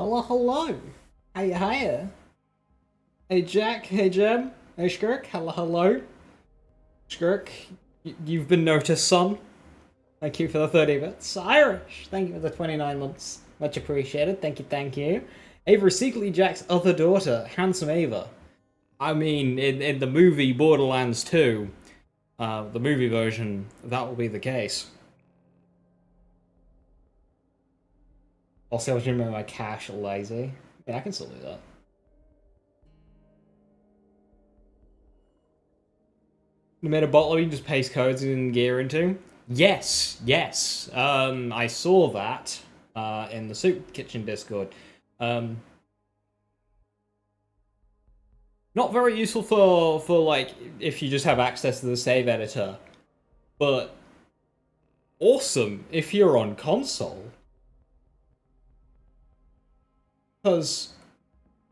Hello, hello. Hey, hiya. Hey, Jack. Hey, Jem. Hey, Skirk. Hello, hello. Skirk, you've been noticed, son. Thank you for the 30 bits. Irish, thank you for the 29 months. Much appreciated. Thank you, thank you. Ava is secretly Jack's other daughter, handsome Ava. I mean, in the movie Borderlands 2, the movie version, that will be the case. Also, I was remember my cash lazy. Yeah, I can still do that. You made a bottle you can just paste codes and gear into? Yes, yes. I saw that in the Soup Kitchen Discord. Um, Not very useful for like if you just have access to the save editor, but awesome if you're on console. Because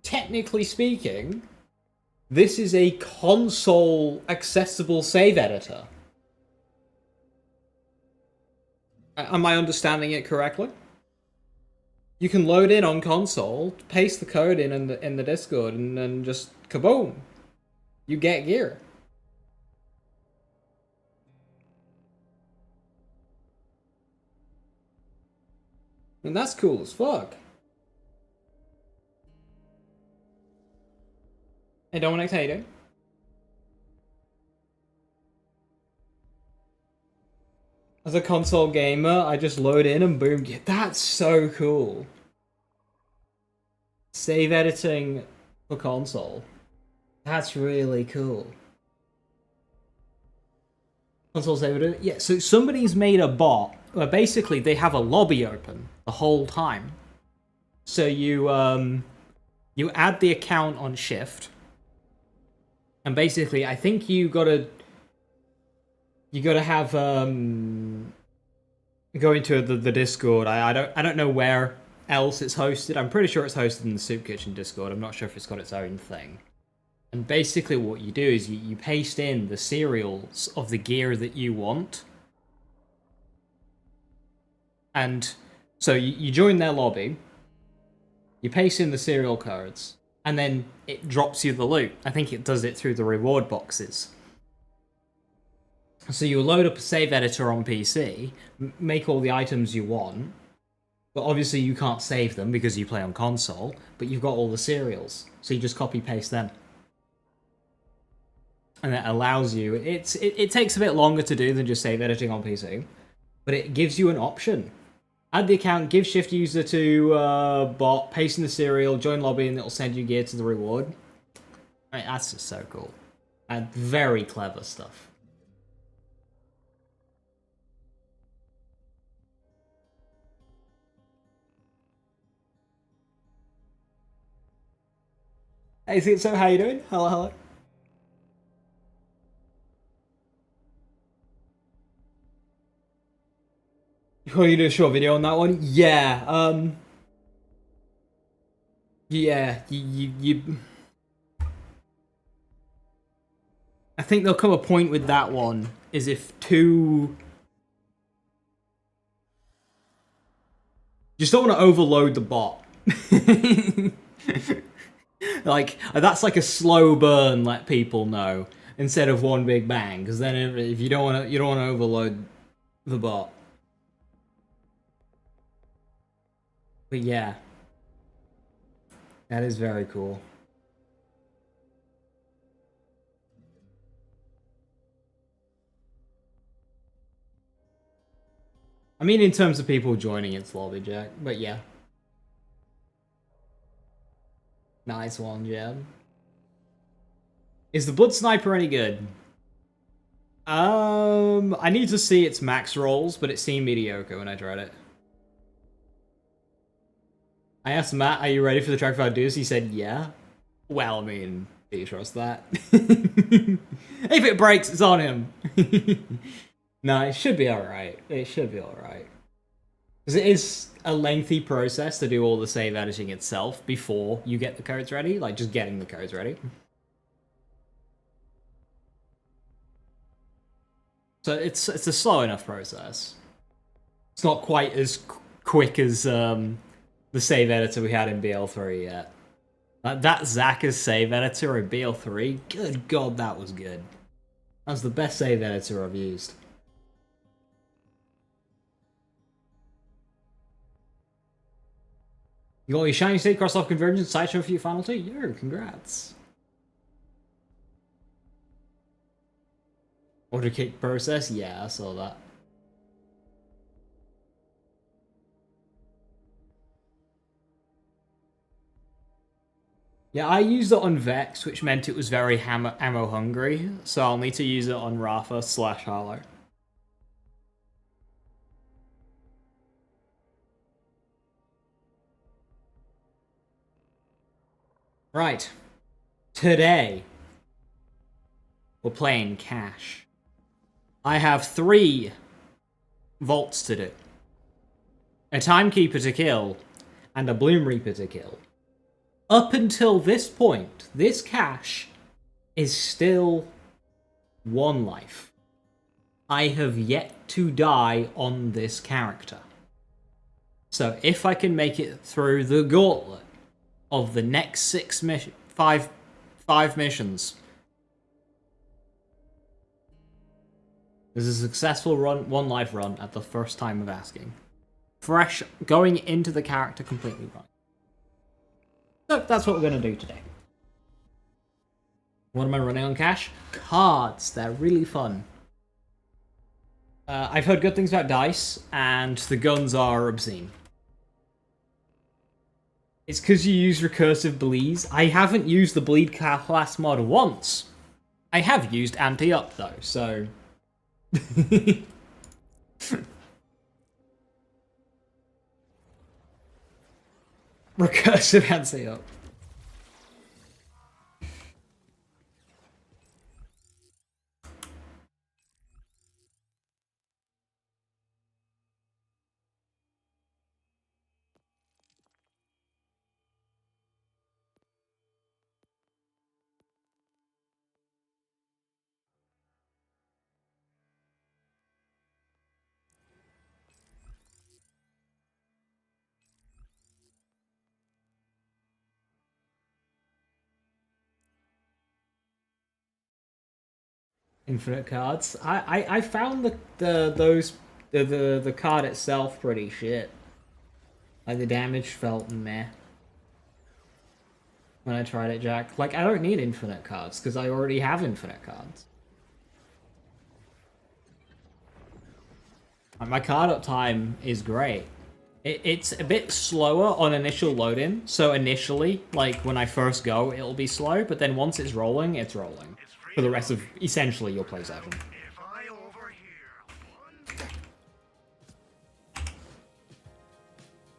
technically speaking, this is a console accessible save editor. Am I understanding it correctly? You can load in on console, paste the code in the Discord, and then just kaboom, you get gear. And that's cool as fuck. Hey Dominic, how you doing? As a console gamer, I just load in and boom, yeah, that's so cool. Save editing for console. That's really cool. Console save editing? Yeah, so somebody's made a bot where basically they have a lobby open the whole time. So you add the account on shift. And basically I think you gotta have go into the Discord. I don't know where else it's hosted. I'm pretty sure it's hosted in the Soup Kitchen Discord. I'm not sure if it's got its own thing. And basically what you do is you paste in the serials of the gear that you want. And so you join their lobby, you paste in the serial codes, and then it drops you the loot. I think it does it through the reward boxes. So you load up a save editor on PC, make all the items you want, but obviously you can't save them because you play on console, but you've got all the serials, so you just copy paste them. And that allows you, it takes a bit longer to do than just save editing on PC, but it gives you an option. Add the account, give shift user to bot, paste in the serial, join lobby, and it'll send you gear to the reward. I mean, that's just so cool. And very clever stuff. Hey, so how you doing? Hello, hello. Oh, you do a short video on that one? Yeah, yeah, you I think there'll come a point with that one, is if two... You just don't want to overload the bot. Like, that's like a slow burn, let people know, instead of one big bang, because then if you don't want to overload the bot. But yeah, that is very cool. I mean, in terms of people joining its lobby, Jack, but yeah. Nice one, Jeb. Is the Blood Sniper any good? I need to see its max rolls, but it seemed mediocre when I tried it. I asked Matt, are you ready for the track 5 duos? He said, yeah. Well, I mean, do you trust that? If it breaks, it's on him. No, it should be alright. It should be alright. Because it is a lengthy process to do all the save editing itself before you get the codes ready. Like, just getting the codes ready. So it's a slow enough process. It's not quite as quick as the save editor we had in BL3 yet. That Zaka's save editor in BL3, good god, that was good. That was the best save editor I've used. You got your shiny state, cross off convergence, sideshow for your final two? Yo, congrats. Order kick process? Yeah, I saw that. Yeah, I used it on Vex, which meant it was very ammo hungry, so I'll need to use it on Rafa / Harlow. Right. Today, we're playing Cash. I have 3 vaults to do. A Timekeeper to kill, and a Bloom Reaper to kill. Up until this point, this Cash is still 1 life. I have yet to die on this character. So if I can make it through the gauntlet of the next 5 missions, this is a successful 1 life run at the first time of asking. Fresh, going into the character completely right. So that's what we're going to do today. What am I running on Cash? Cards. They're really fun. I've heard good things about dice, and the guns are obscene. It's because you use recursive bleeds. I haven't used the bleed class mod once. I have used anti-up though, so... Recursive anti-up. Infinite cards. I found the card itself pretty shit. Like the damage felt meh when I tried it, Jack. Like I don't need infinite cards because I already have infinite cards. My card up time is great. It's a bit slower on initial load-in, so initially, like when I first go, it'll be slow, but then once it's rolling, it's rolling. For the rest of, essentially, your play session.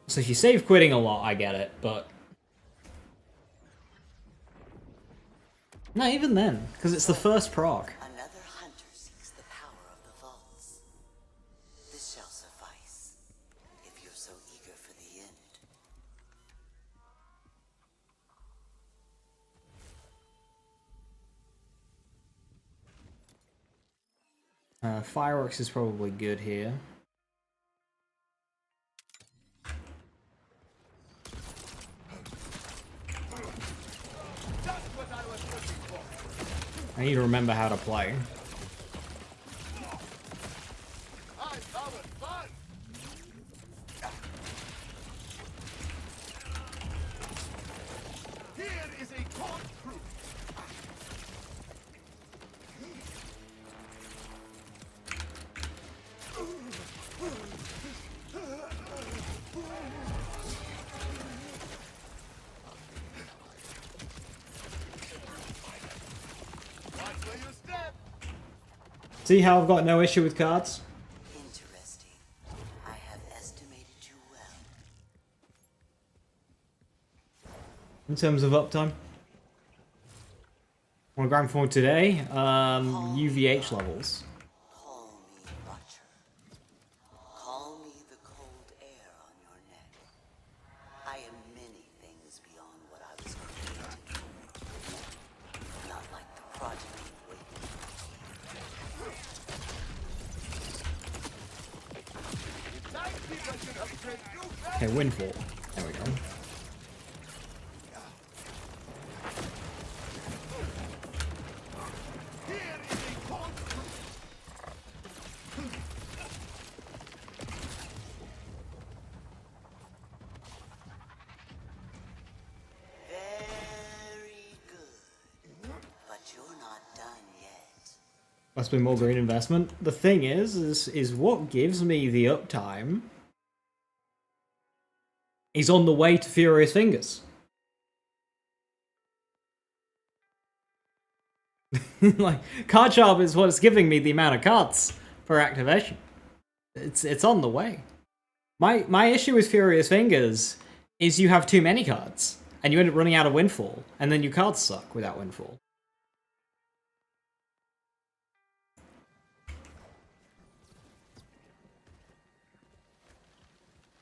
So if you save quitting a lot, I get it, but... No, even then, because it's the first proc. Another hunter seeks the power of the vaults. This shall suffice, if you're so eager for the end. Fireworks is probably good here. I need to remember how to play. See how I've got no issue with cards? Interesting. I have estimated you well. In terms of uptime? On grand forward today, UVH levels. Call me Watcher. Call me the cold air on your neck. I am many things beyond what I was created for. Not like the progeny waiting. Okay, windfall. There we go. Must be more green investment. The thing is what gives me the uptime is on the way to Furious Fingers. Like, card sharp is what's giving me the amount of cards per activation. It's on the way. My issue with Furious Fingers is you have too many cards, and you end up running out of Windfall, and then your cards suck without Windfall.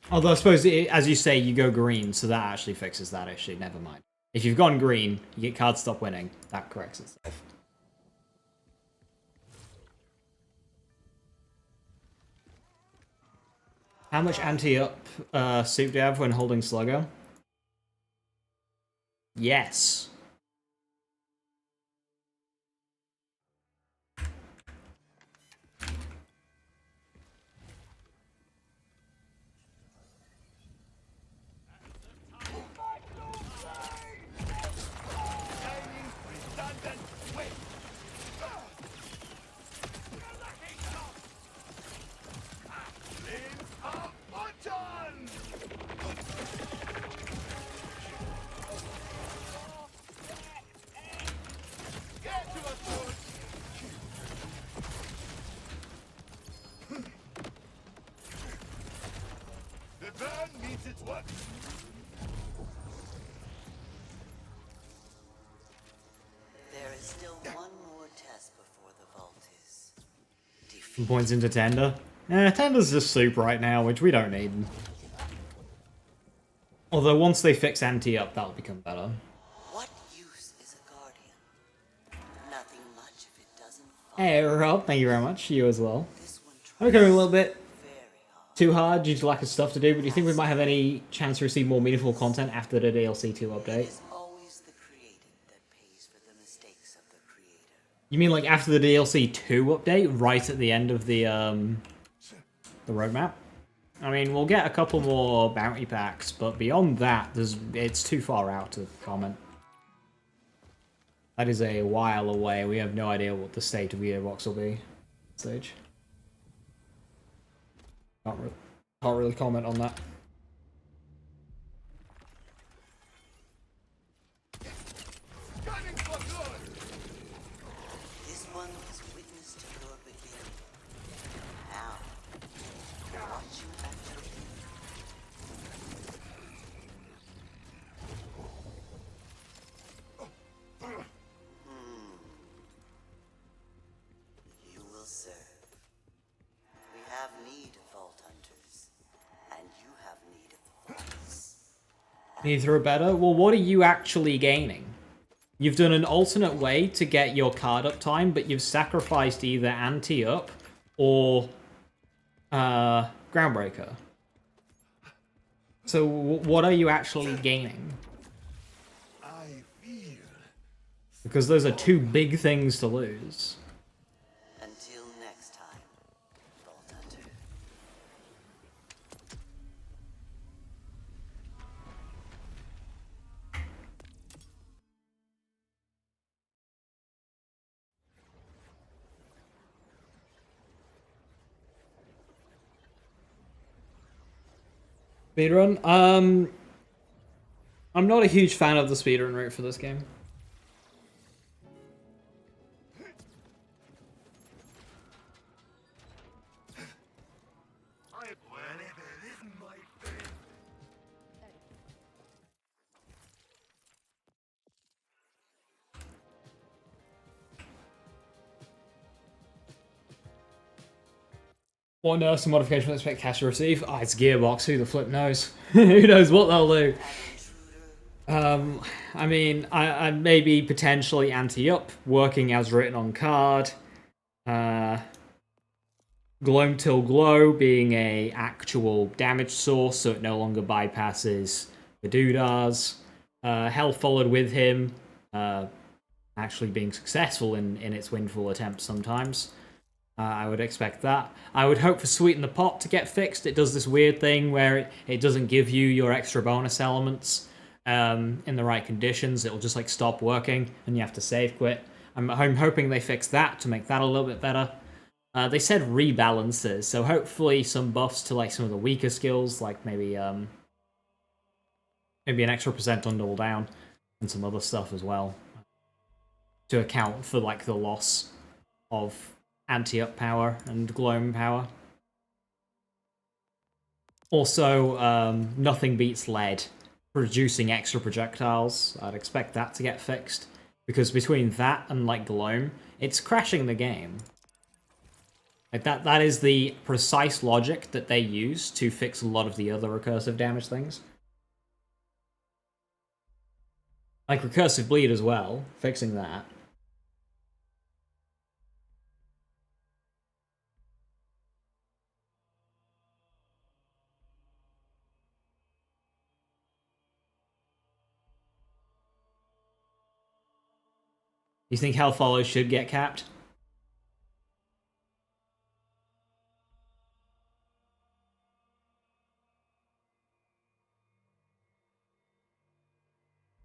Although I suppose, as you say, you go green, so that actually fixes that issue. Never mind. If you've gone green, you get cards stop winning. That corrects itself. How much anti-up soup do you have when holding Sluggo? Yes. There is still one more test before the vault is defeated. Points into Tender. Tender's just soup right now, which we don't need. Although once they fix anti-up, that'll become better. What use is a guardian? Nothing much if it doesn't follow. Hey Rob, thank you very much. You as well. This one I'm tries going a little bit very hard. too hard due to lack of stuff to do, but do you think we might have any chance to receive more meaningful content after the DLC 2 It update? is always the created that pays for the mistakes of the creator. You mean like after the DLC 2 update, right at the end of the roadmap? I mean, we'll get a couple more bounty packs, but beyond that, it's too far out to comment. That is a while away. We have no idea what the state of Gearbox will be at this stage. Can't really comment on that. This one is witness to your beginning. Now, watch you at your You will serve. We have need of vault hunters, and you have need of the vaults. Neither are better? Well, what are you actually gaining? You've done an alternate way to get your card uptime, but you've sacrificed either anti-up or Groundbreaker. So what are you actually gaining? Because those are two big things to lose. Until next time, vault hunter. Speedrun? I'm not a huge fan of the speedrun route for this game. What nurse and modification would expect Cash to receive? Ah, it's Gearbox. Who the flip knows? Who knows what they'll do? I mean, I maybe potentially anti-up, working as written on card. Gloam Till Glow being a actual damage source, so it no longer bypasses the doodahs. Hell followed with him, actually being successful in its windfall attempts sometimes. I would expect that. I would hope for Sweeten the Pot to get fixed. It does this weird thing where it doesn't give you your extra bonus elements in the right conditions. It'll just like stop working and you have to save quit. I'm hoping they fix that to make that a little bit better. They said rebalances, so hopefully some buffs to like some of the weaker skills, like maybe maybe an extra % on double down and some other stuff as well, to account for like the loss of anti-up power and gloam power. Also, nothing beats lead producing extra projectiles. I'd expect that to get fixed, because between that and like gloam, it's crashing the game. Like that is the precise logic that they use to fix a lot of the other recursive damage things. Like recursive bleed as well, fixing that. You think Hell Follows should get capped?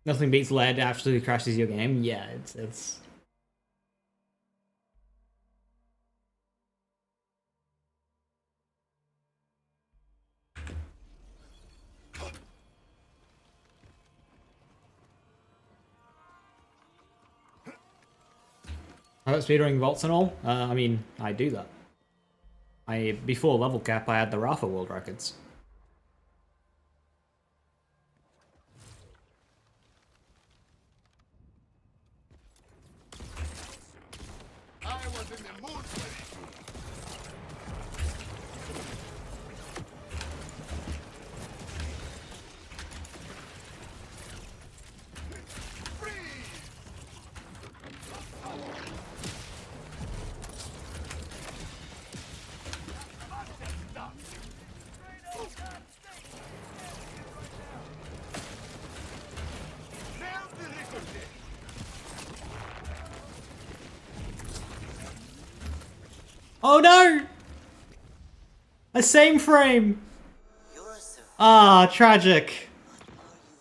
Nothing beats lead absolutely crashes your game. Yeah, it's About speedrunning vaults and all? I mean, I do that. Before level cap, I had the Rafa world records. I was in the mood for it. Oh no! A same frame! Ah, tragic.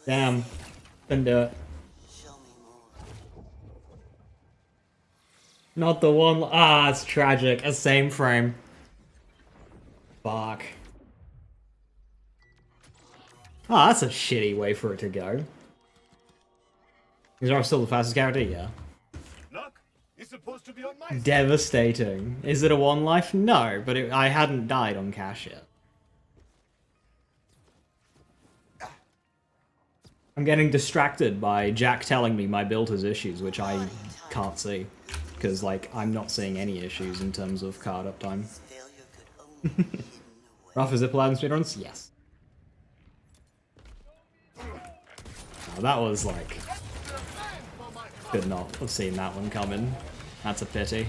Damn. Couldn't do it. Not the one. Ah, it's tragic. A same frame. Fuck. Ah, that's a shitty way for it to go. Is Rob still the fastest character? Yeah. It's supposed to be on my Devastating. Is it a one life? No, but I hadn't died on cash yet. I'm getting distracted by Jack telling me my build has issues, which I can't see. Because, like, I'm not seeing any issues in terms of card uptime. Rough is it allowed in speedruns? Yes. Oh, that was, like... Could not have seen that one coming. That's a pity.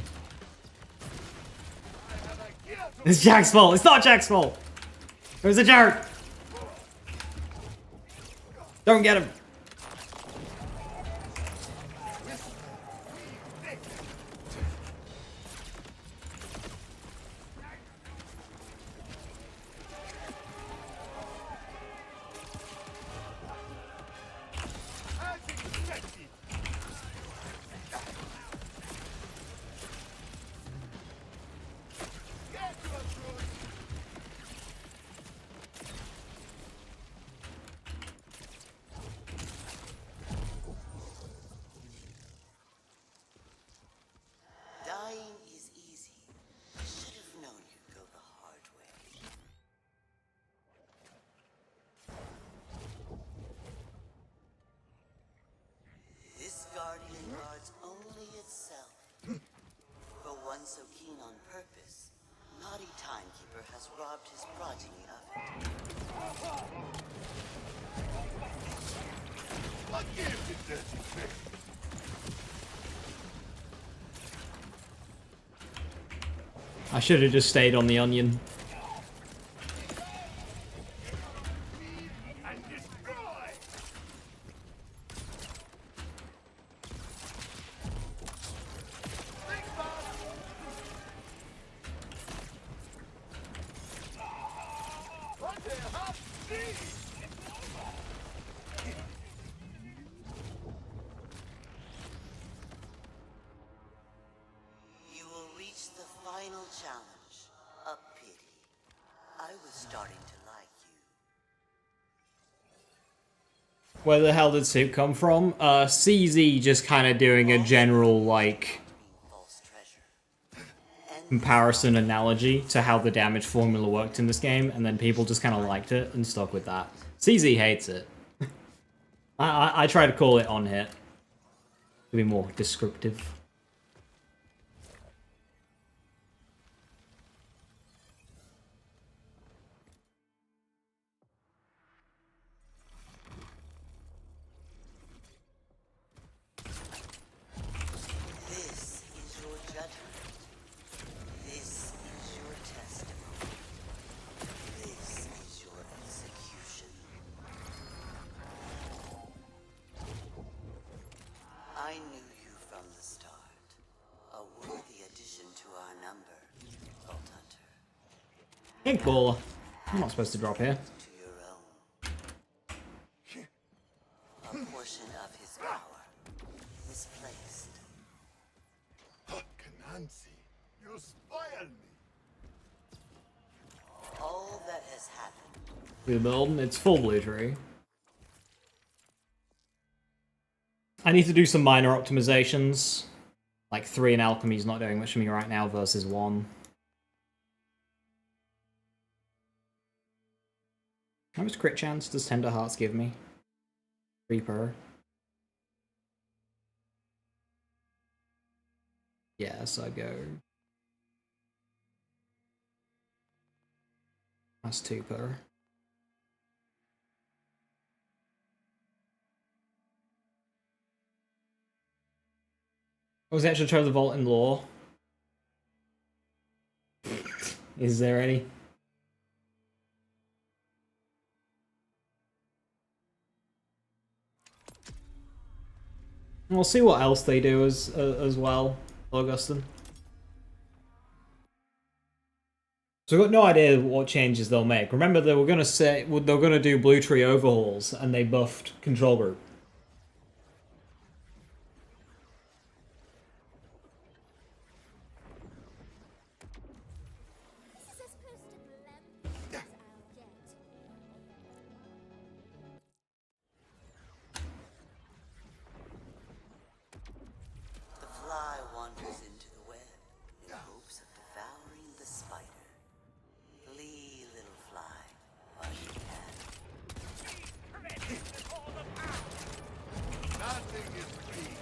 It's Jack's fault! It's not Jack's fault! It was a Jared! Don't get him! Dying is easy. I should have known you'd go the hard way. This guardian guards only itself. For one so keen on purpose, naughty timekeeper has robbed his progeny of it. What gives it dirty trick? I should have just stayed on the onion. And destroy! What the hell? Where the hell did soup come from? CZ just kind of doing a general, like, false treasure. comparison analogy to how the damage formula worked in this game, and then people just kind of liked it and stuck with that. CZ hates it. I try to call it on hit to be more descriptive. This is your judgment. This is your testimony. This is your execution. I knew you from the start. A worthy addition to our number, Vault Hunter. Ink ball. I'm not supposed to drop here. To your own. A portion of his power misplaced. Kanansi, you spoiled me. All that has happened. Blue build. It's full blue tree. I need to do some minor optimizations. Like 3 in alchemy is not doing much for me right now versus 1. How much crit chance does Tender Hearts give me? 3 per. Yes, I go. That's 2 per. Was the actual try the vault in lore? Is there any? We'll see what else they do as well, Augustin. So we've got no idea what changes they'll make. Remember, they were gonna say they're gonna do blue tree overhauls, and they buffed control group. This is as close to Blem as I'll get. The fly wanders into the web in hopes of devouring the spider. Flee, little fly, while you can. Nothing is free.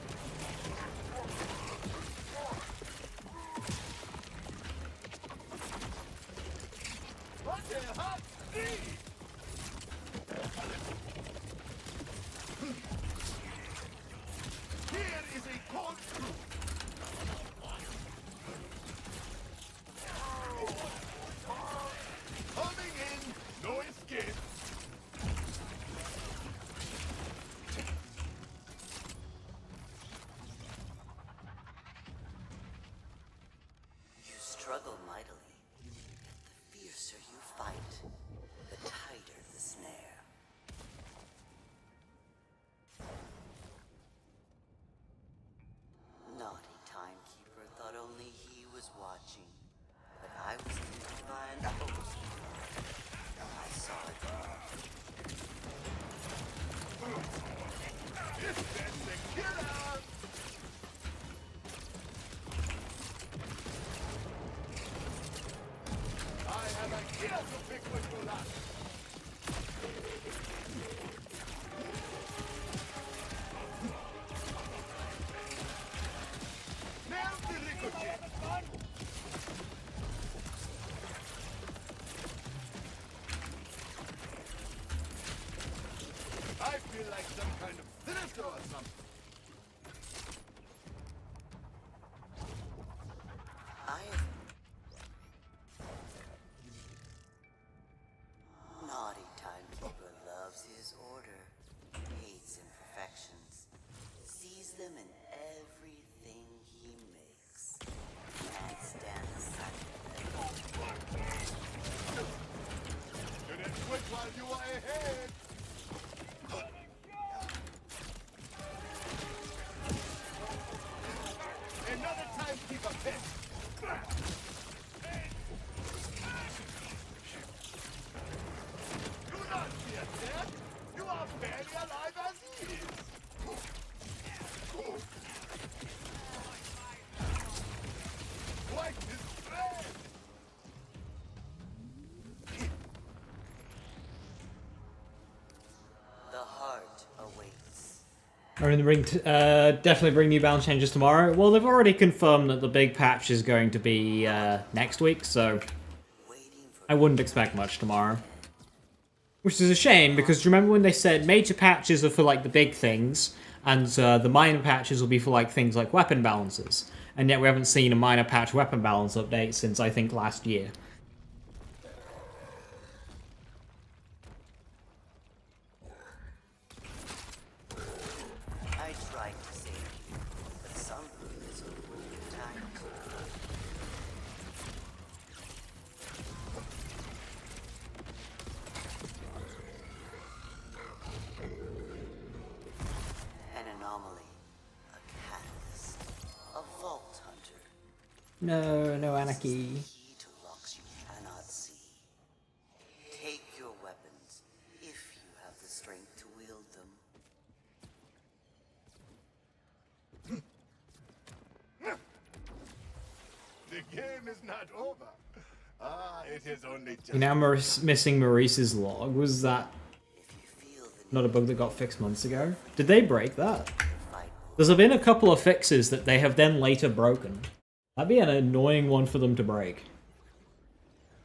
What the hot sea? Here is a cold truth. Coming in, no escape. You struggle mightily. The fiercer you fight, the tighter the snare. Naughty timekeeper thought only he was watching, but I was moved by an host. I saw it all. This is the killer. I have a kill to pick with you last. Nail the ricochet. I feel like some kind of sinister or something. I have... Naughty timekeeper loves his order, hates imperfections, sees them in everything he makes. Can't stand the sight of them. Didn't quit while you were ahead. Are in the ring. Definitely bring new balance changes tomorrow. Well, they've already confirmed that the big patch is going to be next week, so I wouldn't expect much tomorrow. Which is a shame, because do you remember when they said major patches are for like the big things, and the minor patches will be for like things like weapon balances, and yet we haven't seen a minor patch weapon balance update since I think last year. I tried to save you, but some is times. An anomaly, a catalyst, a vault hunter. No anarchy. Key to locks you cannot see. Take your weapons, if you have the strength to wield them. The game is not over. Ah, it is only just. You're now missing Maurice's log. Was that If you feel the not a bug that got fixed months ago? Did they break that? fight, There's been a couple of fixes that they have then later broken. That'd be an annoying one for them to break.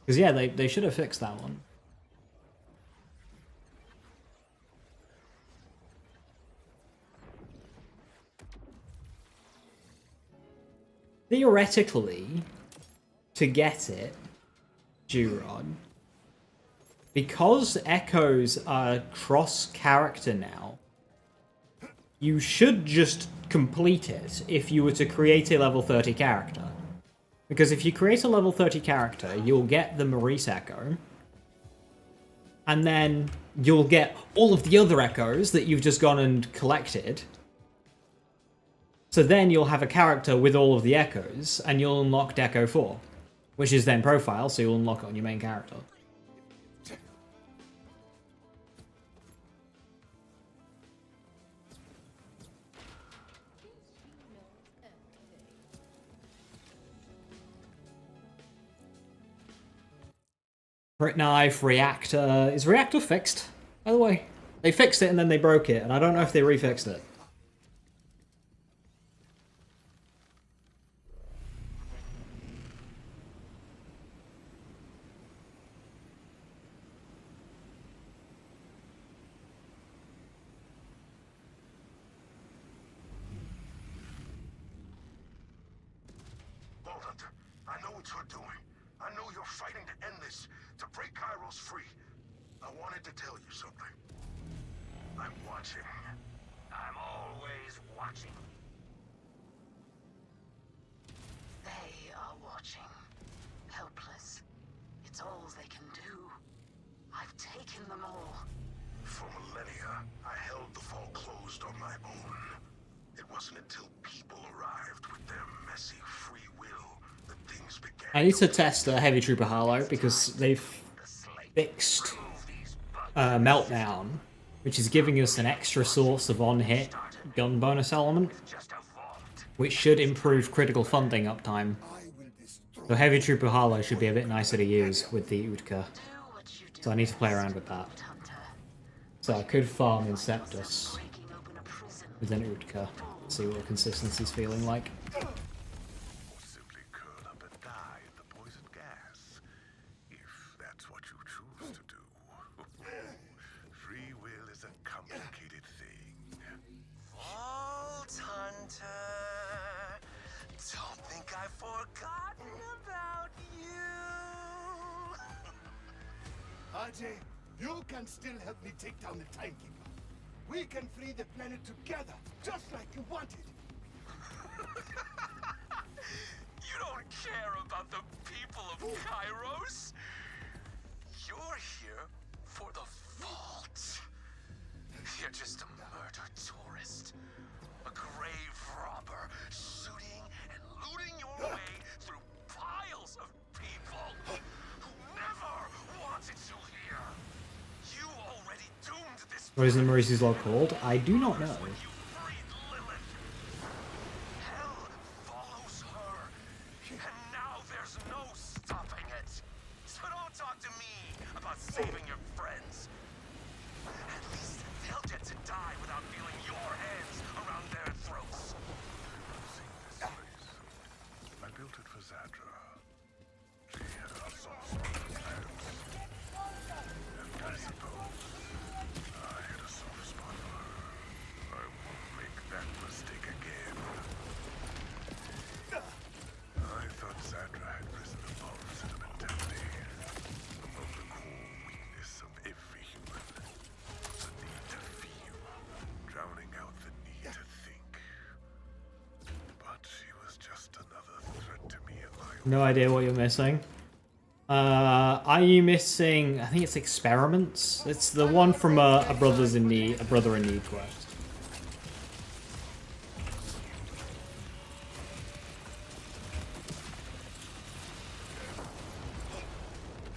Because yeah, they should have fixed that one. Theoretically, to get it, Jurod, because echoes are cross-character now, you should just complete it if you were to create a level 30 character. Because if you create a level 30 character, you'll get the Maurice Echo, and then you'll get all of the other echoes that you've just gone and collected. So then you'll have a character with all of the echoes, and you'll unlock Echo 4, which is then profile, so you'll unlock it on your main character. Brick Knife, Reactor... Is Reactor fixed, by the way? They fixed it and then they broke it, and I don't know if they refixed it. Vault Hunter, I know what you're doing. I know you're fighting to end this, to break Kairos free. I wanted to tell you something. I'm watching. I'm always watching. They are watching. Helpless. It's all they can do. I've taken them all. For millennia, I held the vault closed on my own. It wasn't until people arrived with their messy free will that things began. I need to test Heavy Trooper Harlow, because they've fixed Meltdown, which is giving us an extra source of on-hit gun bonus element, which should improve critical funding uptime. So Heavy Trooper Harlow should be a bit nicer to use with the Utka. So I need to play around with that. So I could farm Inceptus with an Utka, see what the consistency's feeling like. Or simply curl up and die in the poison gas, if that's what you choose to do. Free will is a complicated thing. Vault Hunter, don't think I've forgotten about you. RJ, you can still help me take down the Timekeeper. We can flee the planet together, just like you wanted. You don't care about the people of Kairos. You're here for the vault. You're just a murder tourist. A grave robber, shooting and looting your way through piles of people who never wanted you here. You already doomed this What is the Maurice's log called? I do not know. when you freed Lilith. Hell follows her, and now there's no stopping it. So don't talk to me about saving your friends. At least they'll get to die without feeling your hands No idea what you're missing. Are you missing? I think it's Experiments. It's the one from a Brother in Need quest.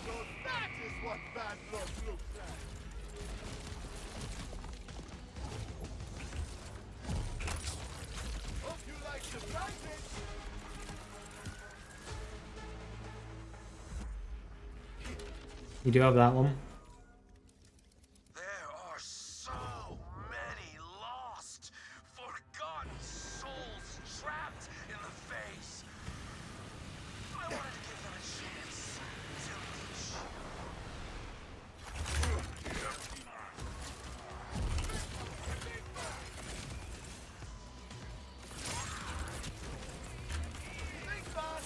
So that is what bad luck looks like. Hope you like the practice. You do have that one. There are so many lost, forgotten souls trapped in the face. I wanted to give them a chance to reach. Think back.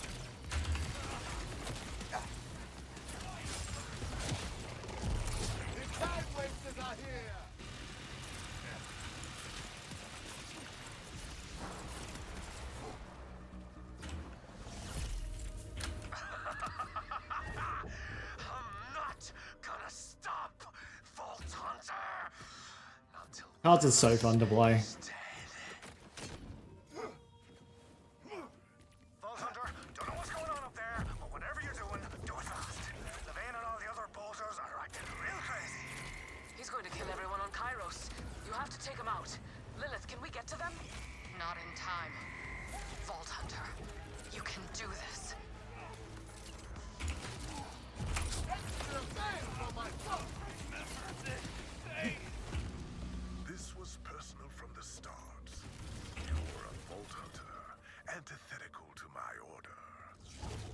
The time wasters are here. I'm not gonna stop, Vault Hunter. Not till Cards are so fun to play. he's dead. Vault Hunter, don't know what's going on up there, but whatever you're doing, do it fast. Levain and all the other bolters are acting real crazy. He's going to kill everyone on Kairos. You have to take him out. Lilith, can we get to them? Not in time. Vault Hunter, you can do this. This was personal from the start. You were a Vault Hunter, antithetical to my order.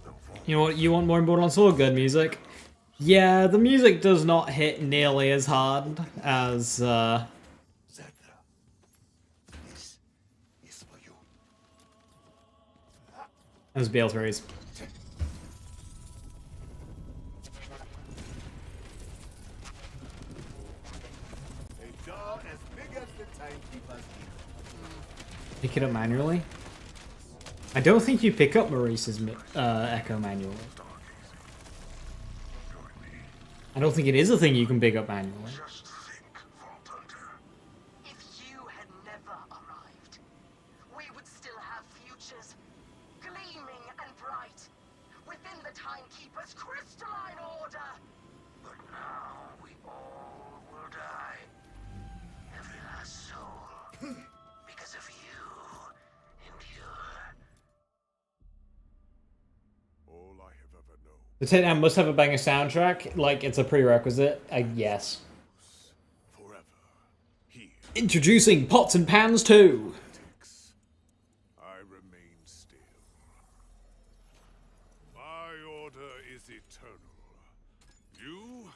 The Vault You know what? You want more Borderlands 4 good music? Yeah, the music does not hit nearly as hard as Zedra, this is for you. BL3's. A door as big as the timekeeper's ear. Pick it up manually. I don't think you pick up Maurice's Echo manually. I don't think it is a thing you can pick up manually. just think, Vault Hunter. If you had never arrived, we would still have futures, gleaming and bright, within the Timekeeper's crystalline order. But now we all will die. Every last soul. Because of you and your... All I have ever known. The takedown must have a banger soundtrack, like it's a prerequisite. Yes. Forever. Here. Introducing Pots and Pans 2. I remain still. My order is eternal. You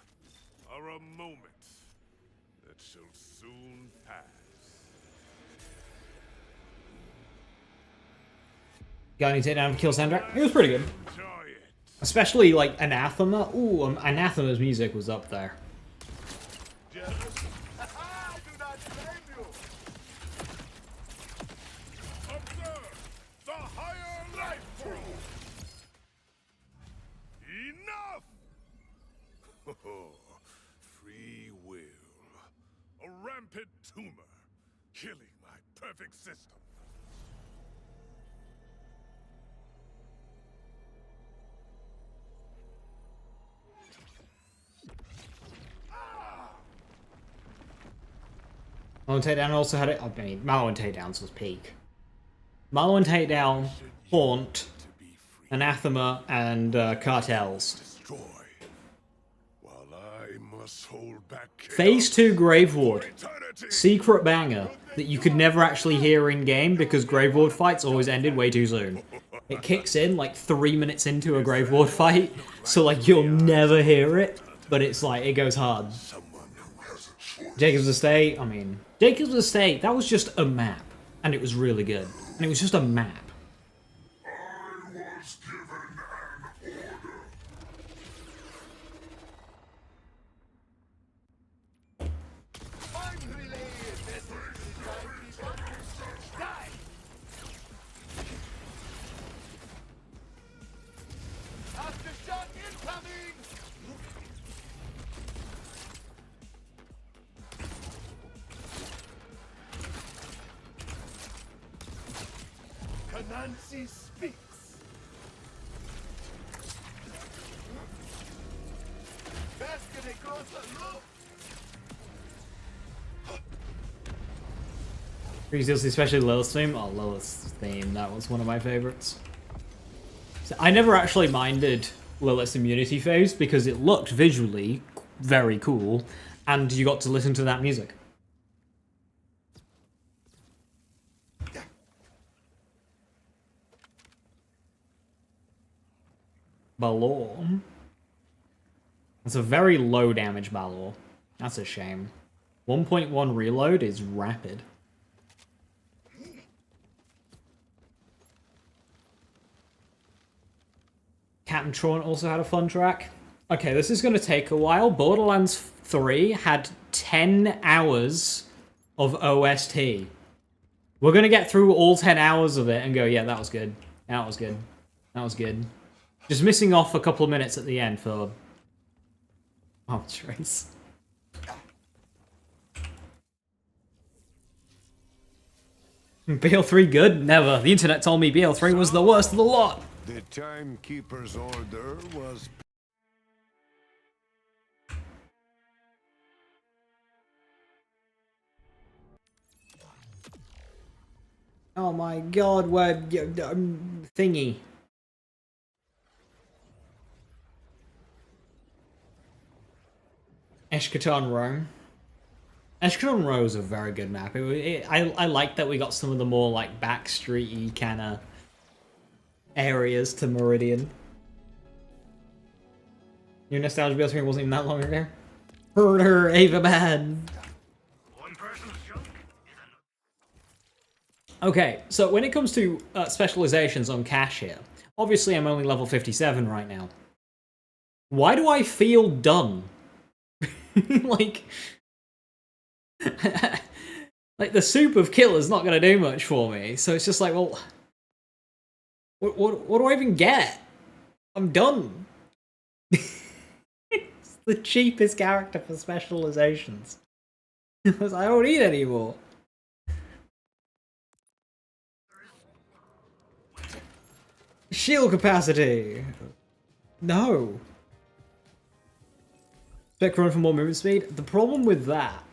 are a moment that shall soon pass. Got any takedown for Kill soundtrack? It was pretty good. Enjoy it. Especially like Anathema. Ooh, Anathema's music was up there. Jealous? I do not blame you. Observe the higher life form. Enough! Free will. A rampant tumor, killing my perfect system. Mallow and Takedown also had it. I mean, Mallow and Takedowns was peak. Mallow and Takedown, Haunt, Anathema, and Cartels. Destroy. While I must hold back Phase 2 Grave Ward. eternity. Secret banger that you could never actually hear in game because Grave Ward fights always ended way too soon. It kicks in like 3 minutes into a Grave Ward fight, so like you'll never hear it, but it's like it goes hard. Jacob's Estate, I mean, Jacob's Estate, that was just a map, and it was really good. And it was just a map. Mind relay message to the timekeeper. Die! Anansi speaks. Best get a closer look. Previously, especially Lilith's theme. Oh, Lilith's theme, that was one of my favorites. So I never actually minded Lilith's immunity phase because it looked visually very cool, and you got to listen to that music. Balor. That's a very low damage Balor. That's a shame. 1.1 reload is rapid. Captain Tron also had a fun track. Okay, this is going to take a while. Borderlands 3 had 10 hours of OST. We're going to get through all 10 hours of it and go, yeah, that was good. That was good. That was good. Just missing off a couple of minutes at the end for... Oh, Trace. BL3 good? Never. The internet told me BL3 was the worst of the lot. The timekeeper's order was... Oh my god, where... thingy. Eshkatan Row. Eshkatan Row is a very good map. I like that we got some of the more like backstreety kind of areas to Meridian. Your nostalgia BL3 wasn't even that long ago. Heard her, Ava Bad. Okay, so when it comes to specializations on cash here, obviously I'm only level 57 right now. Why do I feel done? like the soup of kill is not going to do much for me, so it's just like, well, what do I even get? I'm done. It's the cheapest character for specializations. I don't need any more. Shield capacity. No. Spec run for more movement speed. The problem with that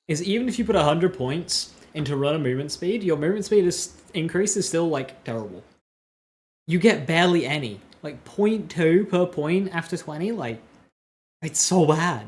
is even if you put 100 points into run and movement speed, your movement speed increase is still like terrible. You get barely any. Like 0.2 per point after 20, like it's so bad.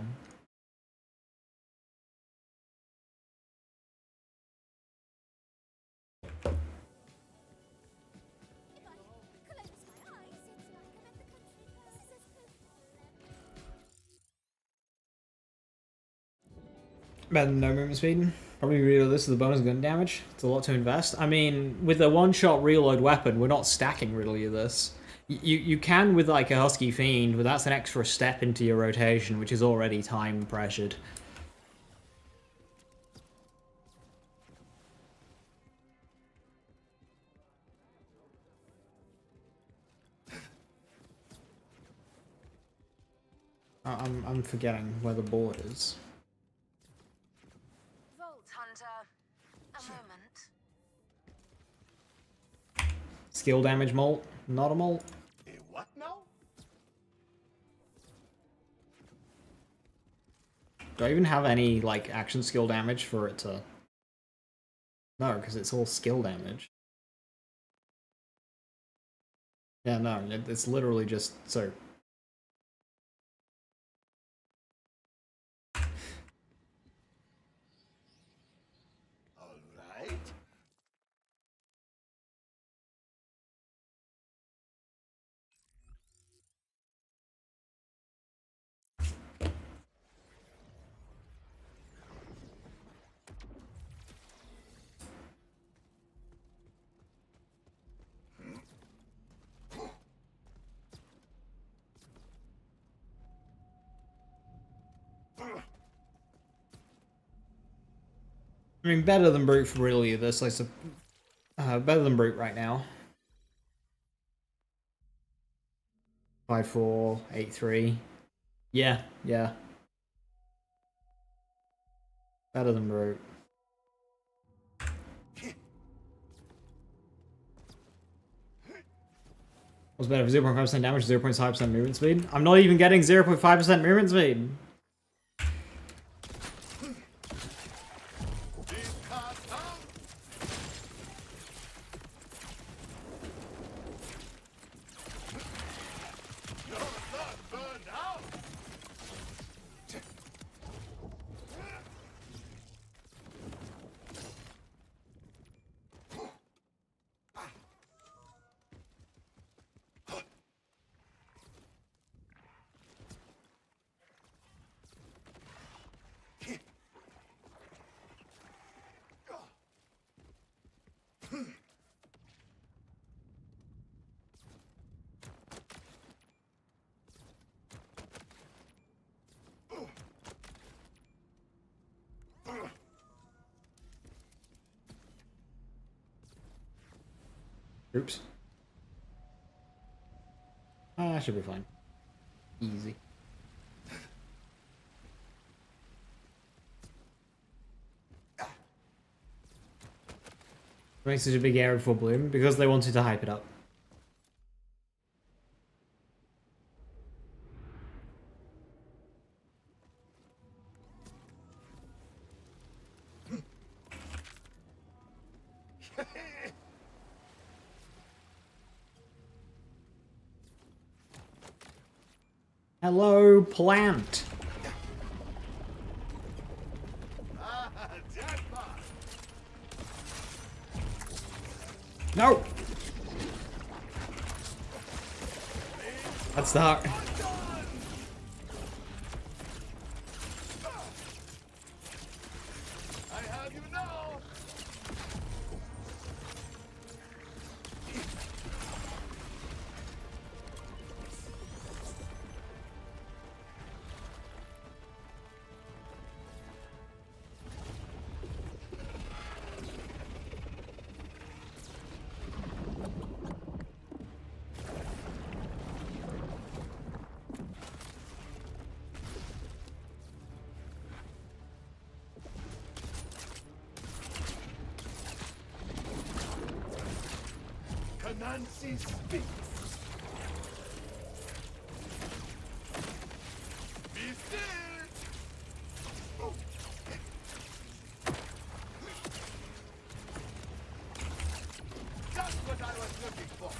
Better than no movement speed. Probably reload this with the bonus gun damage. It's a lot to invest. I mean, with a one-shot reload weapon, we're not stacking really this. You can with like a Husky Fiend, but that's an extra step into your rotation, which is already time pressured. I'm forgetting where the board is. Vault Hunter, a moment. Skill damage molt, not a molt. A what now? Do I even have any like action skill damage for it to... No, because it's all skill damage. Yeah, no, it's literally just so... All right. I mean, better than Brute for really this, like, better than Brute right now. 5-4, 8-3. Yeah, yeah. Better than Brute. What's better, 0.5% damage, 0.5% movement speed? I'm not even getting 0.5% movement speed. These cars come. You're not burned out. Oops. Ah, should be fine. Easy. Makes such a big area for Bloom because they wanted to hype it up. Hello, plant. Ah, jackpot. No. That's the heart. I have you now. Nancy speaks. Be still. Oh. Just what I was looking for.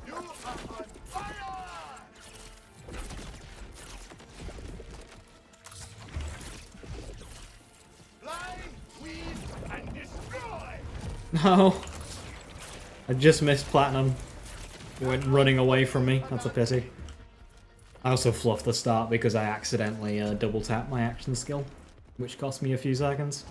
You are on fire! Fly, weave, and destroy! No. I just missed platinum. It went running away from me. That's a pity. I also fluffed the start because I accidentally double tapped my action skill, which cost me a few seconds.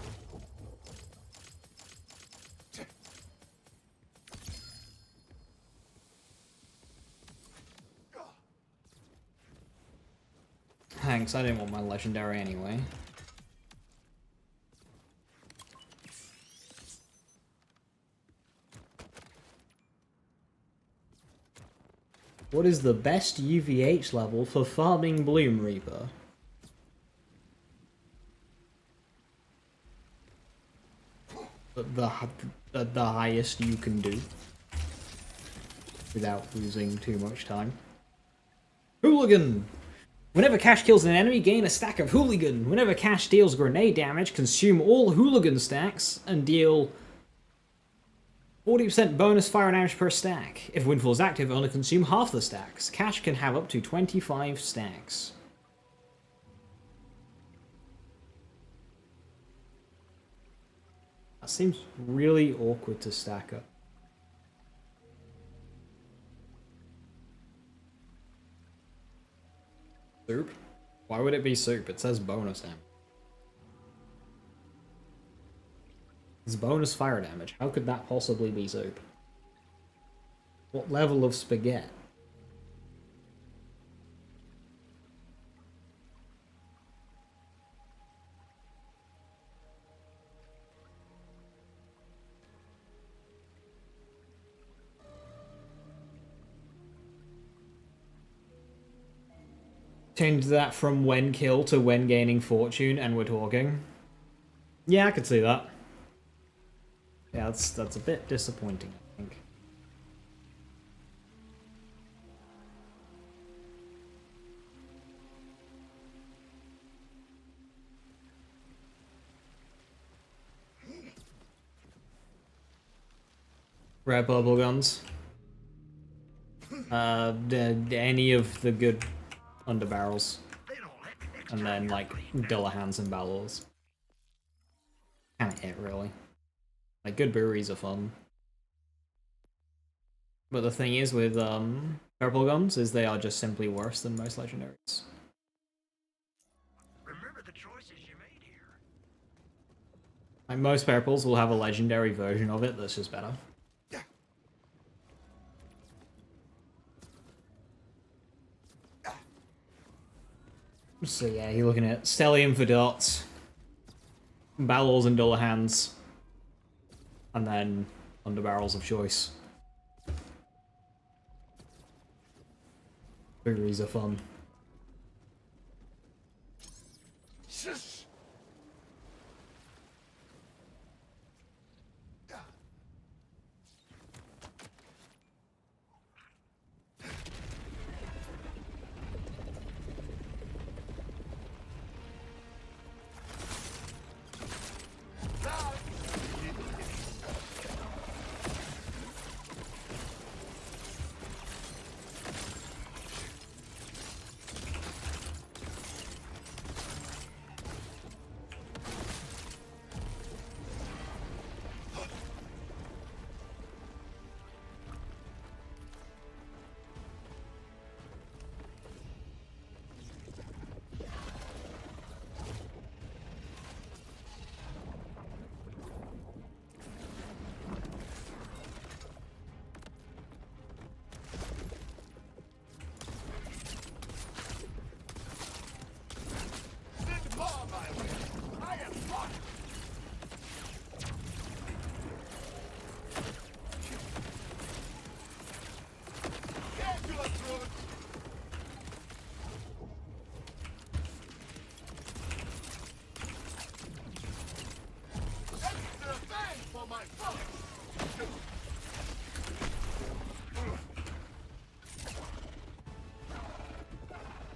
Thanks, I didn't want my legendary anyway. What is the best UVH level for farming Bloom Reaper? The highest you can do without losing too much time. Hooligan! Whenever Cash kills an enemy, gain a stack of Hooligan. Whenever Cash deals grenade damage, consume all Hooligan stacks and deal 40% bonus fire damage per stack. If Windfall is active, only consume half the stacks. Cash can have up to 25 stacks. That seems really awkward to stack up. Soup? Why would it be soup? It says bonus damage. It's bonus fire damage. How could that possibly be soup? What level of spaghetti? Change that from when kill to when gaining fortune, and we're talking. Yeah, I could see that. Yeah, that's a bit disappointing, I think. Rare purple guns. Any of the good underbarrels. And then, like, Dullahan's and Balors. Kinda it, really. Like, good breweries are fun. But the thing is with, purple guns, is they are just simply worse than most legendaries. Remember the choices you made here. Like, most purples will have a legendary version of it that's just better. So yeah, you're looking at Stellium for dots, Balors and Dullahans, and then underbarrels of choice. Breweries are fun. Shush! Send more my way. I am hot. Get your throat. Extra bang for my buck.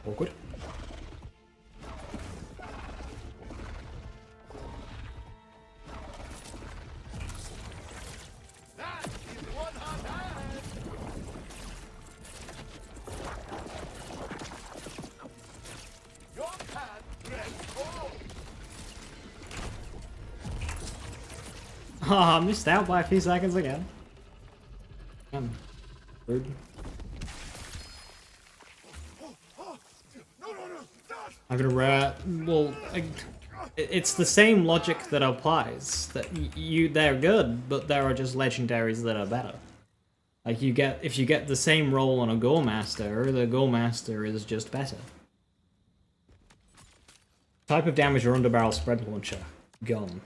Awkward. That is one hot hand. Your hand gets cold. Ah, missed out by a few seconds again. Rude. No, no, no, not. I'm gonna rare. Well, it's the same logic that applies. That they're good, but there are just legendaries that are better. Like if you get the same roll on a Goremaster, the Goremaster is just better. Type of damage or underbarrel spread launcher. Gun.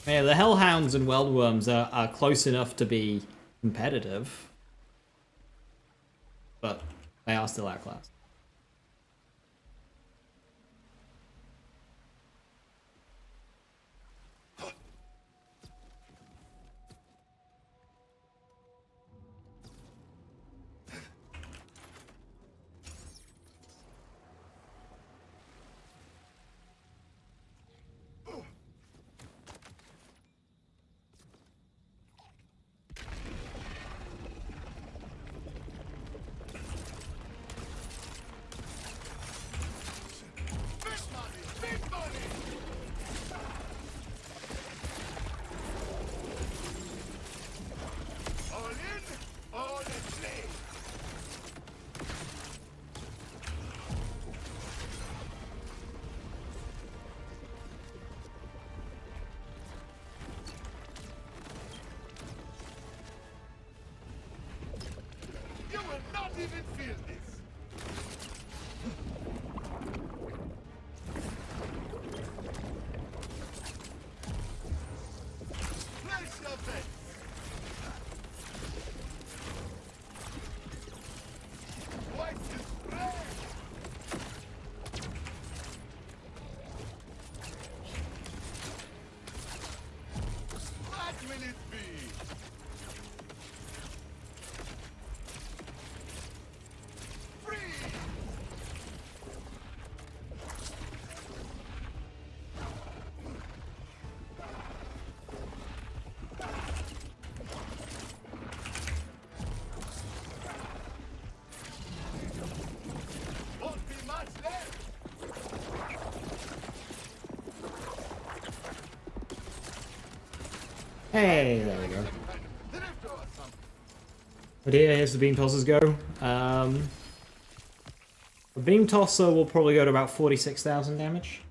Yeah, the Hellhounds and Weldworms are close enough to be competitive, but they are still outclassed. even feel this. Place your bets. White is red. What will it be? Freeze! Won't be much left. Hey, there we go. Drift or something. But here's the beam tossers go. The beam tosser will probably go to about 46,000 damage.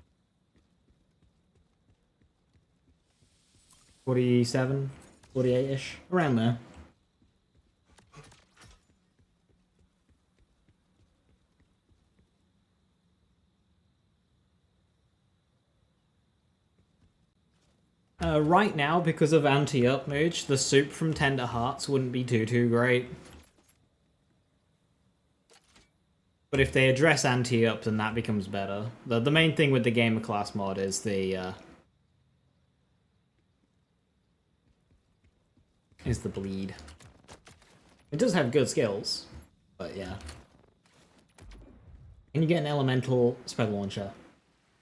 47, 48-ish, around there. Right now, because of anti-up mage, the soup from Tender Hearts wouldn't be too great. But if they address anti-up, then that becomes better. The main thing with the gamer class mod is the bleed. It does have good skills, but yeah. Can you get an elemental spread launcher?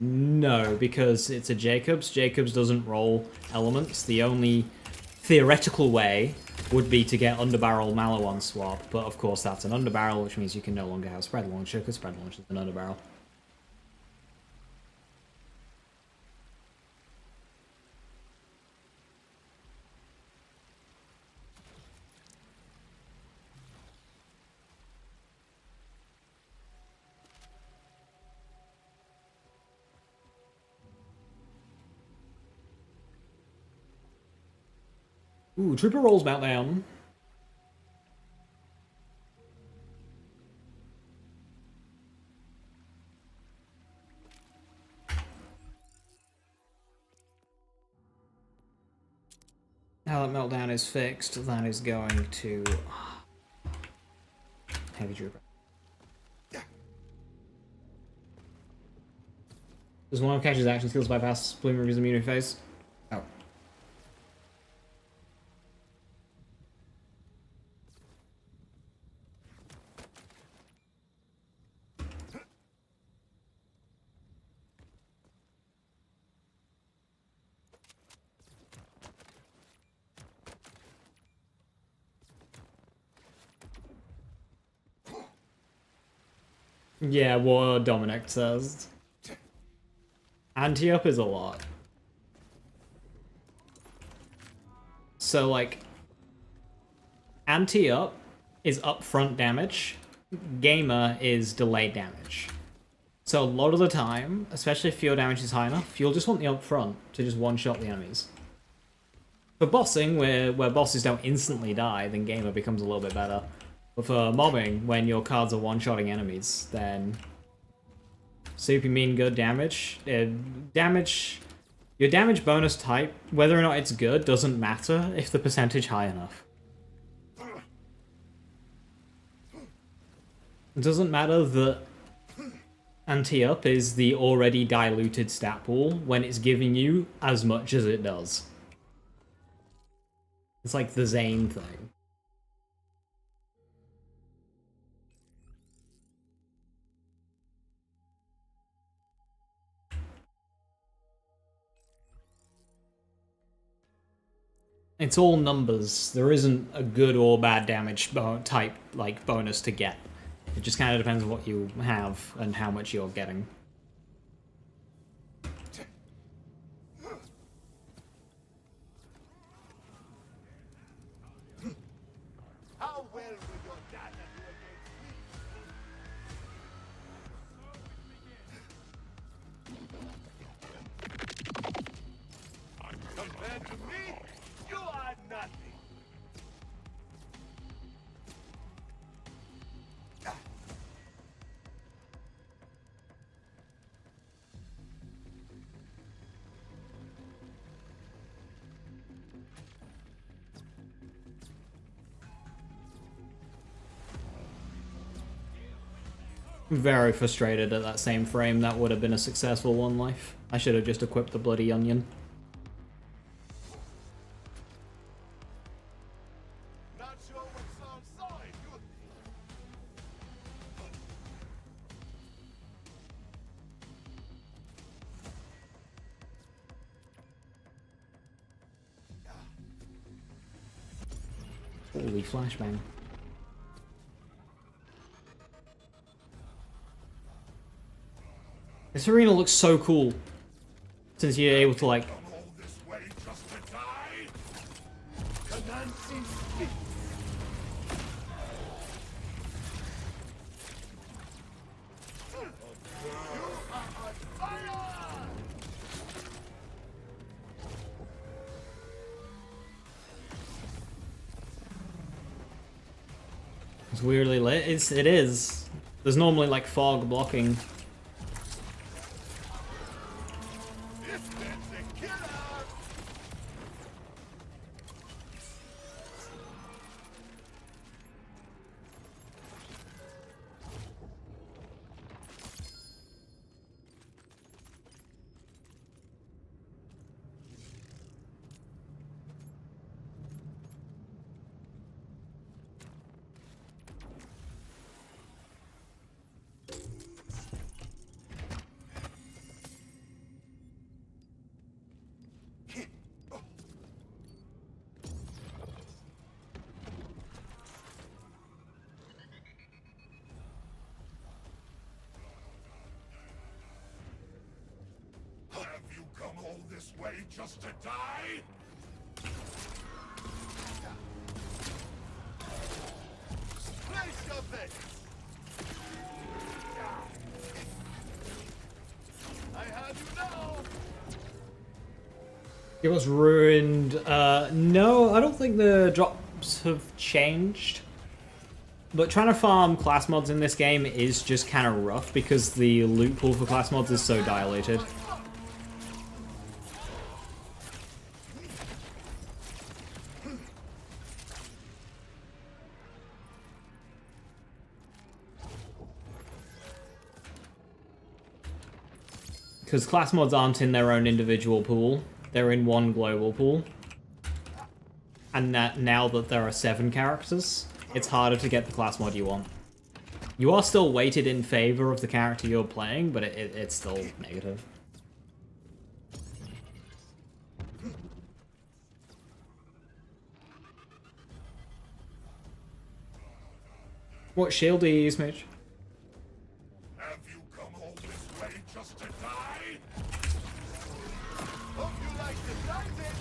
No, because it's a Jacobs. Jacobs doesn't roll elements. The only theoretical way would be to get underbarrel Maliwan swap, but of course that's an underbarrel, which means you can no longer have spread launcher, because spread launcher is an underbarrel. Ooh, Trooper rolls back down. Now that meltdown is fixed, that is going to heavy Trooper. Does one of Catch's action skills bypass Bloom Review's immunity phase? Oh. Yeah, what Dominic says. Anti-up is a lot. So, like, anti-up is upfront damage. Gamer is delayed damage. So a lot of the time, especially if your damage is high enough, you'll just want the upfront to just one-shot the enemies. For bossing, where bosses don't instantly die, then Gamer becomes a little bit better. But for mobbing, when your cards are one-shotting enemies, then super mean good damage. Your damage bonus type, whether or not it's good, doesn't matter if the percentage high enough. It doesn't matter that anti-up is the already diluted stat pool when it's giving you as much as it does. It's like the Zane thing. It's all numbers. There isn't a good or bad damage type like bonus to get. It just kind of depends on what you have and how much you're getting. How well will your data do against me? Compared to me, you are nothing. Very frustrated at that same frame. That would have been a successful one life. I should have just equipped the bloody onion. Not sure what's outside, you... Holy flashbang. This arena looks so cool. Since you're able to, like... Come all this way just to die? Commencing speed. You are on fire! It's weirdly lit. It is. There's normally, like, fog blocking. This man's a killer! Have you come all this way just to die? Place your bets! I have you now! It was ruined. No, I don't think the drops have changed. But trying to farm class mods in this game is just kind of rough because the loot pool for class mods is so dilated. Because class mods aren't in their own individual pool, they're in one global pool. And that now that there are 7 characters, it's harder to get the class mod you want. You are still weighted in favor of the character you're playing, but it's still negative. What shield do you use, Mitch? Have you come all this way just to die? Hope you like the diamond!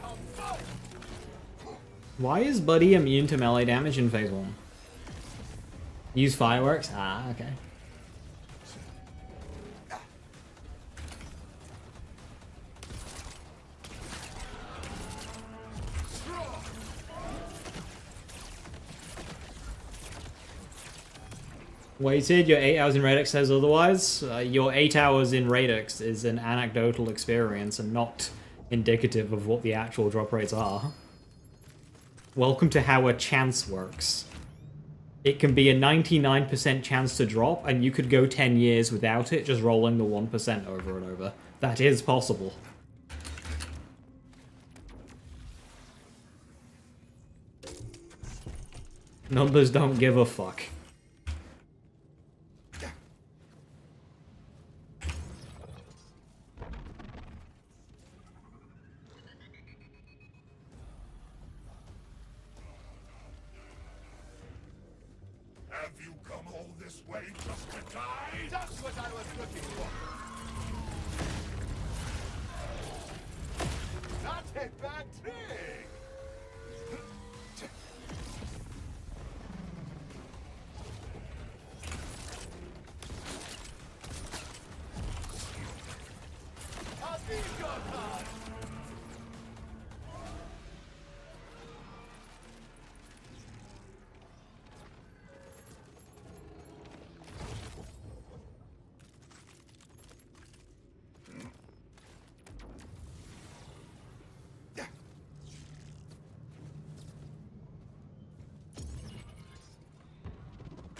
Come fight! Why is Buddy immune to melee damage in phase 1? Use fireworks? Ah, okay. Waited, your 8 hours in Radix says otherwise. Your 8 hours in Radix is an anecdotal experience and not indicative of what the actual drop rates are. Welcome to how a chance works. It can be a 99% chance to drop, and you could go 10 years without it, just rolling the 1% over and over. That is possible. Numbers don't give a fuck. Have you come all this way just to die? That's what I was looking for. Not a bad trick. Amigo time.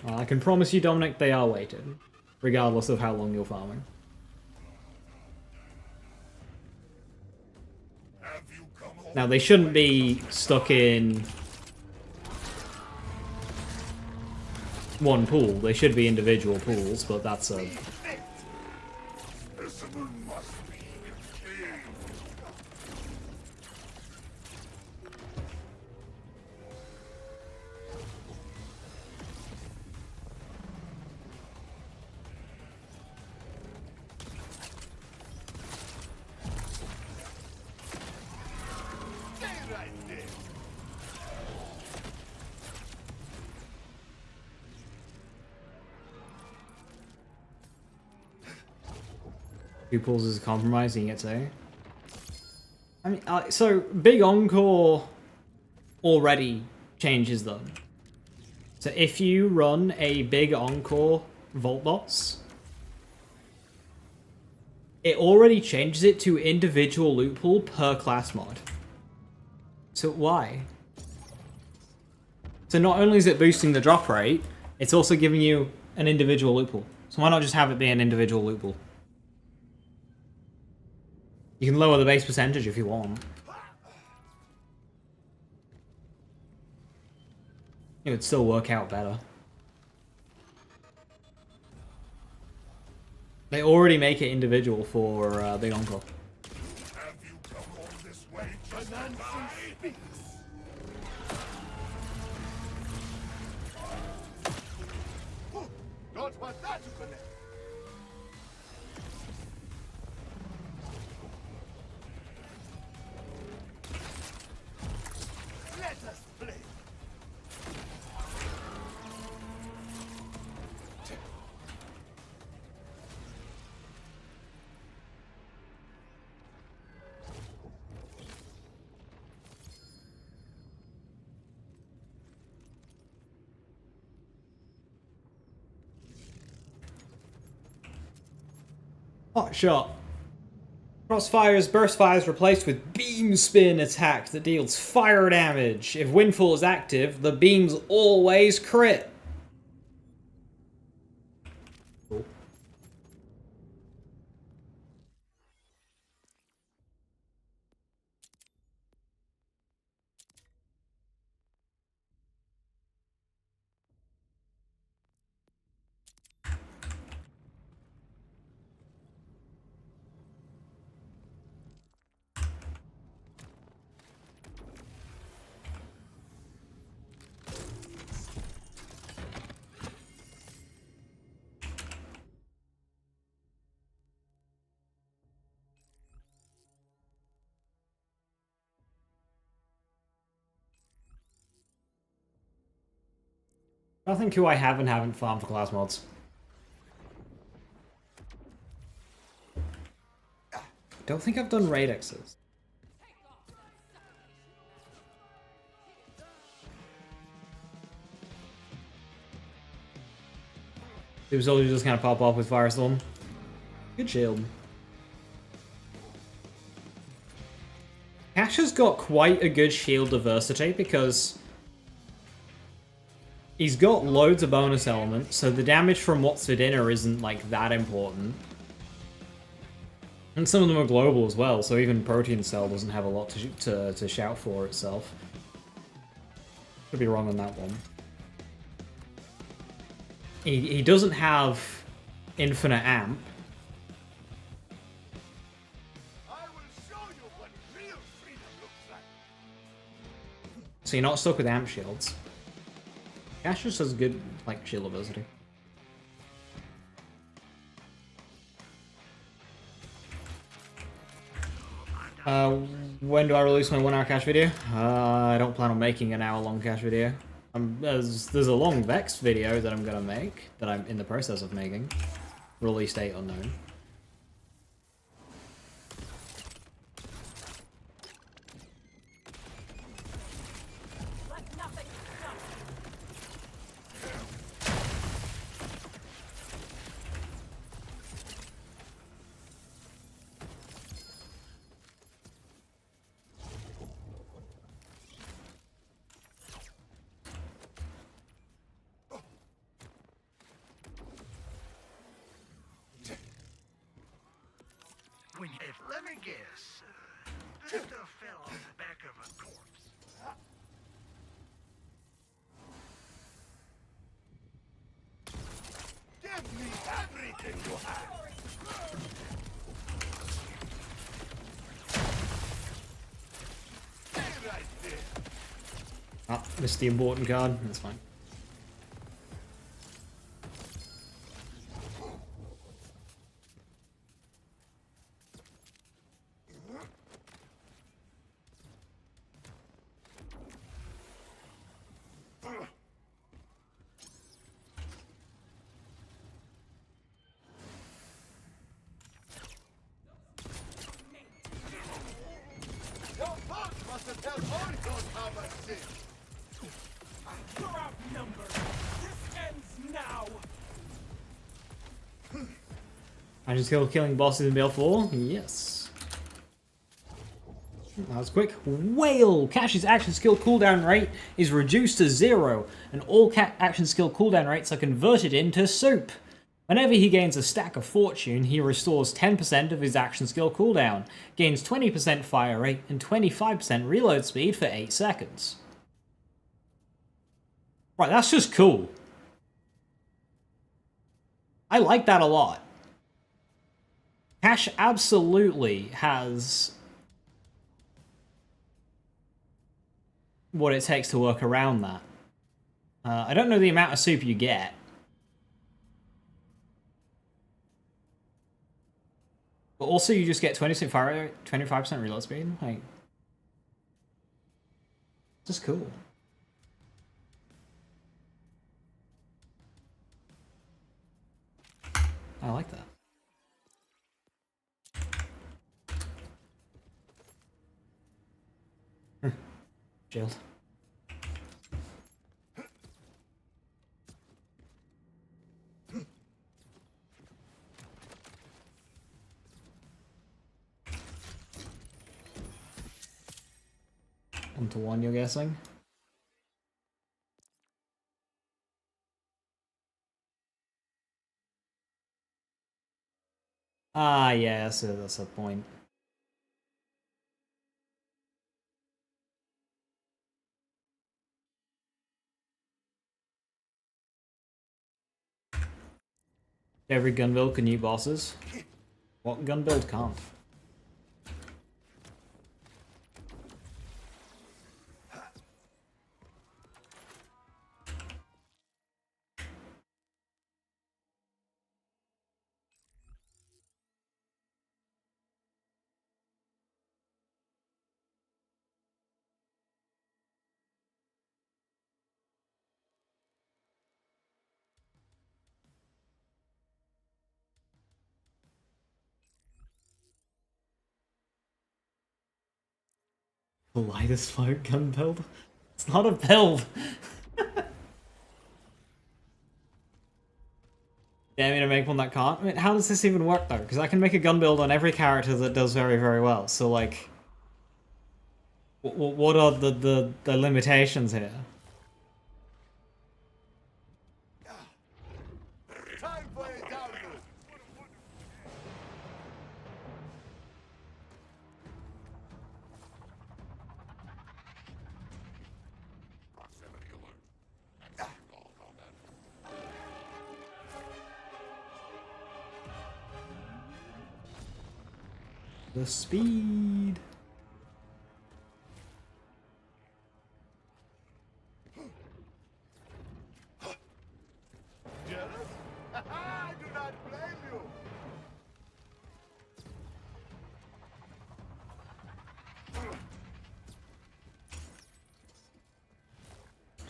I can promise you, Dominic, they are weighted, regardless of how long you're farming. Now, they shouldn't be stuck in one pool. They should be individual pools, but that's a... This one must be contained. Stay right there. Two pools is a compromise, you can get to. I mean, so Big Encore already changes them. So if you run a Big Encore Vault Boss, it already changes it to individual loot pool per class mod. So why? So not only is it boosting the drop rate, it's also giving you an individual loot pool. So why not just have it be an individual loot pool? You can lower the base percentage if you want. It would still work out better. They already make it individual for Big Encore. Have you come all this way just to die? Don't want that to connect. Let us play. Hot shot. Crossfire's burst fire is replaced with beam spin attack that deals fire damage. If Windfall is active, the beams always crit. Cool. I think who I have and haven't farmed for class mods. Don't think I've done raid X's. Super Soldier just kind of pop off with Firestorm. Good shield. Cash has got quite a good shield diversity because he's got loads of bonus elements, so the damage from What's for Dinner isn't like that important. And some of them are global as well, so even Protein Cell doesn't have a lot to shout for itself. Could be wrong on that one. He doesn't have infinite amp. I will show you what real freedom looks like. So you're not stuck with amp shields. Cash just has good, like, shield diversity. When do I release my 1 hour cash video? I don't plan on making an hour-long cash video. There's a long Vex video that I'm gonna make, that I'm in the process of making. Release date unknown. when you... Let me guess. This stuff fell off the back of a corpse. Give me everything you have! Stay right there! Ah, missed the important card. That's fine. Your boss must have held on to how much sin! You're outnumbered. This ends now. Action skill killing bosses in Build 4? Yes. That was quick. Whale! Cash's action skill cooldown rate is reduced to 0, and all action skill cooldown rates are converted into soup. Whenever he gains a stack of fortune, he restores 10% of his action skill cooldown, gains 20% fire rate, and 25% reload speed for 8 seconds. Right, that's just cool. I like that a lot. Cash absolutely has what it takes to work around that. I don't know the amount of soup you get. But also you just get 20% fire rate, 25% reload speed. Like, just cool. I like that. Jailed. One to one, you're guessing? Ah, yeah, so that's a point. Every gun build can new bosses. What gun build can't? The lightest fire gun build? It's not a build! Yeah, I mean, to make one that can't? I mean, how does this even work, though? Because I can make a gun build on every character that does very, very well, so, like... What are the limitations here? Time for a download! Proximity alert. All combat. The speed... Jealous? I do not blame you!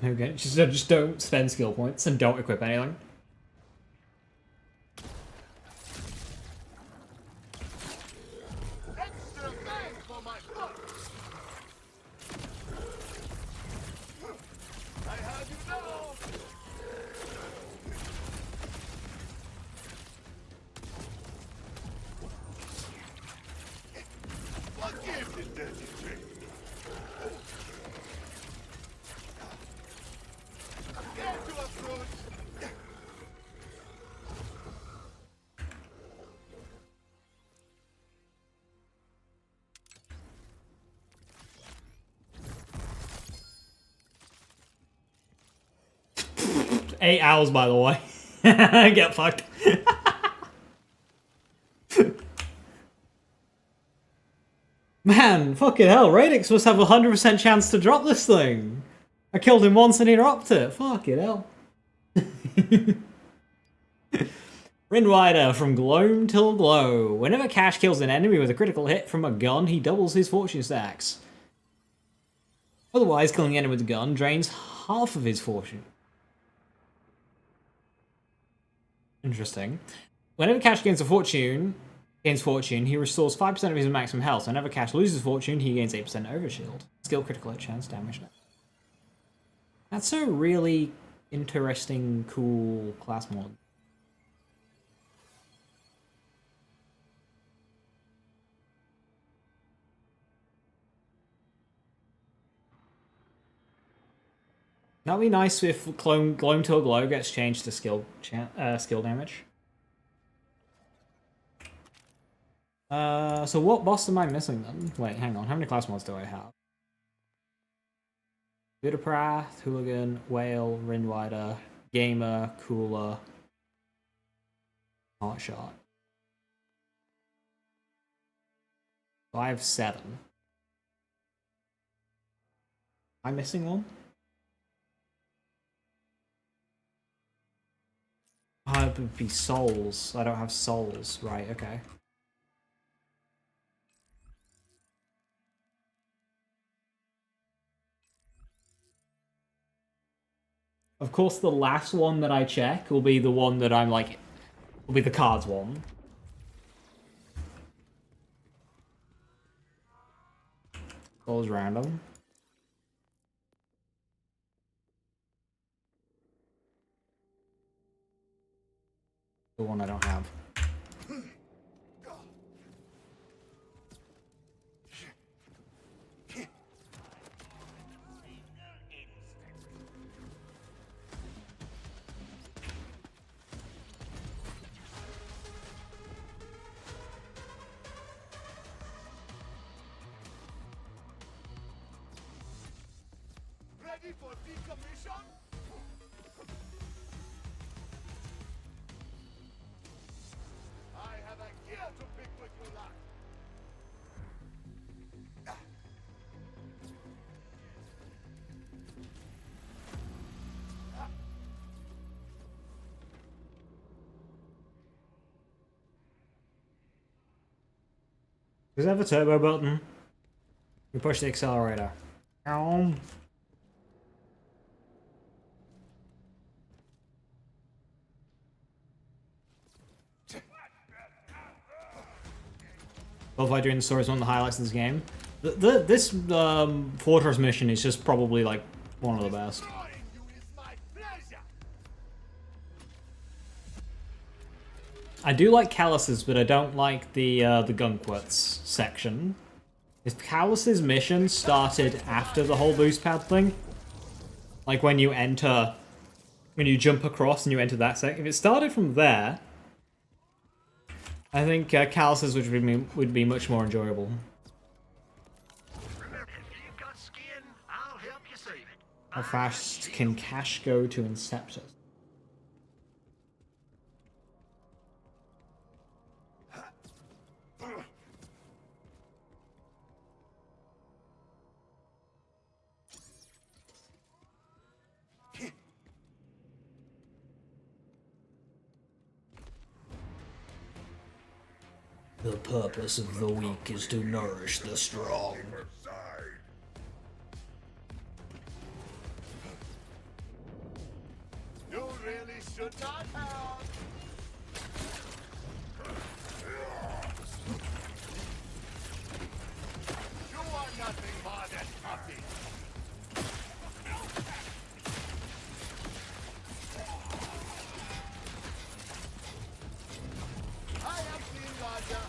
Okay, just don't spend skill points and don't equip anything. Extra bang for my buck! I have you now! Forgive the dirty trick! Get to approach! 8 hours, by the way. Get fucked. Man, fucking hell, Radix must have a 100% chance to drop this thing. I killed him once and he dropped it. Fucking hell. Rinrider from Gloam till Glow. Whenever Cash kills an enemy with a critical hit from a gun, he doubles his fortune stacks. Otherwise, killing an enemy with a gun drains half of his fortune. Interesting. Whenever Cash gains fortune, he restores 5% of his maximum health. Whenever Cash loses fortune, he gains 8% overshield. Skill critical hit chance, damage. That's a really interesting, cool class mod. That'd be nice if Gloam till Glow gets changed to skill damage. So what boss am I missing then? Wait, hang on. How many class mods do I have? Budaprath, Hooligan, Whale, Rinrider, Gamer, Cooler, Hotshot. So I have 7. Am I missing one? Oh, it would be souls. I don't have souls. Right, okay. Of course, the last one that I check will be the one that I'm like... will be the cards one. Always random. The one I don't have. Ready for decommission? I have a gear to pick with you like. Does it have a turbo button? You push the accelerator. Love by doing the story is one of the highlights of this game. This Fortress mission is just probably like one of the best. Destroying you is my pleasure. I do like Callus's, but I don't like the Gunquits section. If Callus's mission started after the whole boost pad thing, like when you jump across and you enter that sec, if it started from there, I think Callus's would be much more enjoyable. Remember, if you've got skin, I'll help you save it. How fast can Cash go to Inceptus? The purpose of the weak is to nourish the strong. You really should not have. You are nothing more than puppies. I am Queen Raja.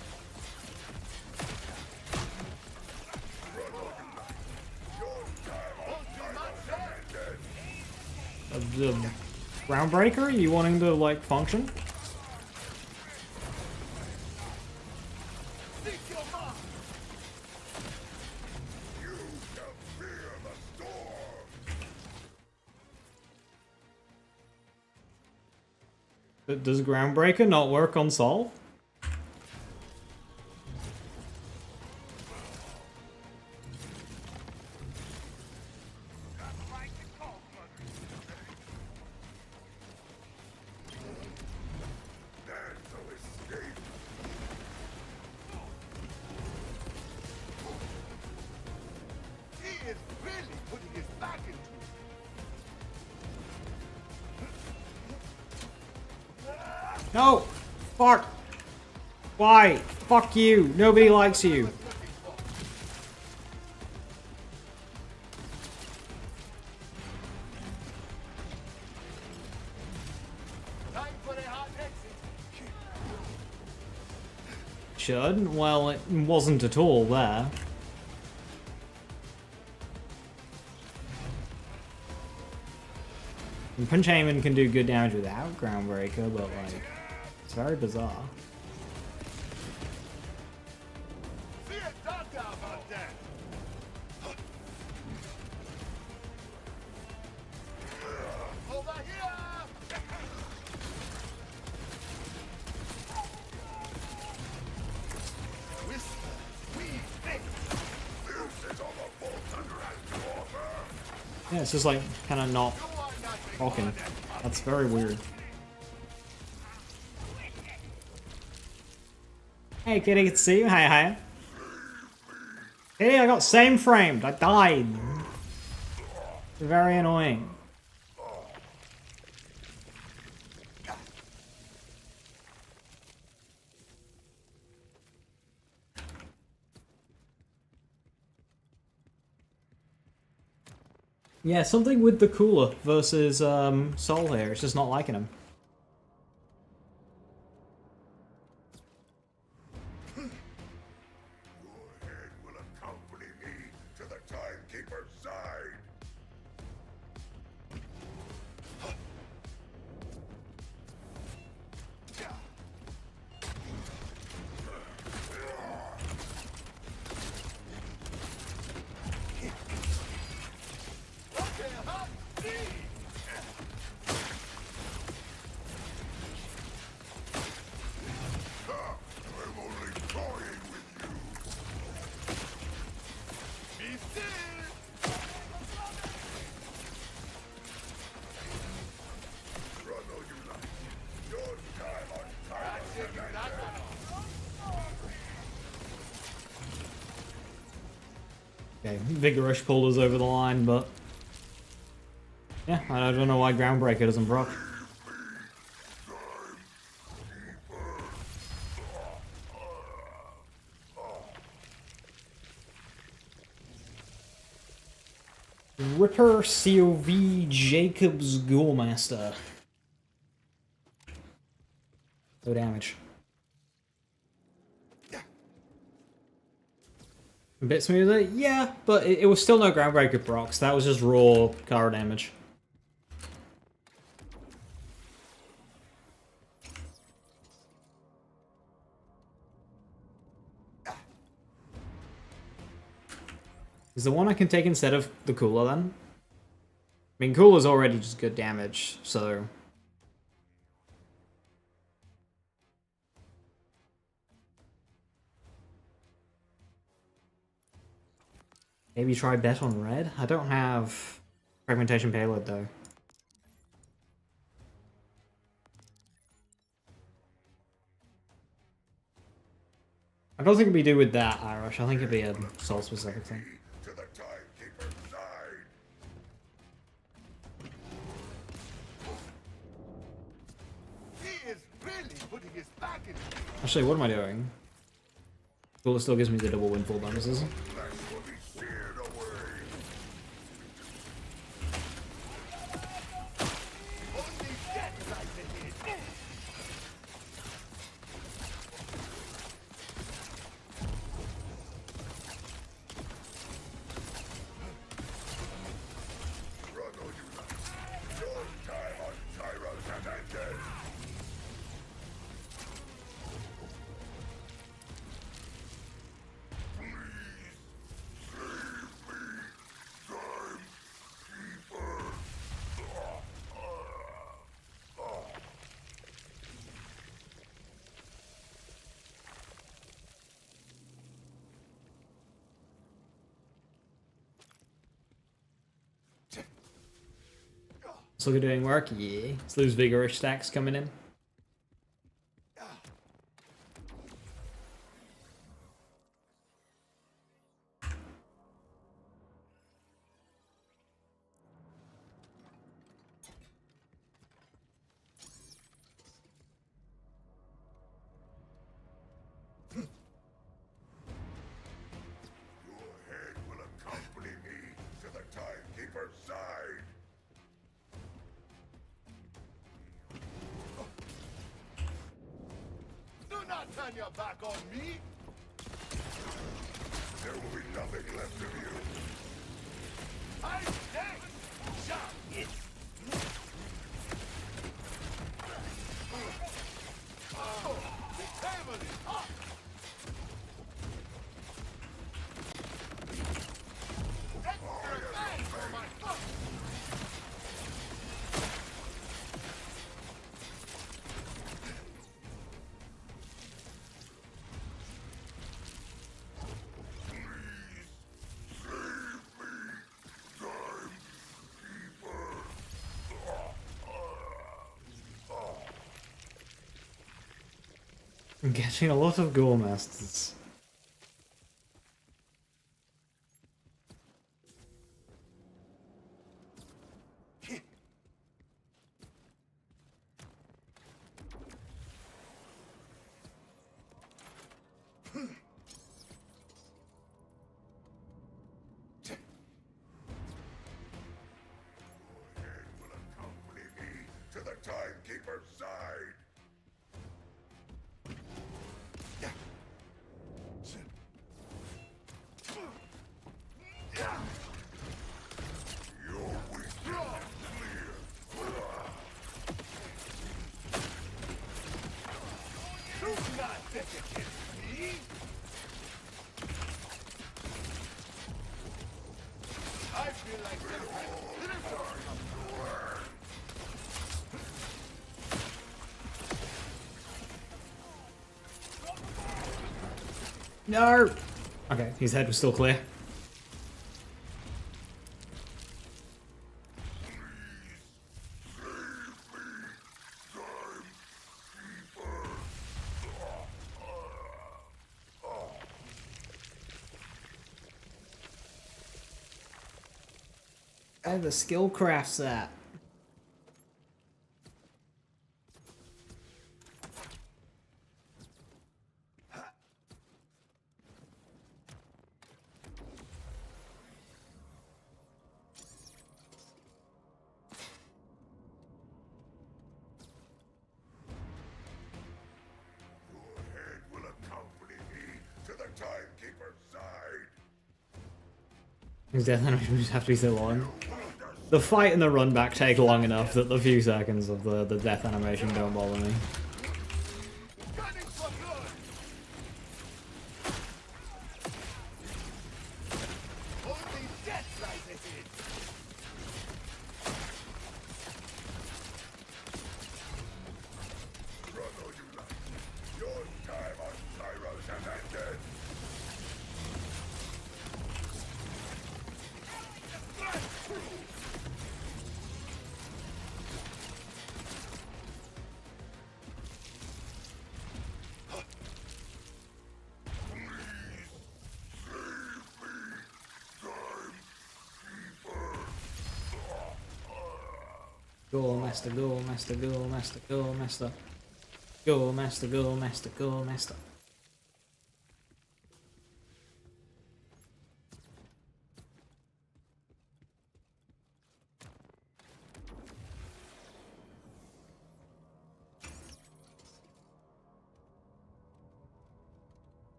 The Groundbreaker? You wanting to like function? Seek your mark. But does Groundbreaker not work on Sol? He is really putting his back into it. No! Fuck! Why? Fuck you! Nobody likes you! Time for a hot exit. Should? Well, it wasn't at all there. And Punch Heyman can do good damage without Groundbreaker, but like, it's very bizarre. See a doctor about that. Over here. Whisper, we think. This is all the Vault Hunter has to offer. Yeah, it's just like kind of not You are not talking. That's very weird. Hey, kitty, good to see you. Hi, hi. Hey, I got same framed. I died. Very annoying. Yeah, something with the cooler versus Sol here. It's just not liking him. Your head will accompany me to the Timekeeper's side. Okay, hot seat. I'm only toying with you. Be still. Run all you like. Your time on Tyrus has ended. Okay, Vigorous pulled us over the line, but yeah, I don't know why Groundbreaker doesn't proc. Ripper COV Jacobs Ghoulmaster. No damage. A bit smoother? Yeah, but it was still no Groundbreaker procs. That was just raw car damage. Is the one I can take instead of the cooler then? I mean, cooler's already just good damage, so... Maybe try bet on red? I don't have fragmentation payload though. I don't think it'd be do with that, Irish. I think it'd be a soul specific thing. To the Timekeeper's side. He is really putting his back into it. Actually, what am I doing? Cooler still gives me the double windfall bonuses. Flesh will be seared away. Only death lies ahead. Run all you like. Your time on Tyrus has ended. Please Still doing work? Yeah. It's those vigorous stacks coming in. Your head will accompany me to the Timekeeper's side. Do not turn your back on me! There will be nothing left of you. I say, shot it! Oh, the table is hot! Extra bang for my foot! I'm getting a lot of Gore Masters. Head will accompany me to the Timekeeper's side. Your weakness is clear. Do not think against me! I feel like some kind of spiritual No! Okay, his head was still clear. Oh, the skill crafts that. Your head will accompany me to the Timekeeper's side. His death animations have to be so long. The fight and the run back take long enough that the few seconds of the death animation don't bother me. gunning for good! Only death lies ahead! Struggle you like. Your time on Tyros has ended. Go master, go master, go master, go master. Go master, go master, go master.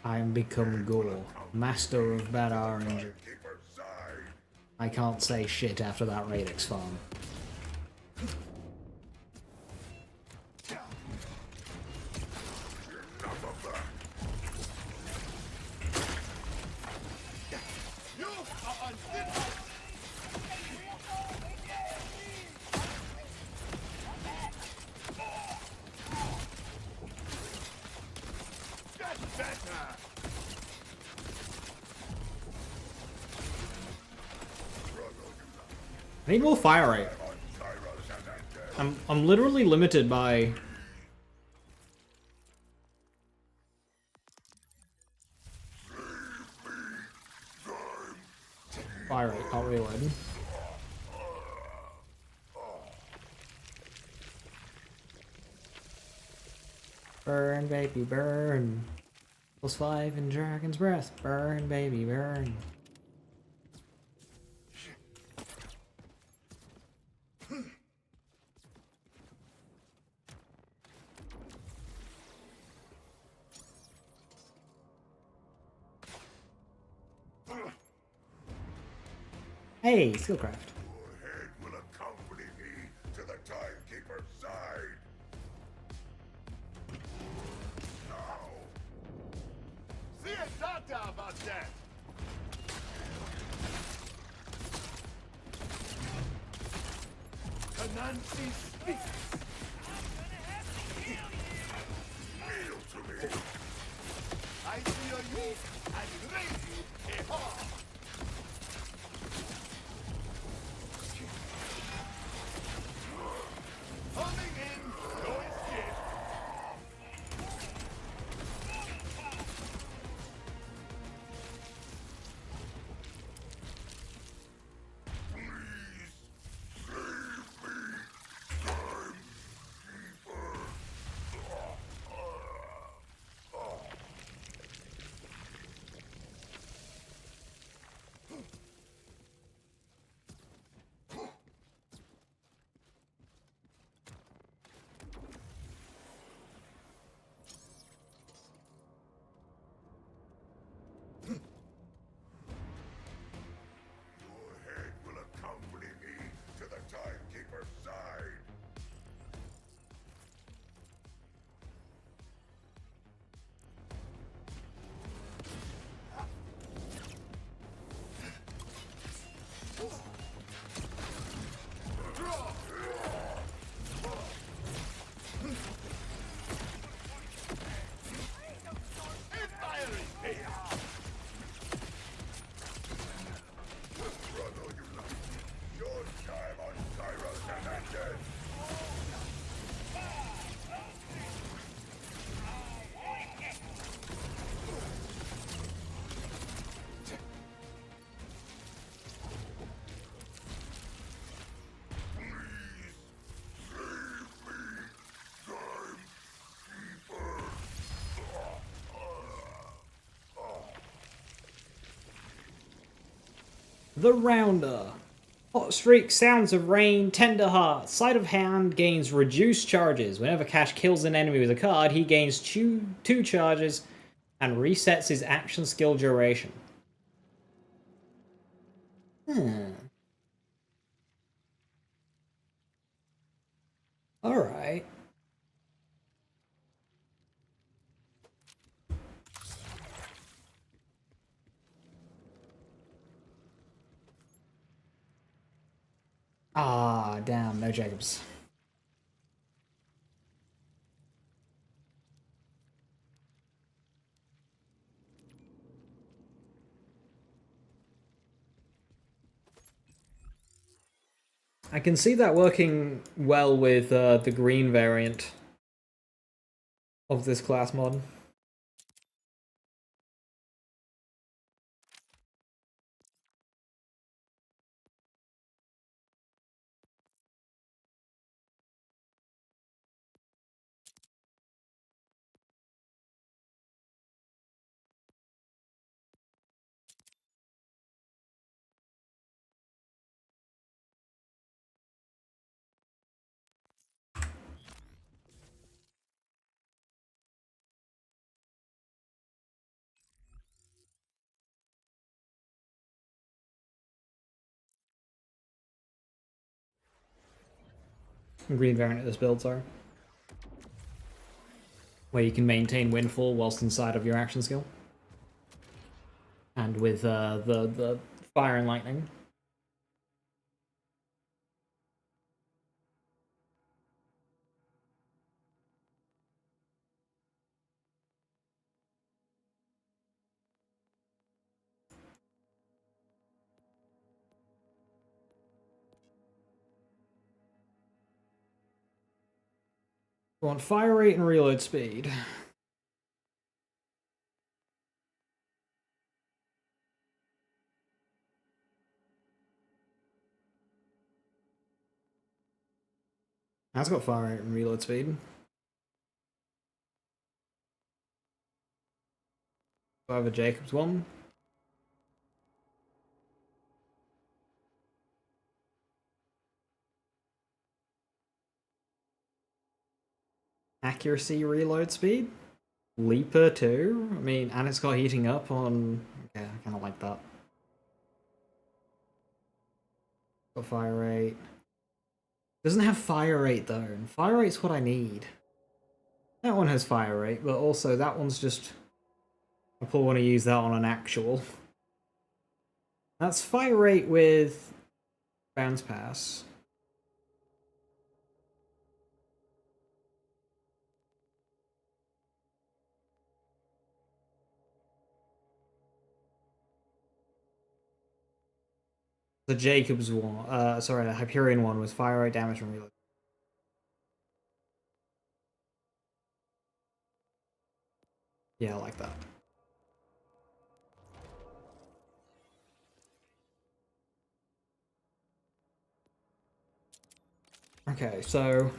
I am become Gore, master of bad RNG. Keeper's side. I can't say shit after that Radix farm. Enough of that. You are unfit! That's better! Struggle I need more fire rate. I'm literally limited by... fire rate, can't reload. Burn, baby, burn. +5 in Dragon's Breath. Burn, baby, burn. Hey, Skillcraft. Your head will accompany me to the Timekeeper's side. Now. See a data about that. Anansi speaks. Kneel to me. I see your need and raise you a heart. Coming in, no escape. Your head will accompany me to the Timekeeper's side. Fiery chaos. Struggle unite. Your time on Kairos has ended. The Rounder. Hot Streak, Sounds of Rain, Tender Heart. Sleight of Hand gains reduced charges. Whenever Cash kills an enemy with a card, he gains two charges and resets his action skill duration. Alright. Ah, damn, no Jacobs. I can see that working well with the green variant of this class mod. Green variant of this build, sorry. Where you can maintain Windfall whilst inside of your action skill. And with the Fire and Lightning. We want fire rate and reload speed. That's got fire rate and reload speed. Do I have a Jacobs one? Accuracy, reload speed? Leaper too? I mean, and it's got heating up on... Okay, I kind of like that. Got fire rate. Doesn't have fire rate though, and fire rate's what I need. That one has fire rate, but also that one's just... I probably want to use that on an actual. That's fire rate with bounce pass. The Jacobs one, sorry, the Hyperion one was fire rate, damage, and reload. Yeah, I like that. Okay, so...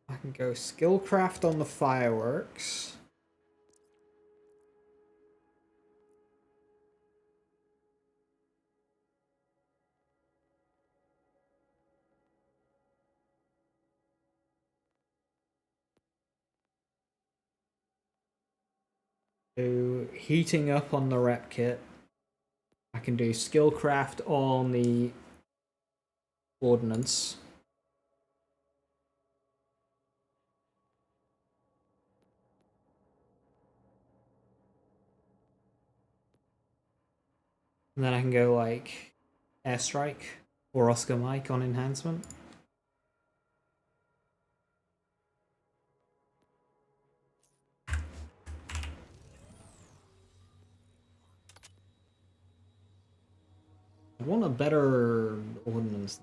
I can go Skillcraft on the fireworks. Do heating up on the rep kit. I can do Skillcraft on the ordnance. And then I can go like Airstrike or Oscar Mike on enhancement. I want a better ordnance.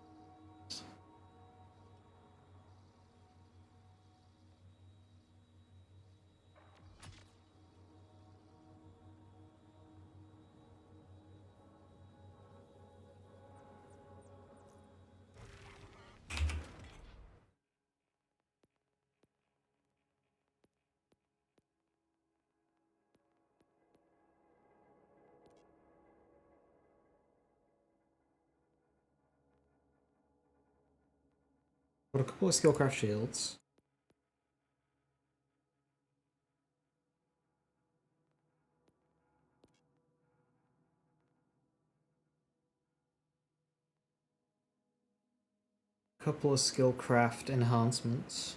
Got a couple of Skillcraft shields. Couple of Skillcraft enhancements.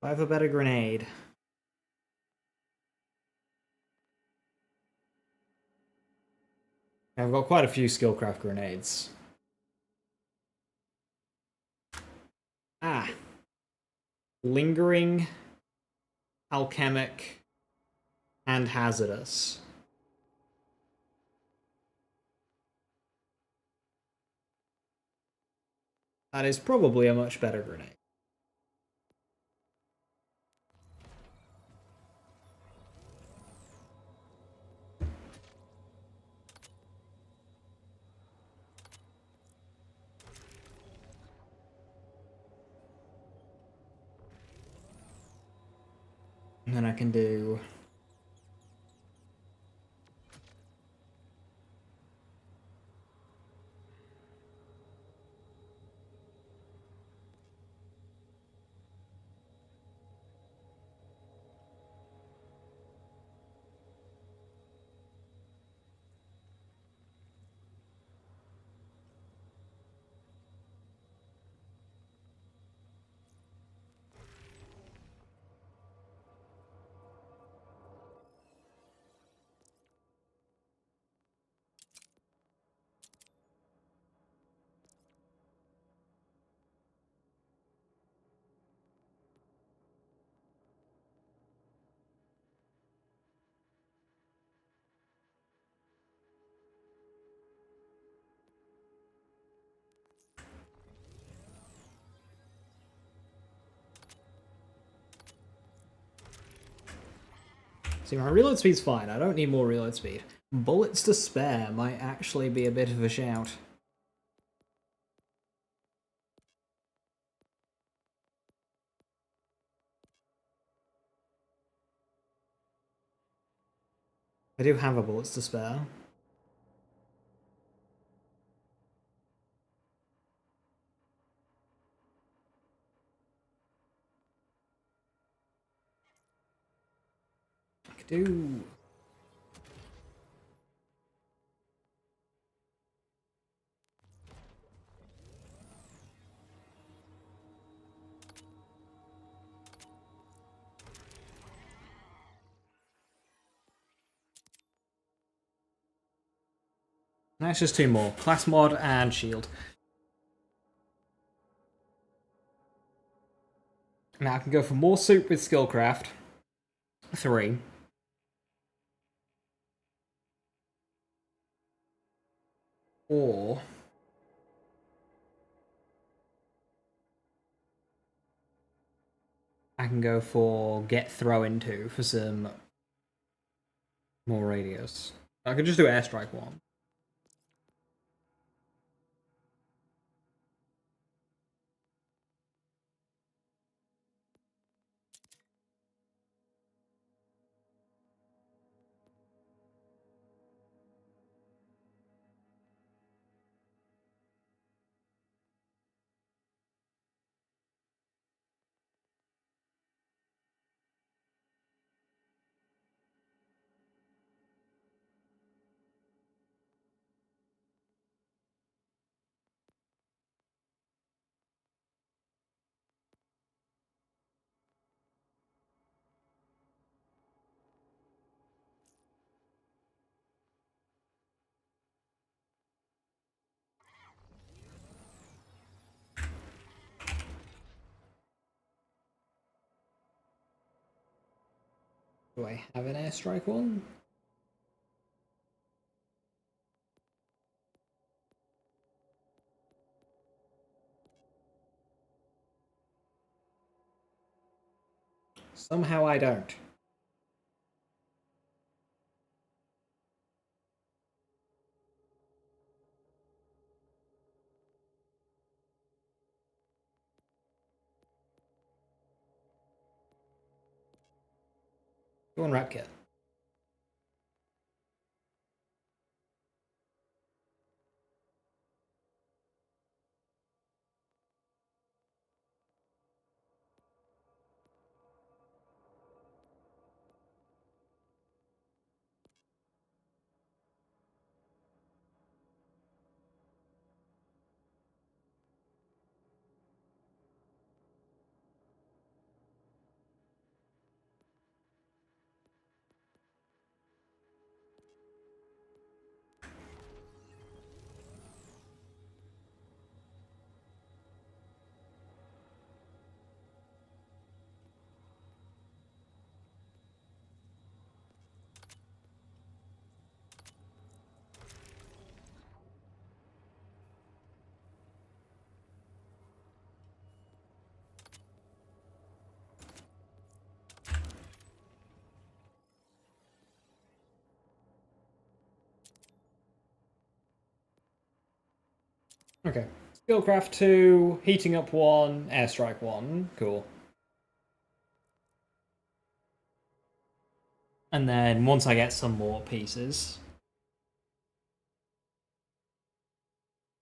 I have a better grenade. I've got quite a few Skillcraft grenades. Ah. Lingering, Alchemic, and Hazardous. That is probably a much better grenade. And then I can do... See, my reload speed's fine. I don't need more reload speed. Bullets to spare might actually be a bit of a shout. I do have a bullets to spare. I could do... That's just two more. Class mod and shield. Now I can go for more soup with skillcraft. 3. Or... I can go for get throw into for some more radius. I could just do airstrike 1. Do I have an airstrike 1? Somehow I don't. Go on, Rapkit. Okay. Skillcraft 2, heating up 1, airstrike 1. Cool. And then once I get some more pieces...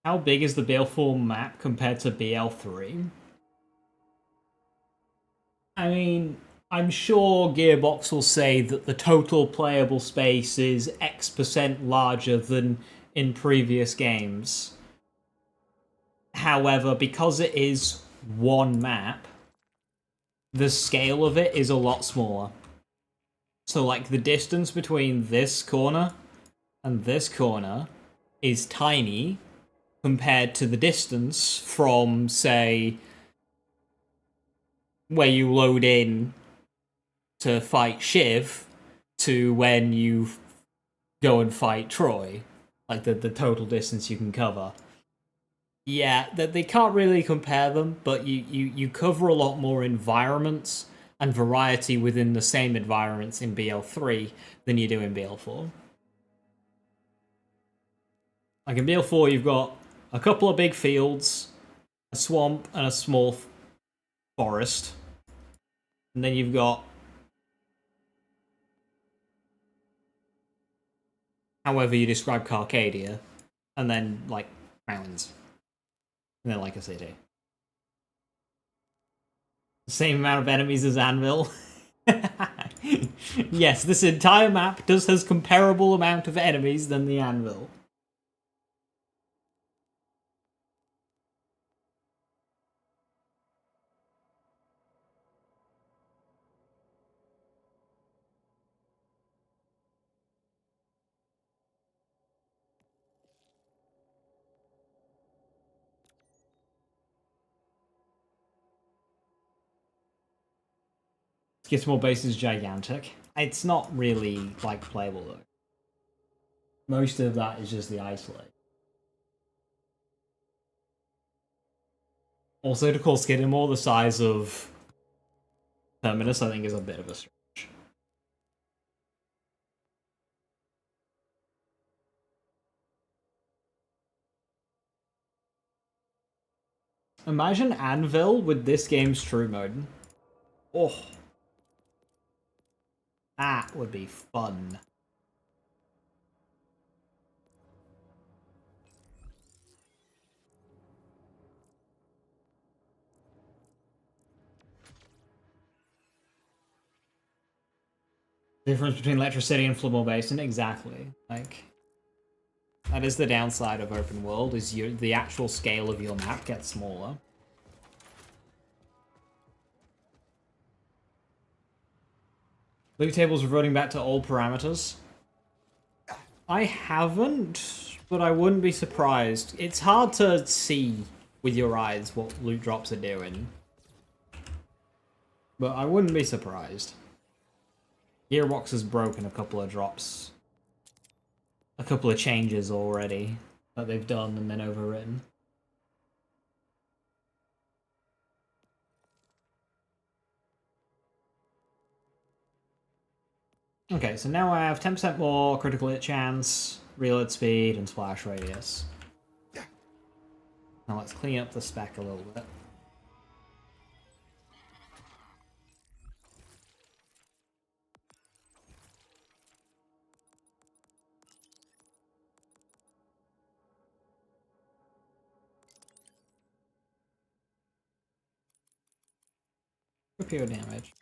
How big is the Baleful map compared to BL3? I mean, I'm sure Gearbox will say that the total playable space is X% larger than in previous games. However, because it is one map, the scale of it is a lot smaller. So, like, the distance between this corner and this corner is tiny compared to the distance from, say, where you load in to fight Shiv to when you go and fight Troy. Like, the total distance you can cover. Yeah, they can't really compare them, but you cover a lot more environments, and variety within the same environments in BL3 than you do in BL4. Like in BL4, you've got a couple of big fields, a swamp, and a small forest. And then you've got however you describe Carcadia, and then, like, mountains. And then, like, a city. The same amount of enemies as Anvil. Yes, this entire map has comparable amount of enemies than the Anvil. Skitmore base is gigantic. It's not really, like, playable, though. Most of that is just the isolate. Also, to call Skidmore the size of Terminus, I think, is a bit of a stretch. Imagine Anvil with this game's true mode. Oh. That would be fun. Difference between Electricity and Floorball Basin, exactly. Like, that is the downside of open world, is the actual scale of your map gets smaller. Loot tables reverting back to old parameters. I haven't, but I wouldn't be surprised. It's hard to see with your eyes what loot drops are doing. But I wouldn't be surprised. Gearbox has broken a couple of drops. A couple of changes already that they've done and then overwritten. Okay, so now I have 10% more critical hit chance, reload speed, and splash radius. Now let's clean up the spec a little bit. Pure damage.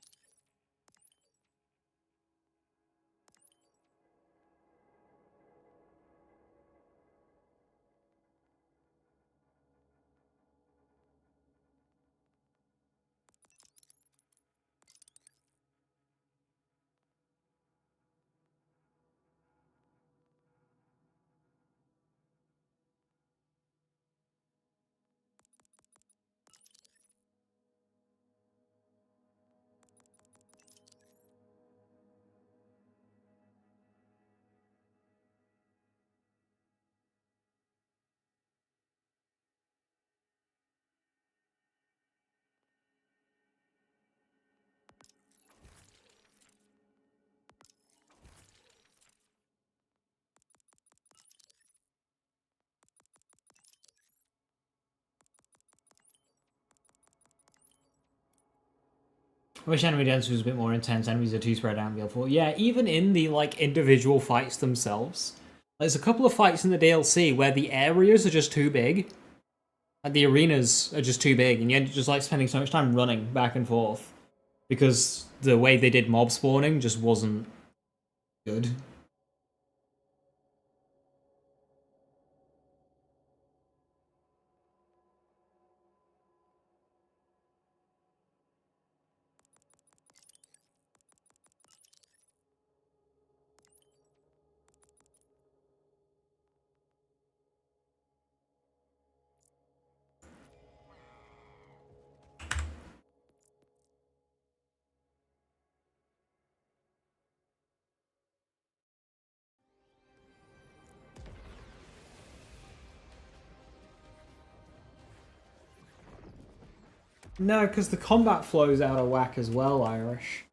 I wish enemy density was a bit more intense. Enemies are too spread out in BL4. Yeah, even in the like individual fights themselves, there's a couple of fights in the DLC where the areas are just too big. Like the arenas are just too big, and you're just like spending so much time running back and forth because the way they did mob spawning just wasn't good. No, because the combat flow's out of whack as well, Irish.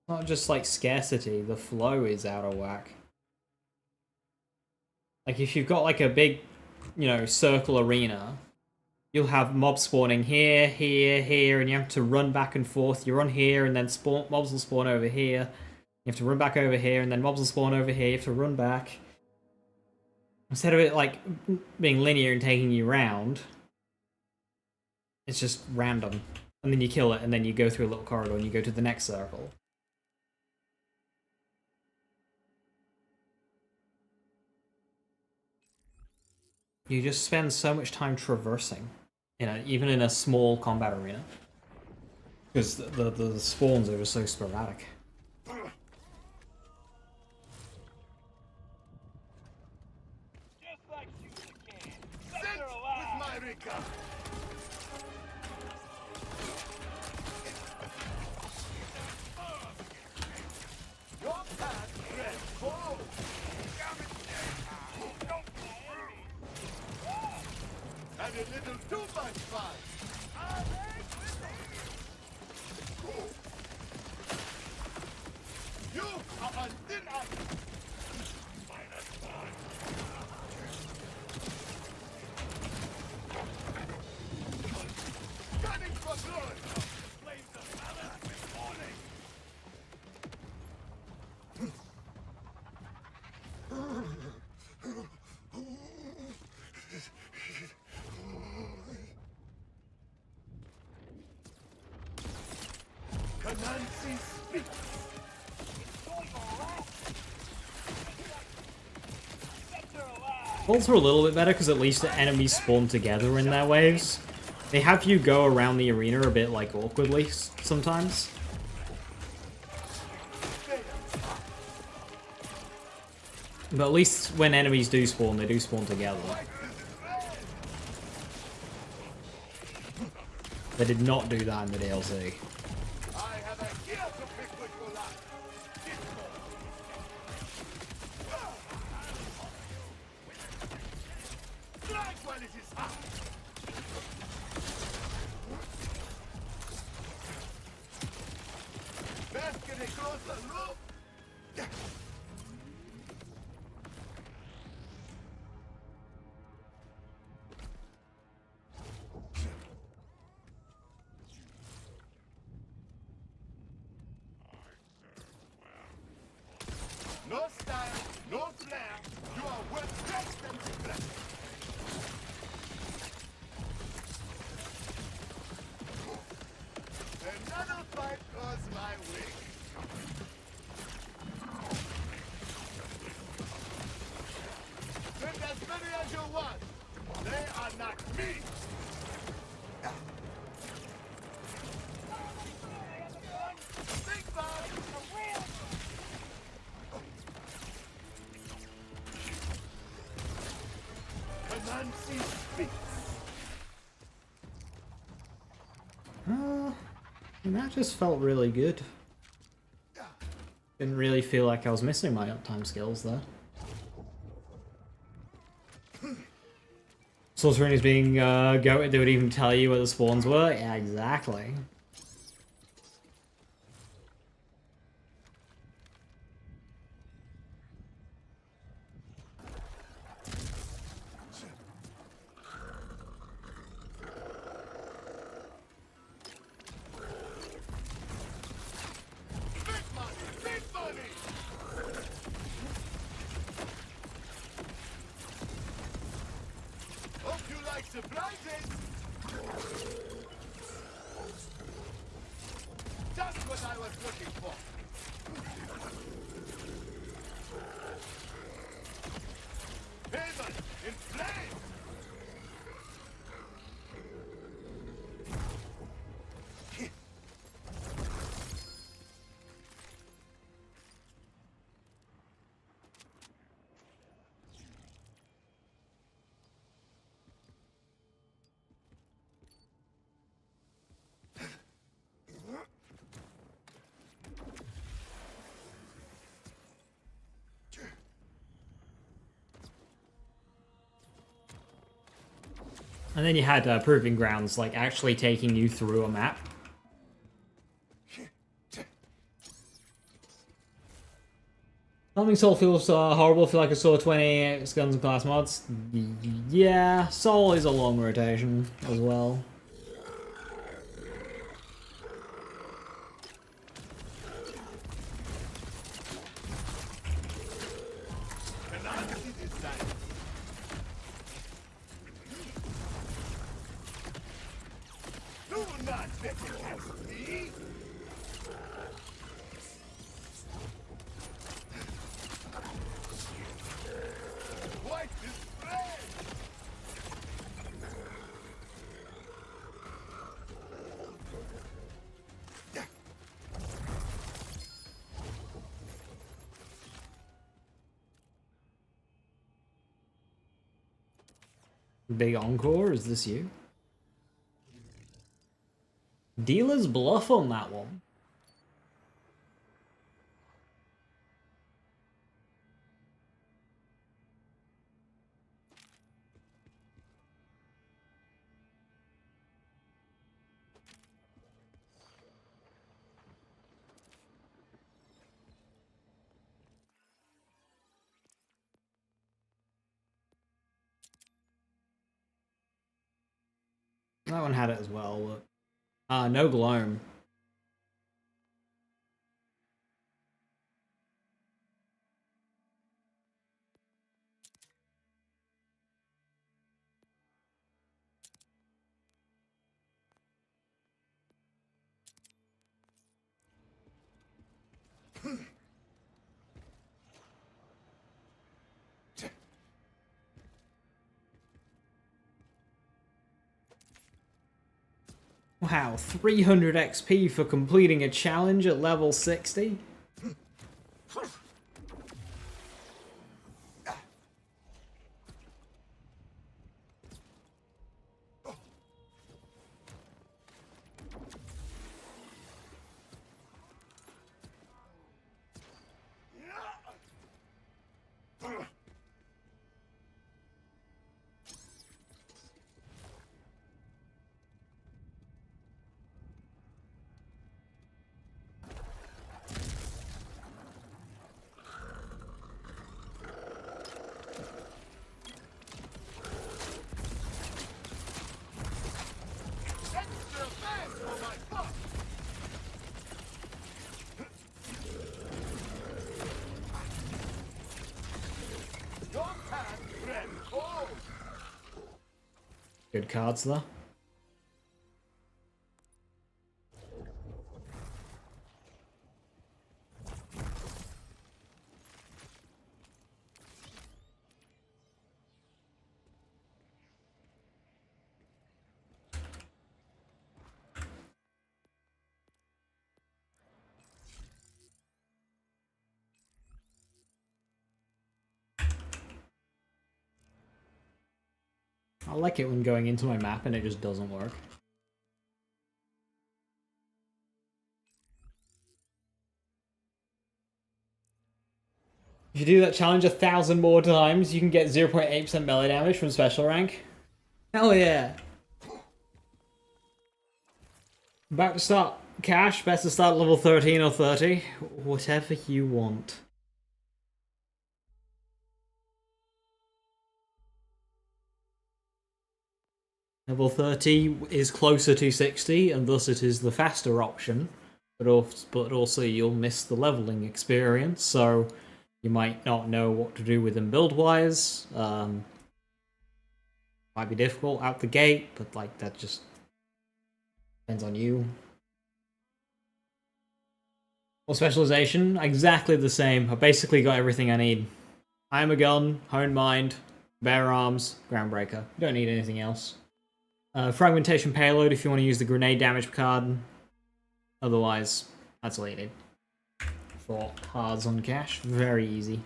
Not just like scarcity, the flow is out of whack. Like if you've got like a big, you know, circle arena, you'll have mobs spawning here, here, here, and you have to run back and forth. You run here, and then mobs will spawn over here. You have to run back over here, and then mobs will spawn over here. You have to run back. Instead of it like being linear and taking you round, it's just random. And then you kill it, and then you go through a little corridor, and you go to the next circle. You just spend so much time traversing, even in a small combat arena, because the spawns are just so sporadic. Just like shooting a can. Sit Sector with alive. my Rika. Your path red forward. And a little too much fun. You are on thin ice. Gunning for glory. Flames of balance with warning. Canansi speaks. Sector alive. Bolts are a little bit better because at least the enemies spawn together in their waves. They have you go around the arena a bit like awkwardly sometimes. But at least when enemies do spawn, they do spawn together. They did not do that in the DLC. I have a gear to pick with your life. Strike while it is hot. Best get across the rope. No style, no flair. You are worth less than flesh. Another fight goes my way. Send as many as you want. They are not me. Think, Bob. Nancy speaks. And that just felt really good. Didn't really feel like I was missing my uptime skills there. Sorcering is being goated. They would even tell you where the spawns were. Yeah, exactly. Big money, big money. Hope you like surprises. Just what I was looking for. Haven in flame. And then you had Proving Grounds, like, actually taking you through a map. Something Soul feels horrible, feel like I saw 20 guns and class mods. Yeah, Soul is a long rotation as well. Do not let it catch me! What is red? Big encore, is this you? Dealer's bluff on that one. That one had it as well, but... no gloam. Wow, 300 XP for completing a challenge at level 60? Good cards though. I like it when going into my map and it just doesn't work. If you do that challenge 1,000 more times, you can get 0.8% melee damage from special rank. Hell yeah! About to start cash, best to start level 13 or 30. Whatever you want. Level 30 is closer to 60, and thus it is the faster option. But also you'll miss the leveling experience, so you might not know what to do with them build-wise. Might be difficult out the gate, but like that just depends on you. Or specialization, exactly the same. I basically got everything I need. I am a gun, honed mind, bare arms, groundbreaker. Don't need anything else. Fragmentation payload if you want to use the grenade damage card. Otherwise, that's all you need. For cards on cash, very easy.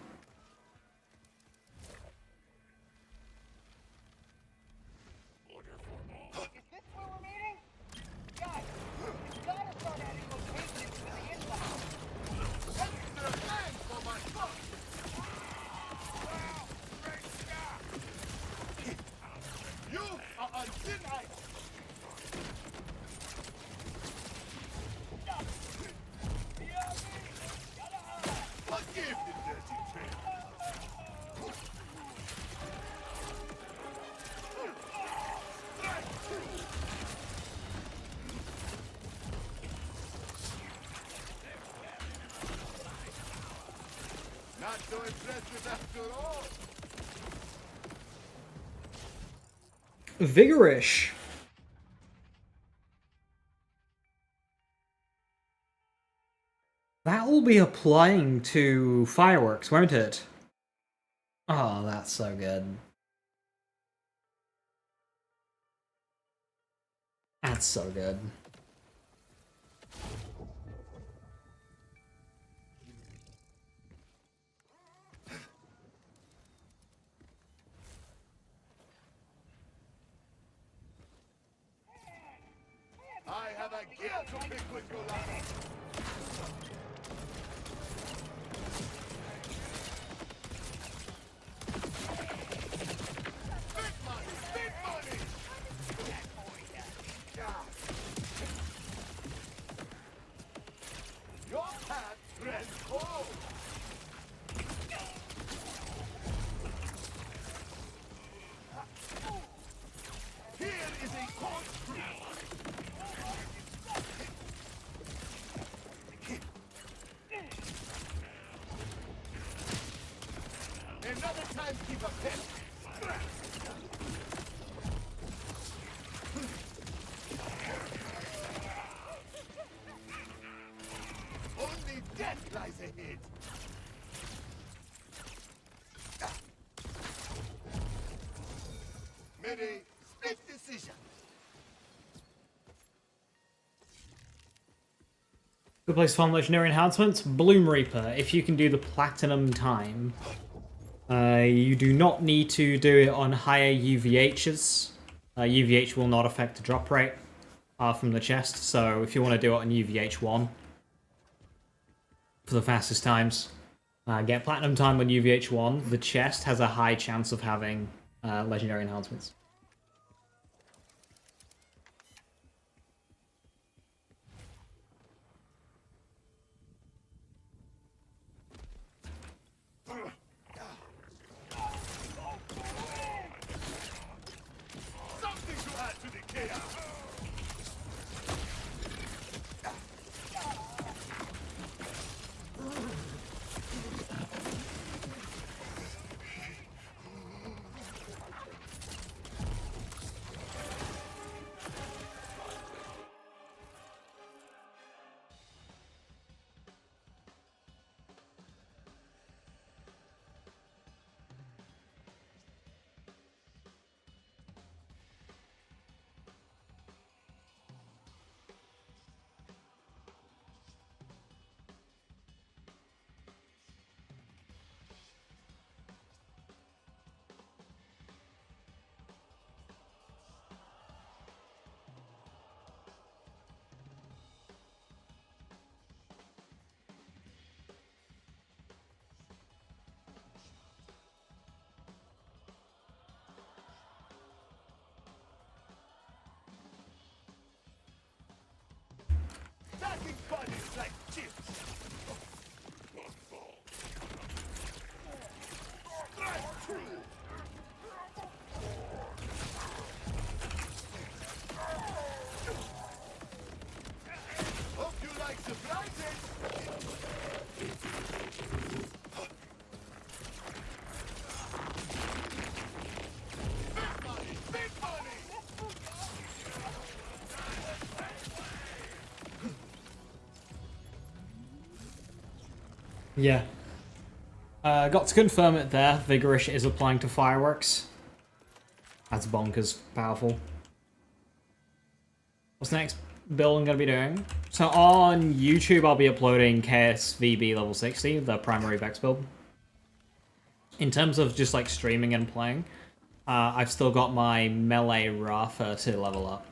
You are on thin ice. Forgive the dirty trick. Not so impressive after all. Vigorish. That will be applying to fireworks, won't it? Oh, that's so good. That's so good. I have a gift to pick with your life. Big money! Big money! Your path ran cold. Here is a corkscrew. Another timekeeper pit. Only death lies ahead. Made a split decision. Good place to farm legendary enhancements. Bloom Reaper. If you can do the platinum time, you do not need to do it on higher UVHs. UVH will not affect the drop rate from the chest, so if you want to do it on UVH 1 for the fastest times, get platinum time on UVH 1. The chest has a high chance of having legendary enhancements. Something to add to the chaos. Stacking bodies like chips. Hope you like surprises. Big money, big money. Yeah. Got to confirm it there. Vigorish is applying to fireworks. That's bonkers powerful. What's the next build I'm going to be doing? So on YouTube, I'll be uploading KSVB level 60, the primary Vex build. In terms of just like streaming and playing, I've still got my melee Rafa to level up.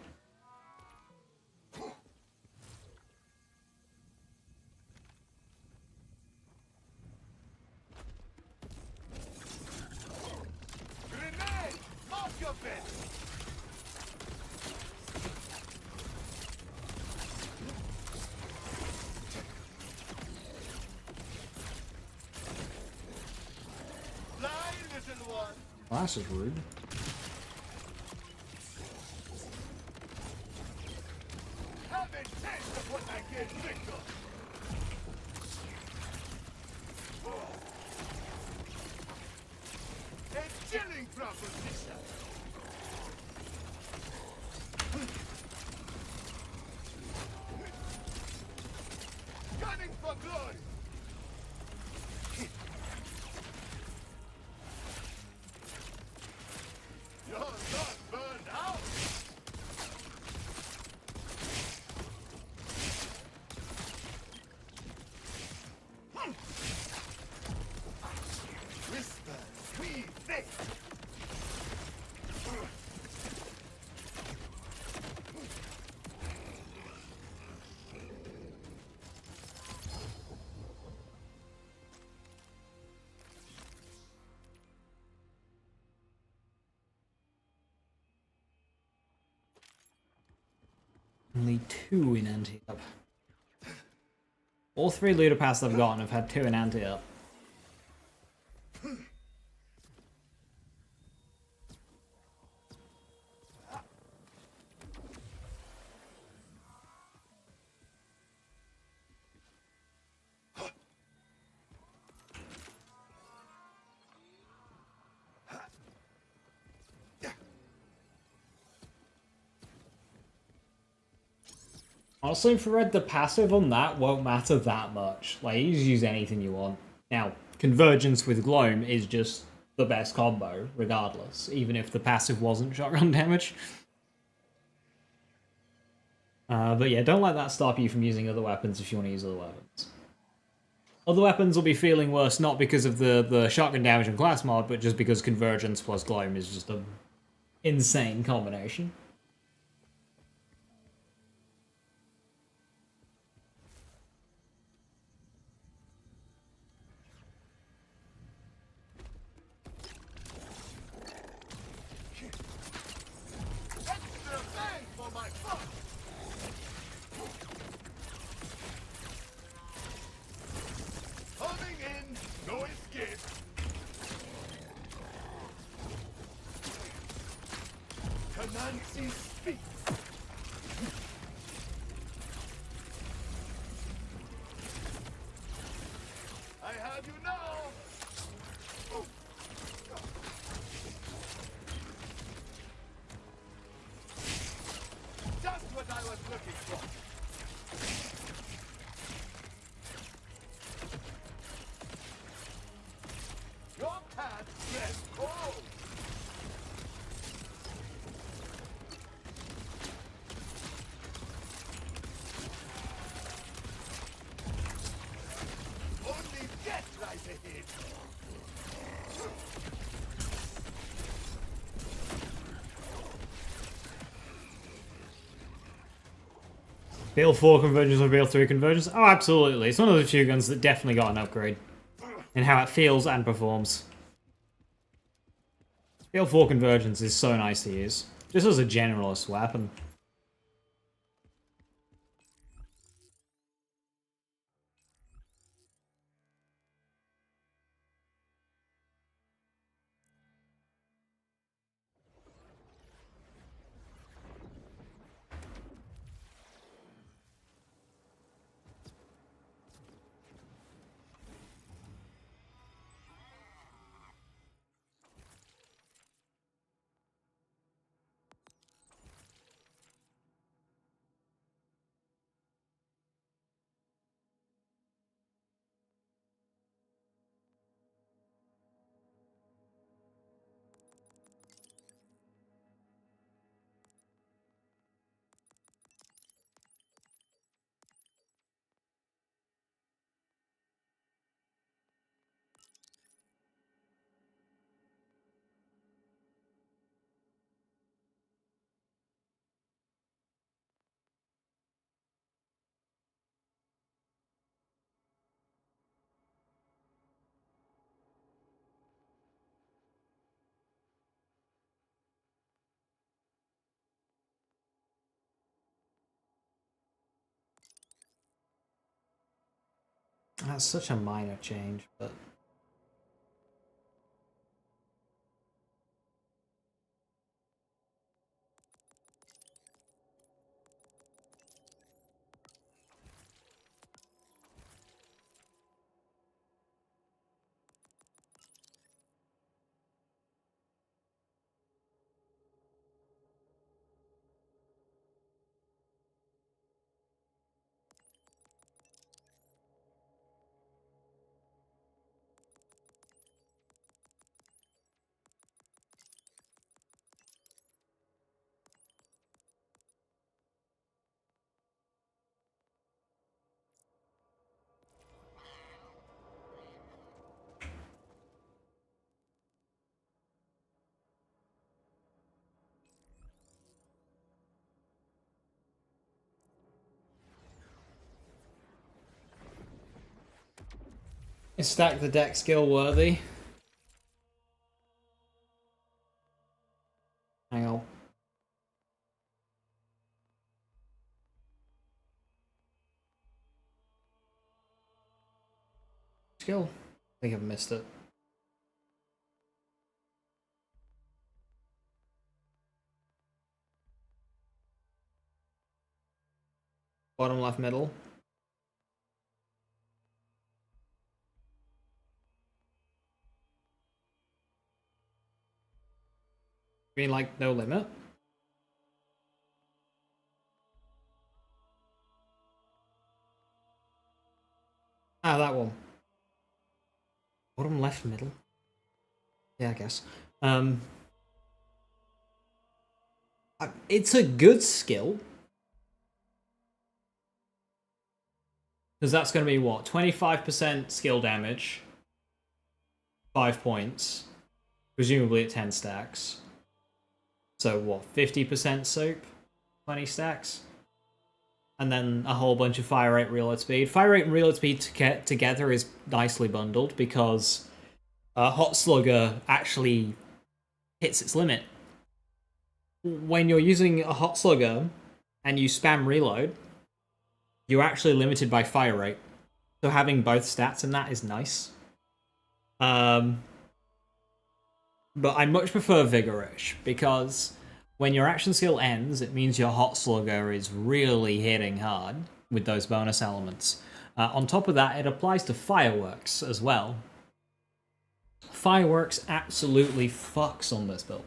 Grenade! Mark your bet! That's just rude. Have a taste of what I get, Victor. A chilling proposition. Gunning for glory. You're not burned out. Whisper, we think. Only 2 in anti-up. All 3 looter passes I've gotten have had 2 in anti-up. Honestly, for Red, the passive on that won't matter that much. Like, you just use anything you want. Now, Convergence with Gloam is just the best combo, regardless, even if the passive wasn't shotgun damage. But yeah, don't let that stop you from using other weapons if you want to use other weapons. Other weapons will be feeling worse not because of the shotgun damage and class mod, but just because Convergence plus Gloam is just an insane combination. Extra bang for my buck. Coming in, no escape. Canansi speaks. I have you now. Just what I was looking for. Your path gets cold. Only death lies ahead. Veil 4 convergence or Veil 3 convergence? Oh, absolutely. It's one of the few guns that definitely got an upgrade in how it feels and performs. Veil 4 convergence is so nice to use, just as a generalist weapon. That's such a minor change, but Is stack the deck skill worthy? Hang on. Skill? I think I've missed it. Bottom left middle. You mean like no limit? Ah, that one. Bottom left middle? Yeah, I guess. It's a good skill. Because that's going to be what? 25% skill damage. 5 points. Presumably at 10 stacks. So what? 50% soap? 20 stacks? And then a whole bunch of fire rate, reload speed. Fire rate and reload speed together is nicely bundled because Hot Slugger actually hits its limit. When you're using a Hot Slugger and you spam reload, you're actually limited by fire rate. So having both stats in that is nice. But I much prefer Vigorish because when your action skill ends, it means your Hot Slugger is really hitting hard with those bonus elements. On top of that, it applies to Fireworks as well. Fireworks absolutely fucks on this build.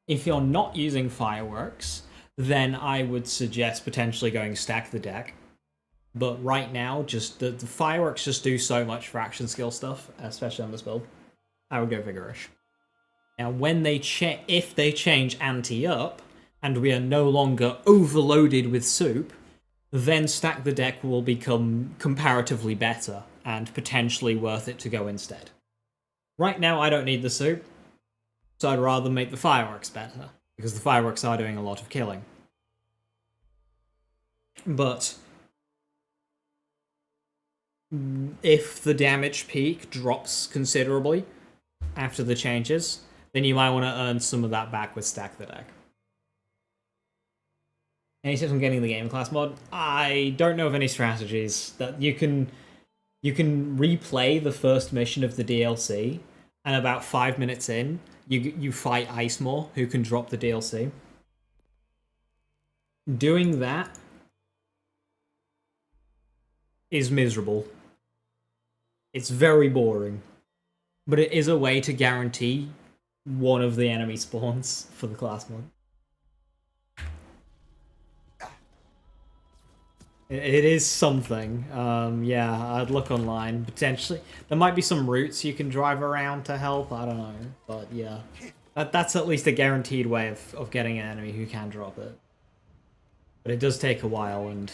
If you're not using Fireworks, then I would suggest potentially going stack the deck. But right now, just the Fireworks just do so much for action skill stuff, especially on this build. I would go Vigorish. Now, when they if they change ante up, and we are no longer overloaded with soup, then stack the deck will become comparatively better, and potentially worth it to go instead. Right now, I don't need the soup, so I'd rather make the Fireworks better, because the Fireworks are doing a lot of killing. But if the damage peak drops considerably after the changes, then you might want to earn some of that back with Stack the Deck. Any tips on getting the game class mod? I don't know of any strategies that you can replay the first mission of the DLC, and about 5 minutes in, you fight Icemore, who can drop the DLC. Doing that is miserable. It's very boring, but it is a way to guarantee one of the enemy spawns for the class mod. It is something. Yeah, I'd look online. Potentially, there might be some routes you can drive around to help. I don't know, but yeah, that's at least a guaranteed way of getting an enemy who can drop it. But it does take a while, and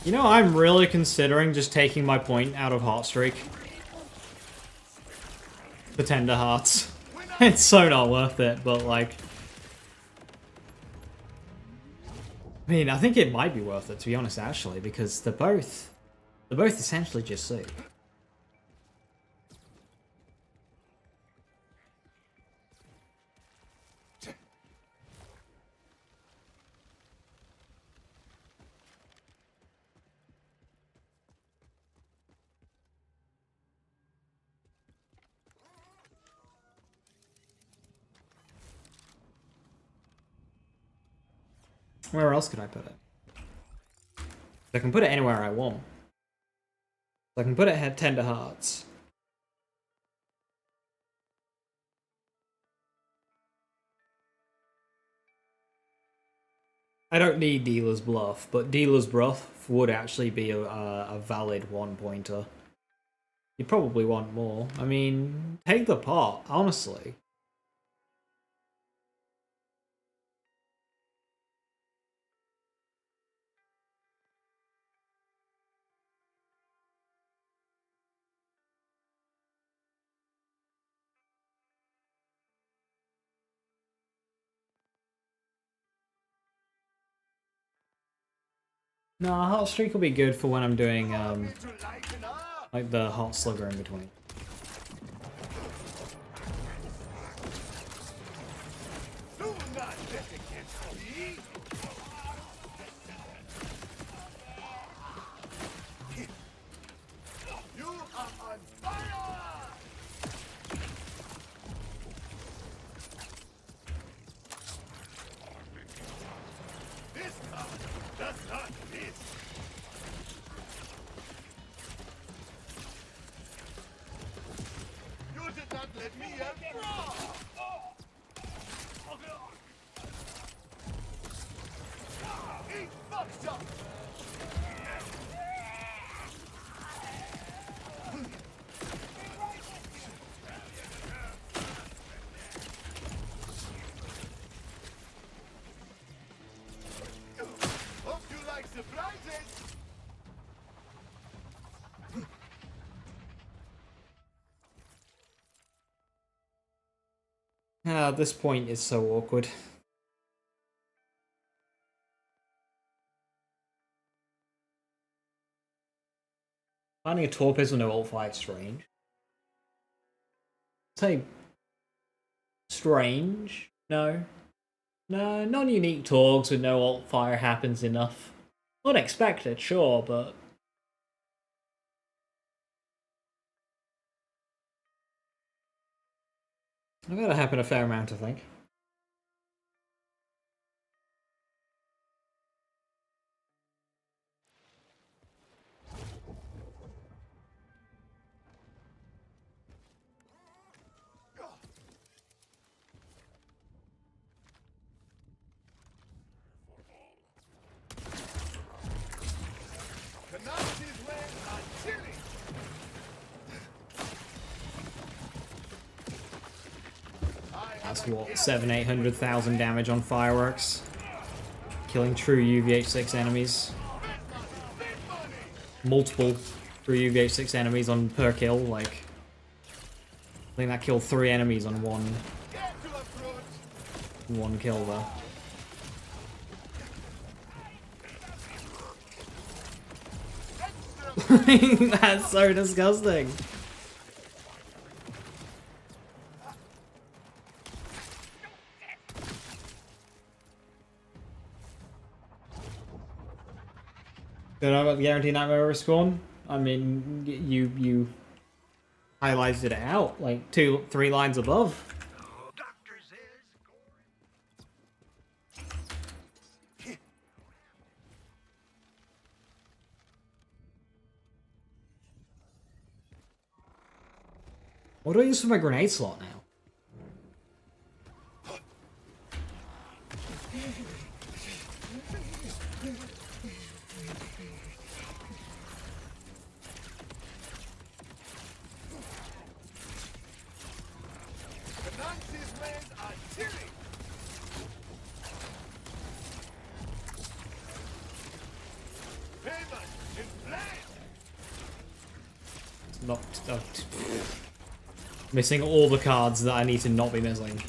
you know, I'm really considering just taking my point out of Heart Streak. The Tender Hearts. It's so not worth it, but like, I mean, I think it might be worth it, to be honest, actually, because they're both essentially just soup. Where else could I put it? I can put it anywhere I want. I can put it at Tender Hearts. I don't need Dealer's Bluff, but Dealer's Bluff would actually be a valid one pointer. You'd probably want more. I mean, take the pot, honestly. No, Hot Streak will be good for when I'm doing, like the Hot Slugger in between. Do not bet against me. You are on fire! This card does not miss. You did not let me have draw. He fucked up. Hope you like surprises. This point is so awkward. Finding a Torpus with no ult fire is strange. Say strange? No. No, non-unique Torgs with no ult fire happens enough. Unexpected, sure, but I've got to happen a fair amount, I think. Canarsi's lands are chilly. That's what, 700,000-800,000 damage on fireworks. Killing true UVH6 enemies. Multiple true UVH6 enemies on per kill, like I think that killed 3 enemies on one kill though. That's so disgusting. Don't know about the guaranteed nightmare respawn. I mean, you highlighted it out like 2-3 lines above. What do I use for my grenade slot now? Canarsi's lands are chilly. Payment in blade. Not missing all the cards that I need to not be missing.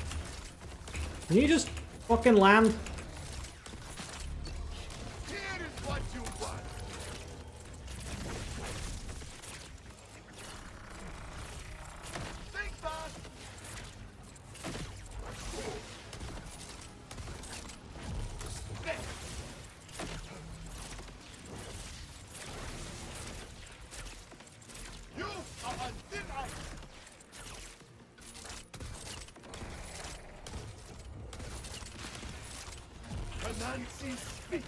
Can you just fucking land? Here is what you want. Think fast. You are on thin ice. Nancy speaks.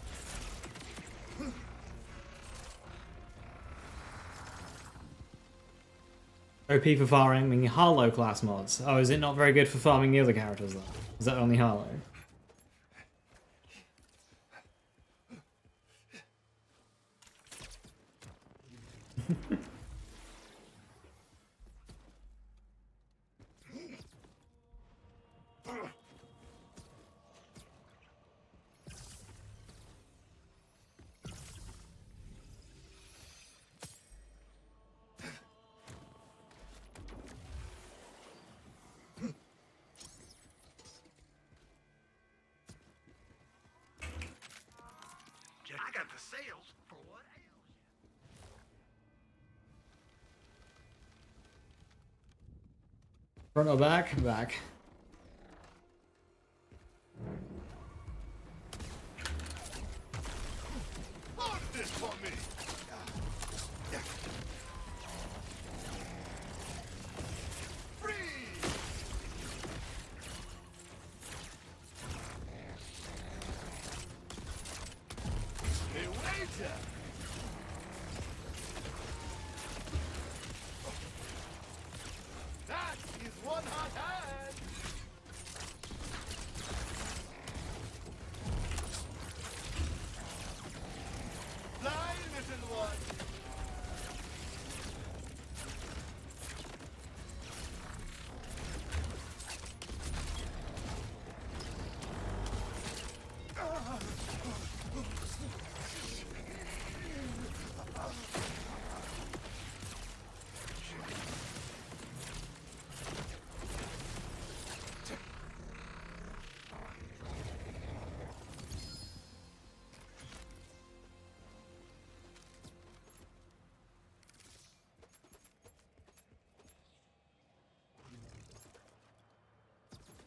OP for farming Harlow class mods. Oh, is it not very good for farming the other characters though? Is that only Harlow? I got the sales for what ails you. Front or back? Back. Hold this for me. Freeze! Hey, waiter! That is one hot hand! Fly, little one!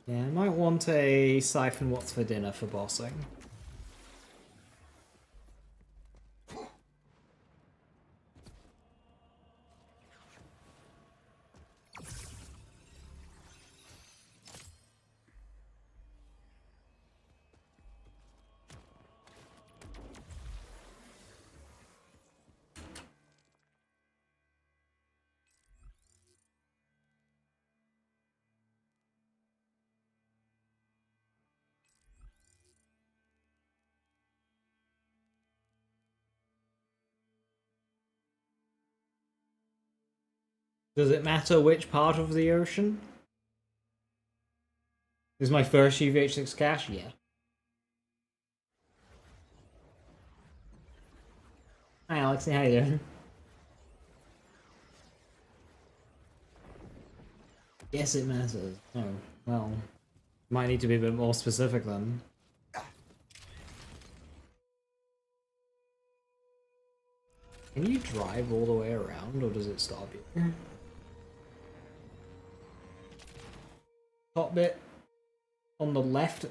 Yeah, I might want a siphon what's for dinner for bossing. Does it matter which part of the ocean? This is my first UVH6 cache? Yeah. Hi Alex, how you doing? Yes, it matters. Oh, well. Might need to be a bit more specific then. Can you drive all the way around, or does it stop you? Top bit on the left,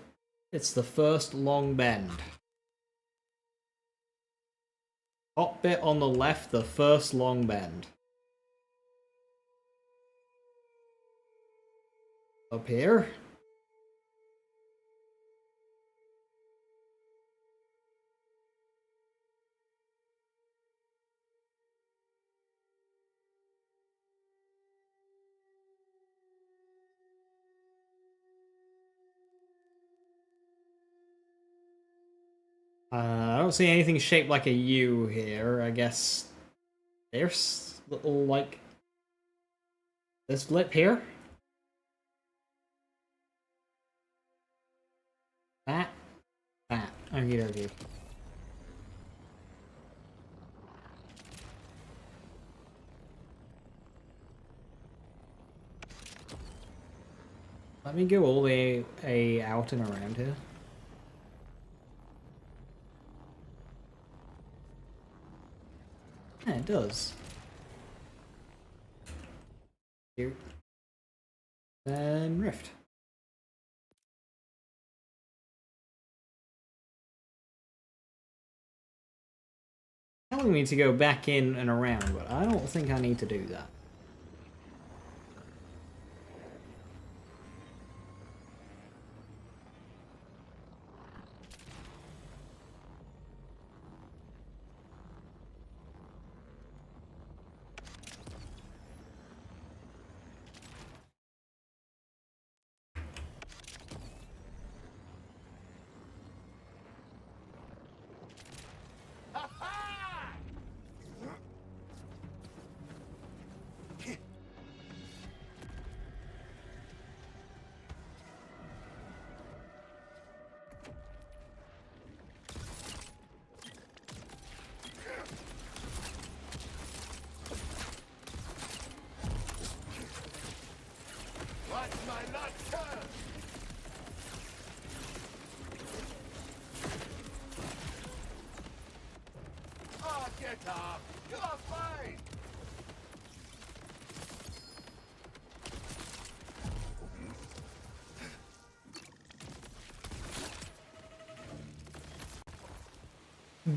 it's the first long bend. Top bit on the left, the first long bend. Up here? I don't see anything shaped like a U here. I guess there's little, like, this lip here. That. Okie dokie. Let me go all the way out and around here. Yeah, it does. Here. Then Rift. Telling me to go back in and around, but I don't think I need to do that. Archer! Oh, get up! You're fine!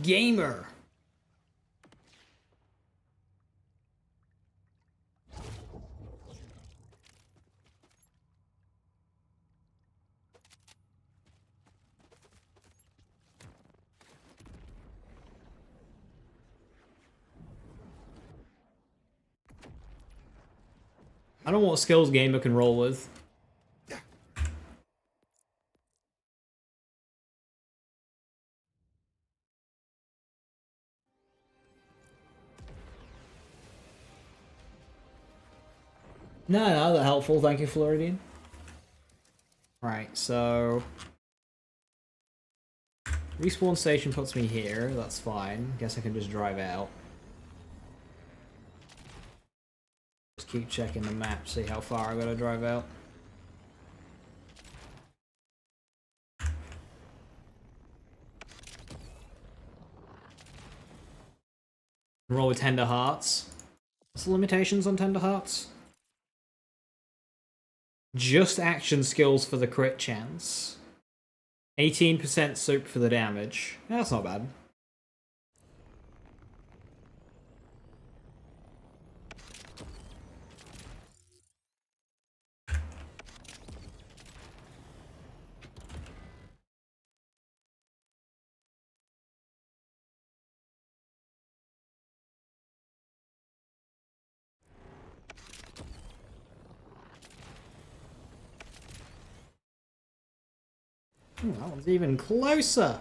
Gamer. I don't know what skills Gamer can roll with. No, they're helpful. Thank you, Floridian. Right, so... Respawn station puts me here. That's fine. Guess I can just drive out. Just keep checking the map, see how far I gotta drive out. Roll with Tender Hearts. What's the limitations on Tender Hearts? Just action skills for the crit chance. 18% soak for the damage. Yeah, that's not bad. Ooh, that one's even closer.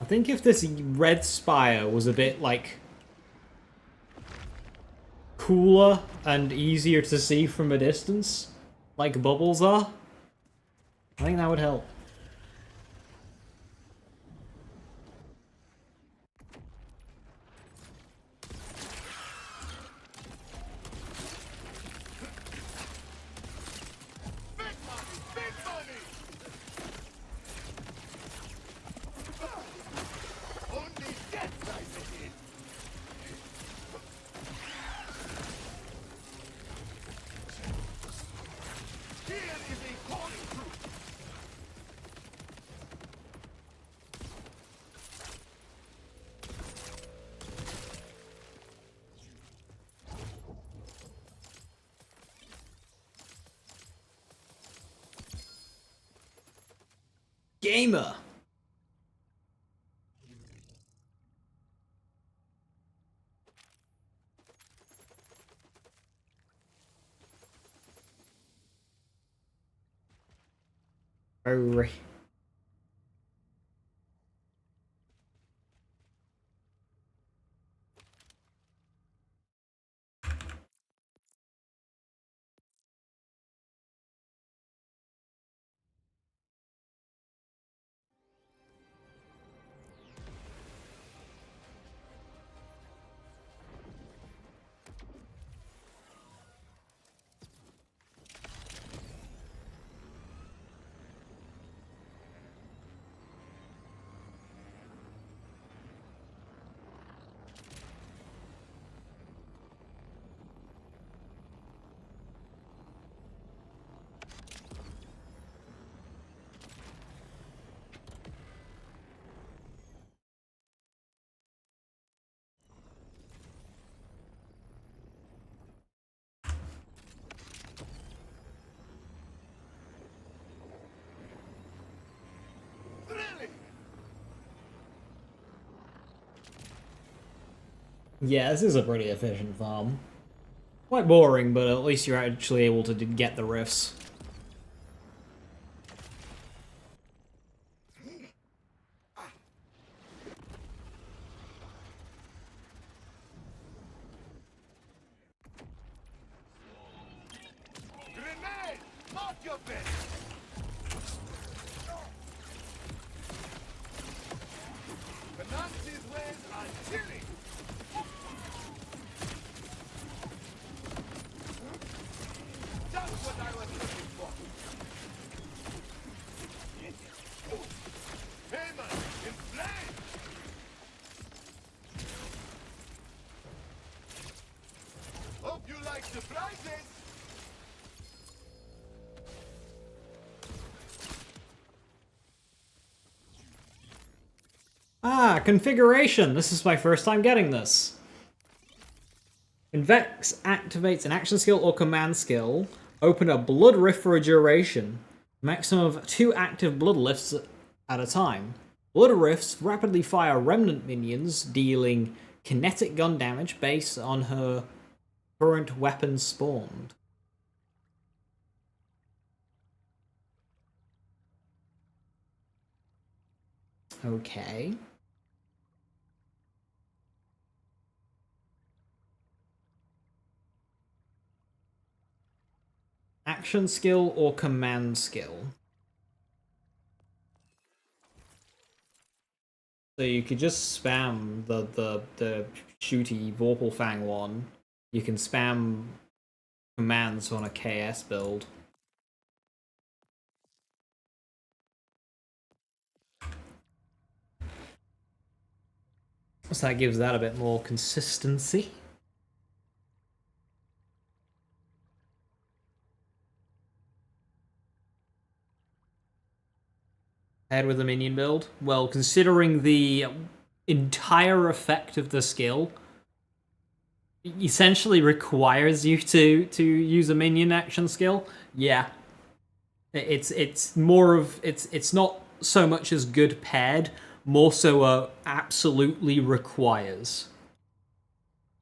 I think if this red spire was a bit, like, cooler and easier to see from a distance, like bubbles are, I think that would help. Big money! Big money! Only death lies ahead! Here is a calling truth! Gamer! Hurry. Really? Yeah, this is a pretty efficient farm. Quite boring, but at least you're actually able to get the riffs. your best. The Nazis' ways are chilling. Just what I was looking for. Hammer in flame. Hope you like surprises. Ah, configuration! This is my first time getting this. Convex activates an action skill or command skill. Open a blood rift for a duration. Maximum of 2 active blood lifts at a time. Blood rifts rapidly fire remnant minions, dealing kinetic gun damage based on her current weapon spawned. Okay. Action skill or command skill. So you could just spam the shooty Vorpalfang one. You can spam commands on a KS build. So that gives that a bit more consistency. Ahead with the minion build? Well, considering the entire effect of the skill essentially requires you to use a minion action skill, yeah. It's more of it's not so much as good paired, more so absolutely requires.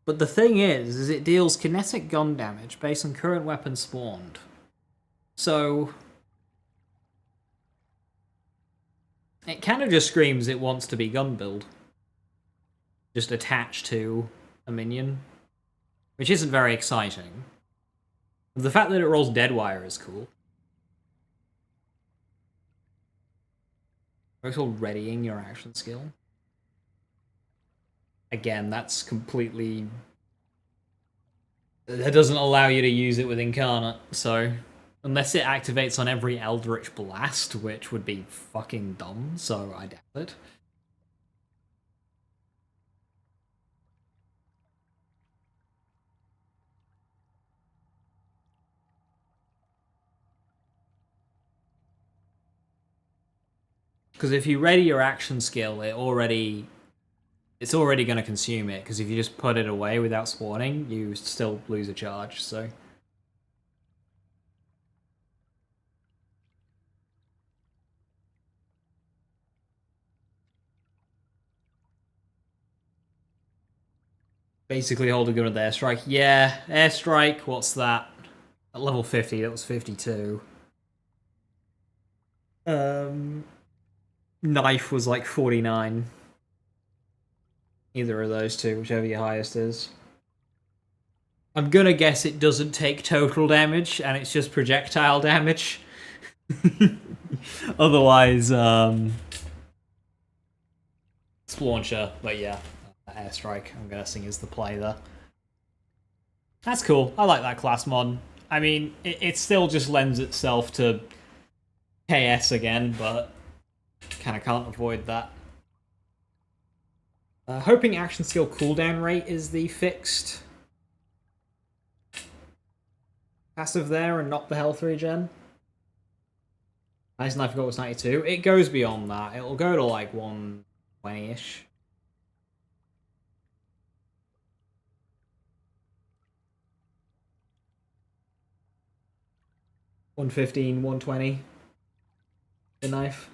But the thing is it deals kinetic gun damage based on current weapon spawned. So it kind of just screams it wants to be gun build. Just attached to a minion. Which isn't very exciting. The fact that it rolls Deadwire is cool. It's all readying your action skill. Again, that's completely... That doesn't allow you to use it with Incarnate, so... Unless it activates on every Eldritch Blast, which would be fucking dumb, so I doubt it. Because if you ready your action skill, it's already going to consume it, because if you just put it away without spawning, you still lose a charge, so... 'Basically hold a gun with airstrike. Yeah, airstrike, what's that? At level 50, that was 52. Knife was like 49. Either of those two, whichever your highest is. I'm gonna guess it doesn't take total damage, and it's just projectile damage. Otherwise, Launcher, but yeah, airstrike, I'm guessing, is the play there. That's cool. I like that class mod. I mean, it still just lends itself to KS again, but kind of can't avoid that. Hoping action skill cooldown rate is the fixed passive there and not the health regen. Nice, and I forgot it was 92. It goes beyond that. It'll go to like 120-ish. $115, $120. The knife.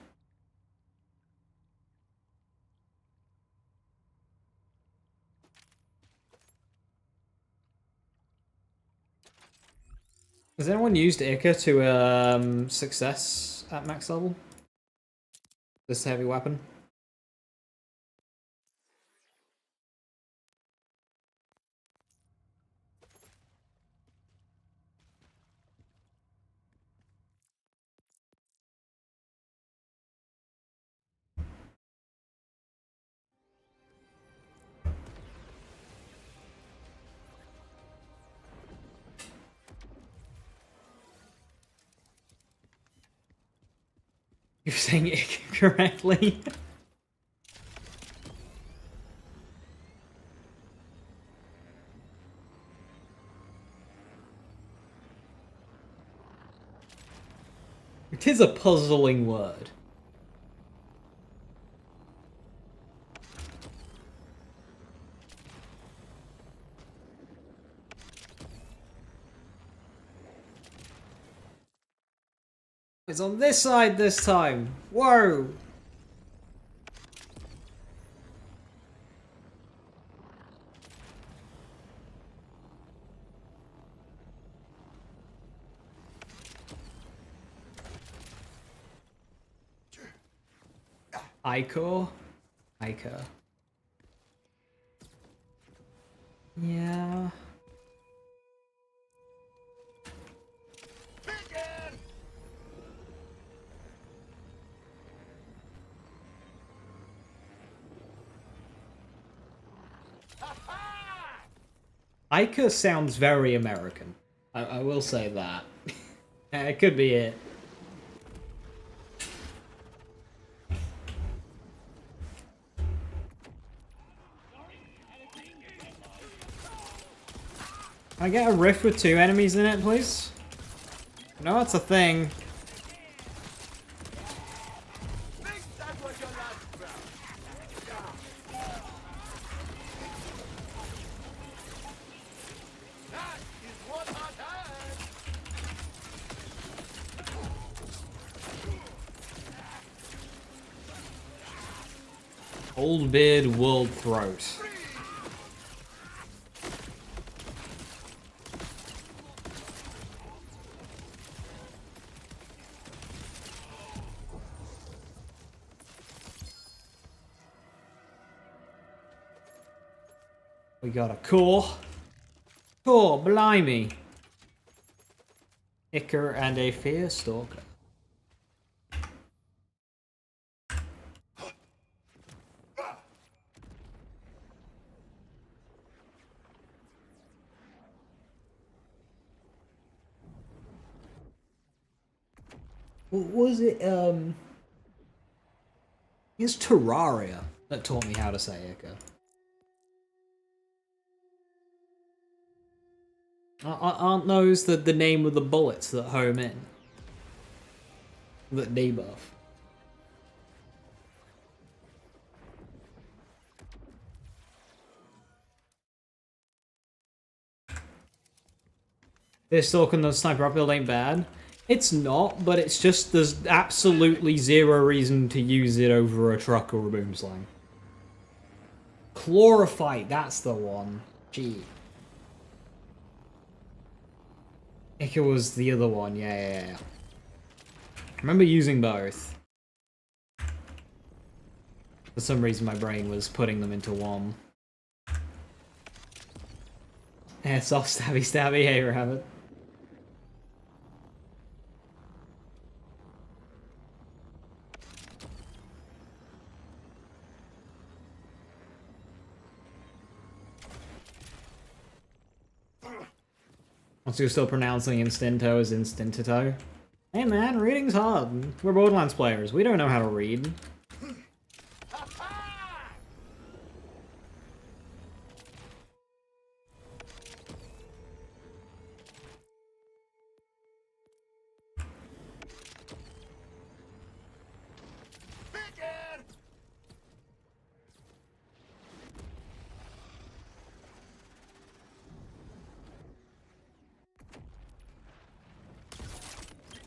Has anyone used Ica to success at max level? This heavy weapon? You're saying it correctly. It is a puzzling word. It's on this side this time. Whoa! Ico? Ica. Yeah. Ica sounds very American. I will say that. It could be it. Can I get a rift with 2 enemies in it, please? No, it's a thing. Old beard, world throat. We got a core. Core, blimey. Icker and a fear stalker. Was it, it's Terraria that taught me how to say Icker. Aren't those the name of the bullets that home in? That debuff? This stalking the sniper upbuild ain't bad. It's not, but it's just there's absolutely zero reason to use it over a truck or a boomslang. Chlorophyte, that's the one. Gee. It was the other one, yeah. I remember using both. For some reason my brain was putting them into one. Yeah, soft stabby, hey rabbit. Once you're still pronouncing Instinto as Instintito. Hey man, reading's hard. We're Borderlands players. We don't know how to read.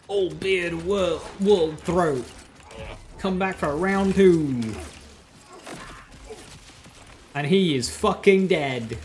Old beard, world throat. Come back for round 2. And he is fucking dead.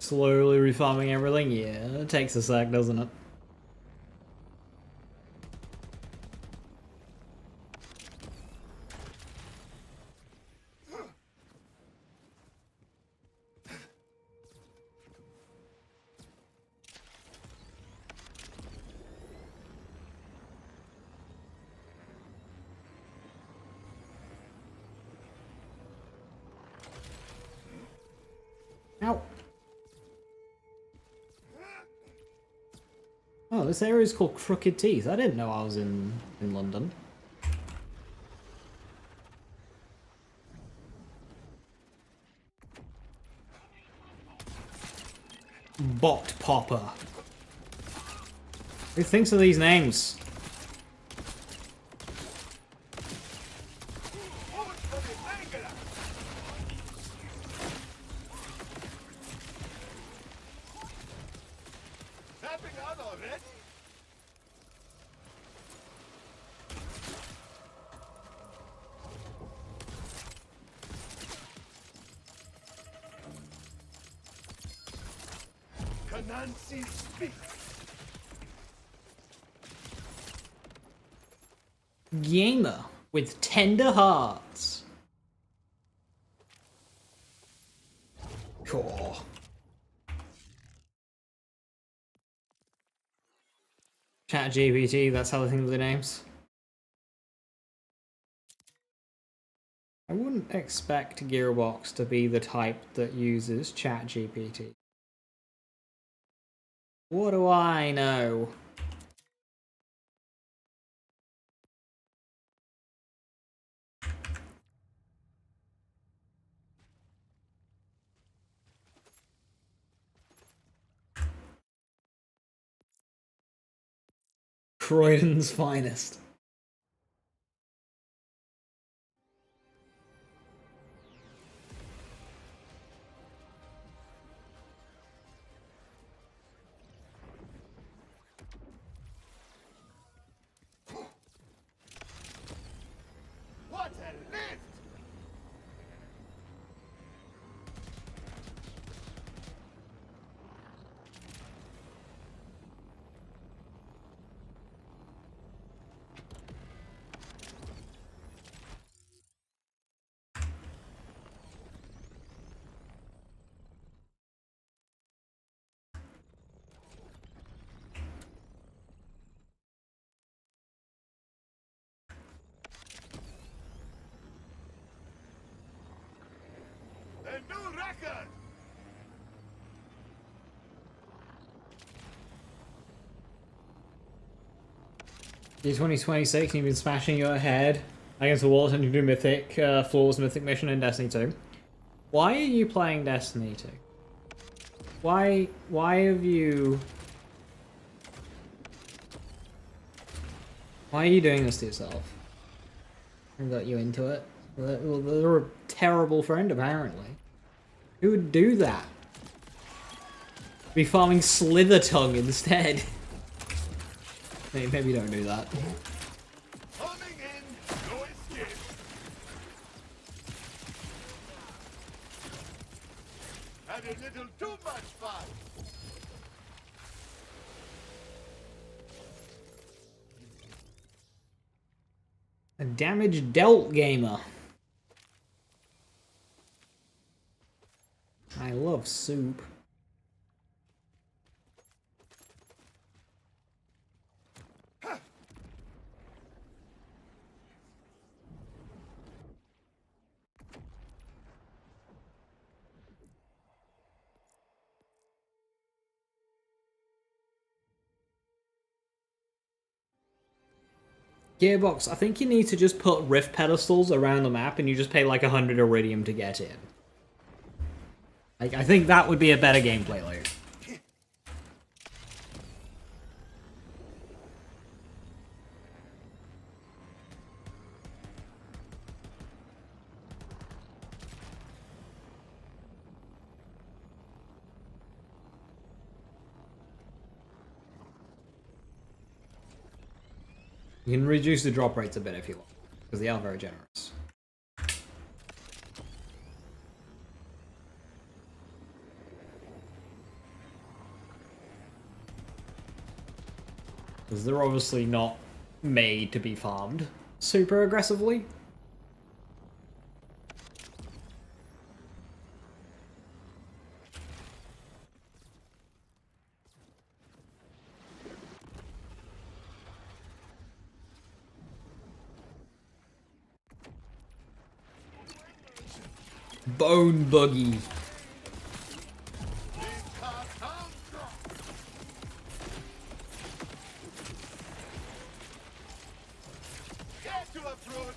Slowly refarming everything? Yeah, it takes a sec, doesn't it? Ow. Oh, this area is called Crooked Teeth. I didn't know I was in London. Bot Popper. Who thinks of these names? Nancy speaks. Gamer with tender hearts. Cool. Chat GPT, that's how they think of the names. I wouldn't expect Gearbox to be the type that uses Chat GPT. What do I know? Croydon's finest. What a lift! A new record! D2026 and you've been smashing your head against the walls and you do Mythic, Flawless Mythic Mission in Destiny 2. Why are you playing Destiny 2? Why have you... Why are you doing this to yourself? I got you into it. Well, they're a terrible friend, apparently. Who would do that? Be farming Slither Tongue instead. Maybe don't do that. Coming in, no escape. Had a little too much fun. A damage dealt gamer. I love soup. Gearbox, I think you need to just put rift pedestals around the map and you just pay like 100 iridium to get in. Like, I think that would be a better gameplay layer. You can reduce the drop rates a bit if you want, because they are very generous. Because they're obviously not made to be farmed super aggressively. Bone buggy. Get to approach.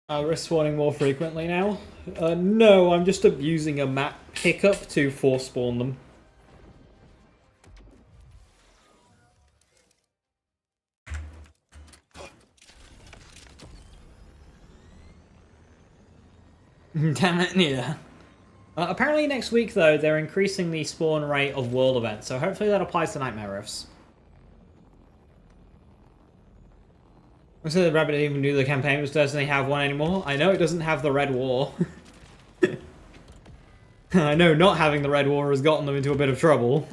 Respawning more frequently now? No, I'm just abusing a map hiccup to force spawn them. Damn it, yeah. Apparently next week, though, they're increasing the spawn rate of world events, so hopefully that applies to Nightmare Rifts. I said the rabbit didn't even do the campaign, but doesn't he have one anymore? I know it doesn't have the Red War. I know not having the Red War has gotten them into a bit of trouble.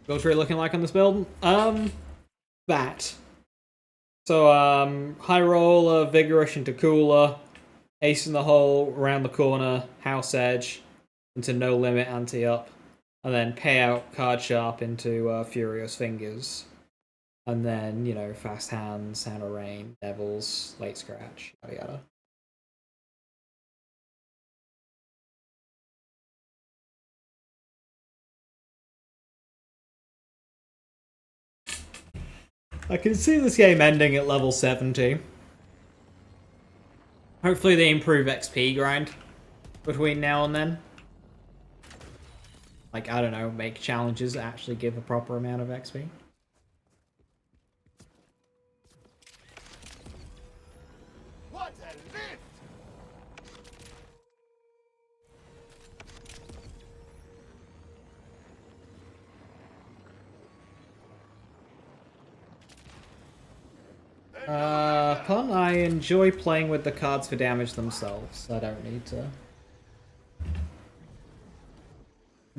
Build tree looking like on this build? That. So, high roller, vigorous into cooler, ace in the hole, around the corner, house edge, into no limit anti-up, and then pay out card sharp into furious fingers. And then, you know, fast hands, hand of rain, devils, late scratch, yada yada. I can see this game ending at level 70. Hopefully they improve XP grind between now and then. Like, I don't know, make challenges that actually give a proper amount of XP. What a lift! Pun, I enjoy playing with the cards for damage themselves. I don't need to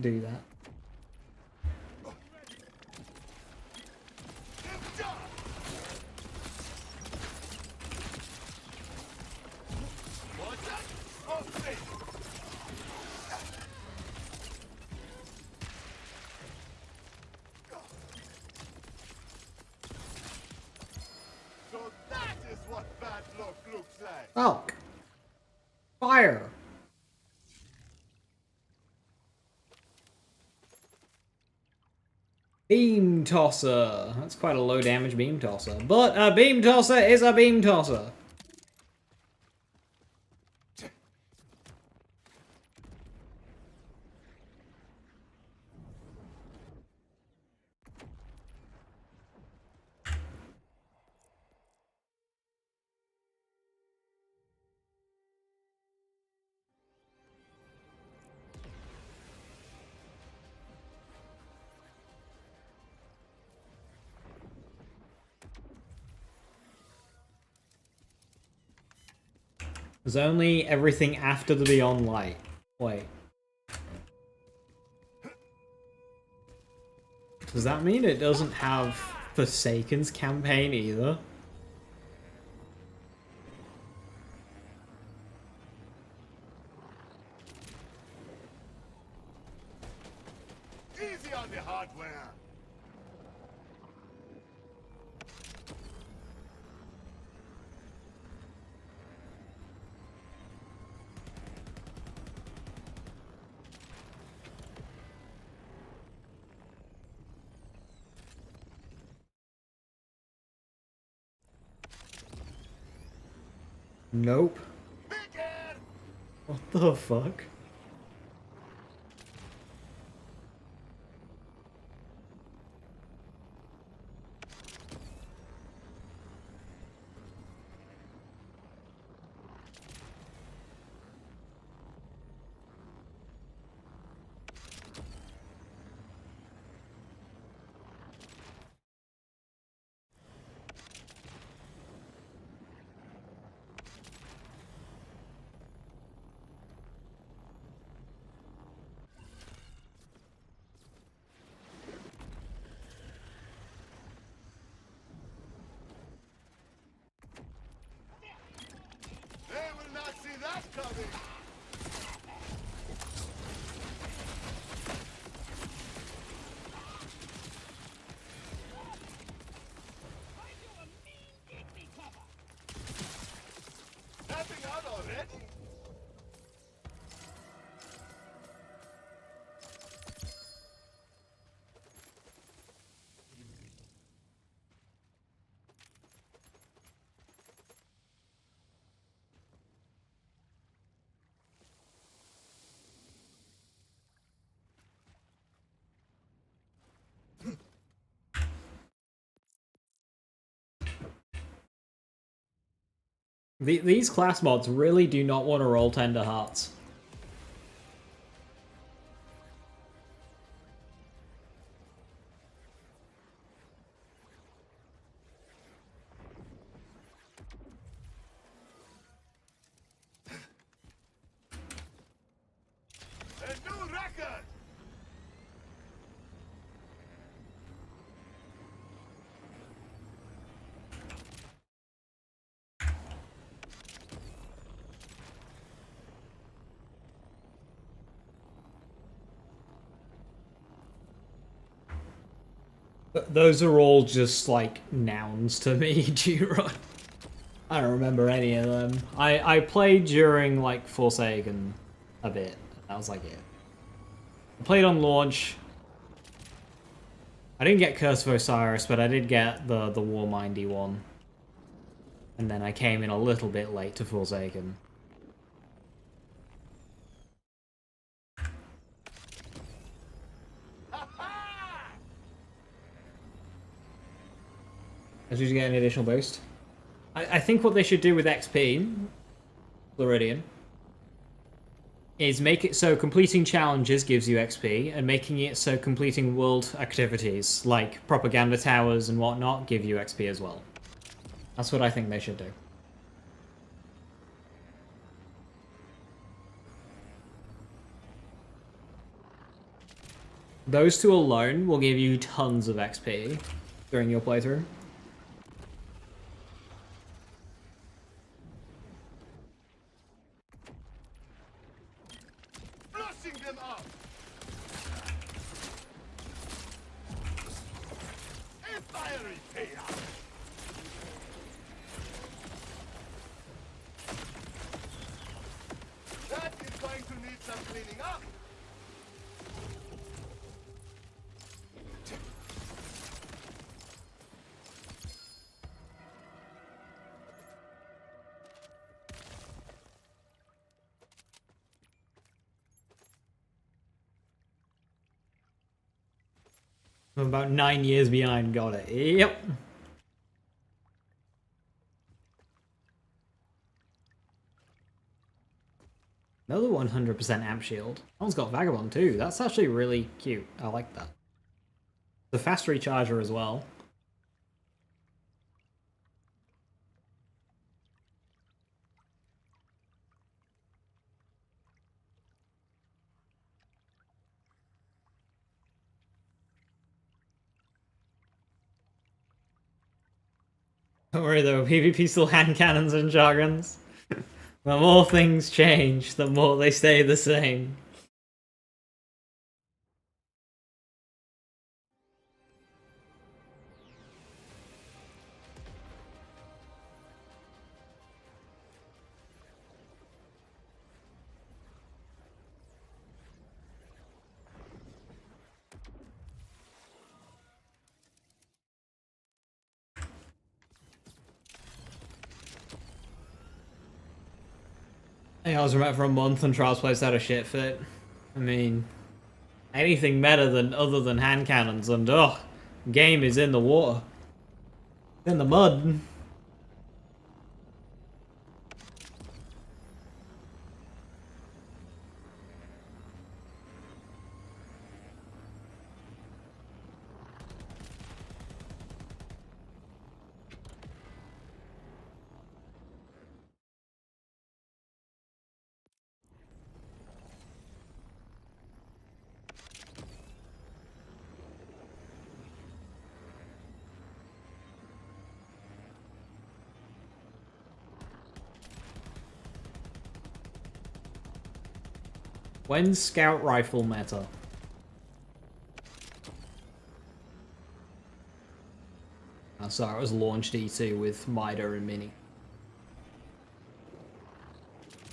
do that. So that is what bad luck looks like. Oh! Fire! Beam Tosser. That's quite a low damage Beam Tosser. But a Beam Tosser is a Beam Tosser. There's only everything after the Beyond Light. Wait. Does that mean it doesn't have Forsaken's campaign either? Easy on the hardware. Nope. Bigger! What the fuck? They will not see that coming! Tapping out already? These class mods really do not want to roll Tender Hearts. A new record! Those are all just like nouns to me, G-Rod. I don't remember any of them. I played during like Forsaken a bit. That was like it. I played on launch. I didn't get Curse of Osiris, but I did get the Warmindy one. And then I came in a little bit late to Forsaken. As you get an additional boost. I think what they should do with XP, Floridian, is make it so completing challenges gives you XP, and making it so completing world activities, like propaganda towers and whatnot, give you XP as well. That's what I think they should do. Those two alone will give you tons of XP during your playthrough. Flushing them out! A fiery payout! That is going to need some cleaning up! I'm about 9 years behind, got it. Yep. Another 100% amp shield. That one's got Vagabond too. That's actually really cute. I like that. The fast recharger as well. Don't worry though, PvP still hand cannons and jargons. The more things change, the more they stay the same. I was remote for a month and Trials plays had a shit fit. I mean, anything better than other than hand cannons, and game is in the water. In the mud. When's Scout Rifle meta? Oh, sorry, it was launched E2 with Mida and Mini.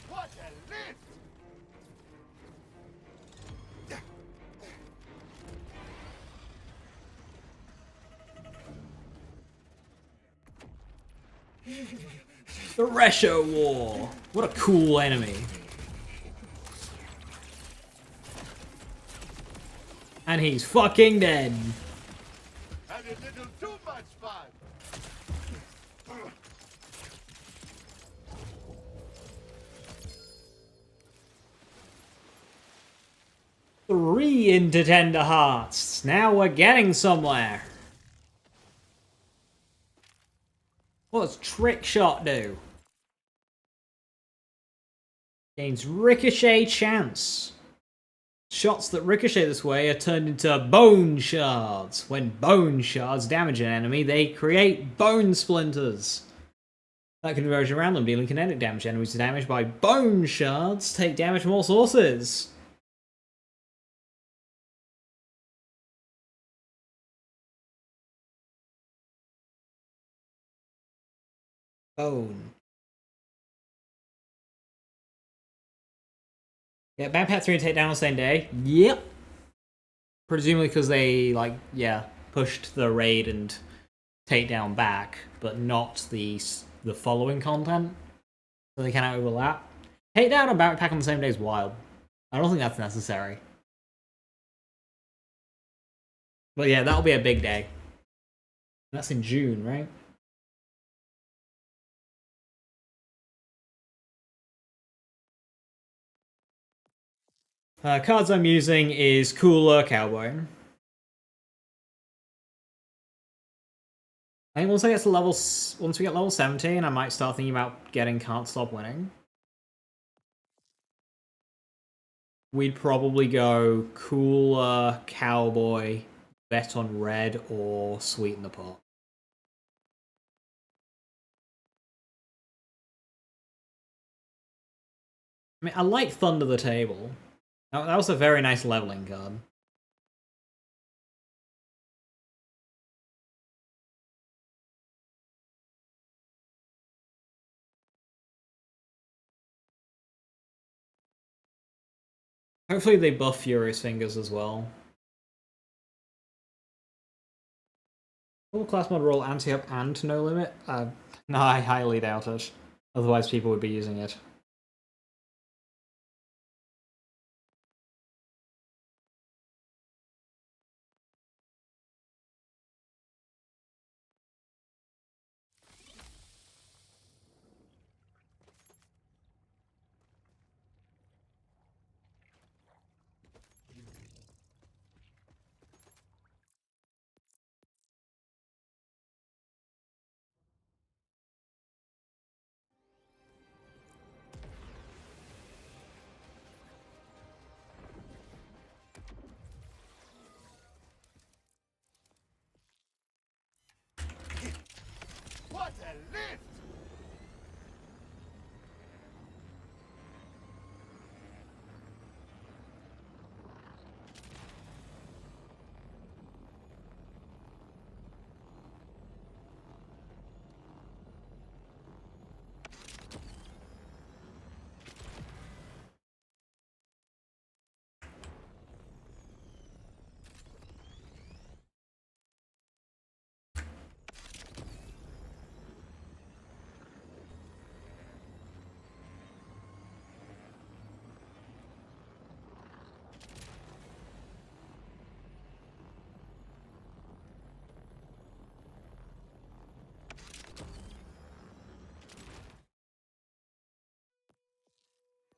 What a lift! The Resho War! What a cool enemy. And he's fucking dead. Had a little too much fun. 3 into Tender Hearts. Now we're getting somewhere. What does Trick Shot do? Gains Ricochet Chance. Shots that ricochet this way are turned into Bone Shards. When Bone Shards damage an enemy, they create Bone Splinters. That conversion around them, dealing kinetic damage. Enemies damaged by Bone Shards take damage from all sources. Bone. Yeah, Bad 3 and take down on the same day. Yep. Presumably because they, like, yeah, pushed the raid and takedown back, but not the following content. So they cannot overlap. Takedown and backpack on the same day is wild. I don't think that's necessary. But yeah, that'll be a big day. That's in June, right? Cards I'm using is Cooler Cowboy. I think once we get level 17, I might start thinking about getting Can't Stop Winning. We'd probably go Cooler Cowboy, Bet on Red, or Sweeten the Pot. I mean, I like Thunder the Table. That was a very nice leveling card. Hopefully they buff Furious Fingers as well. Will class mod roll anti-up and no limit? No, I highly doubt it. Otherwise people would be using it.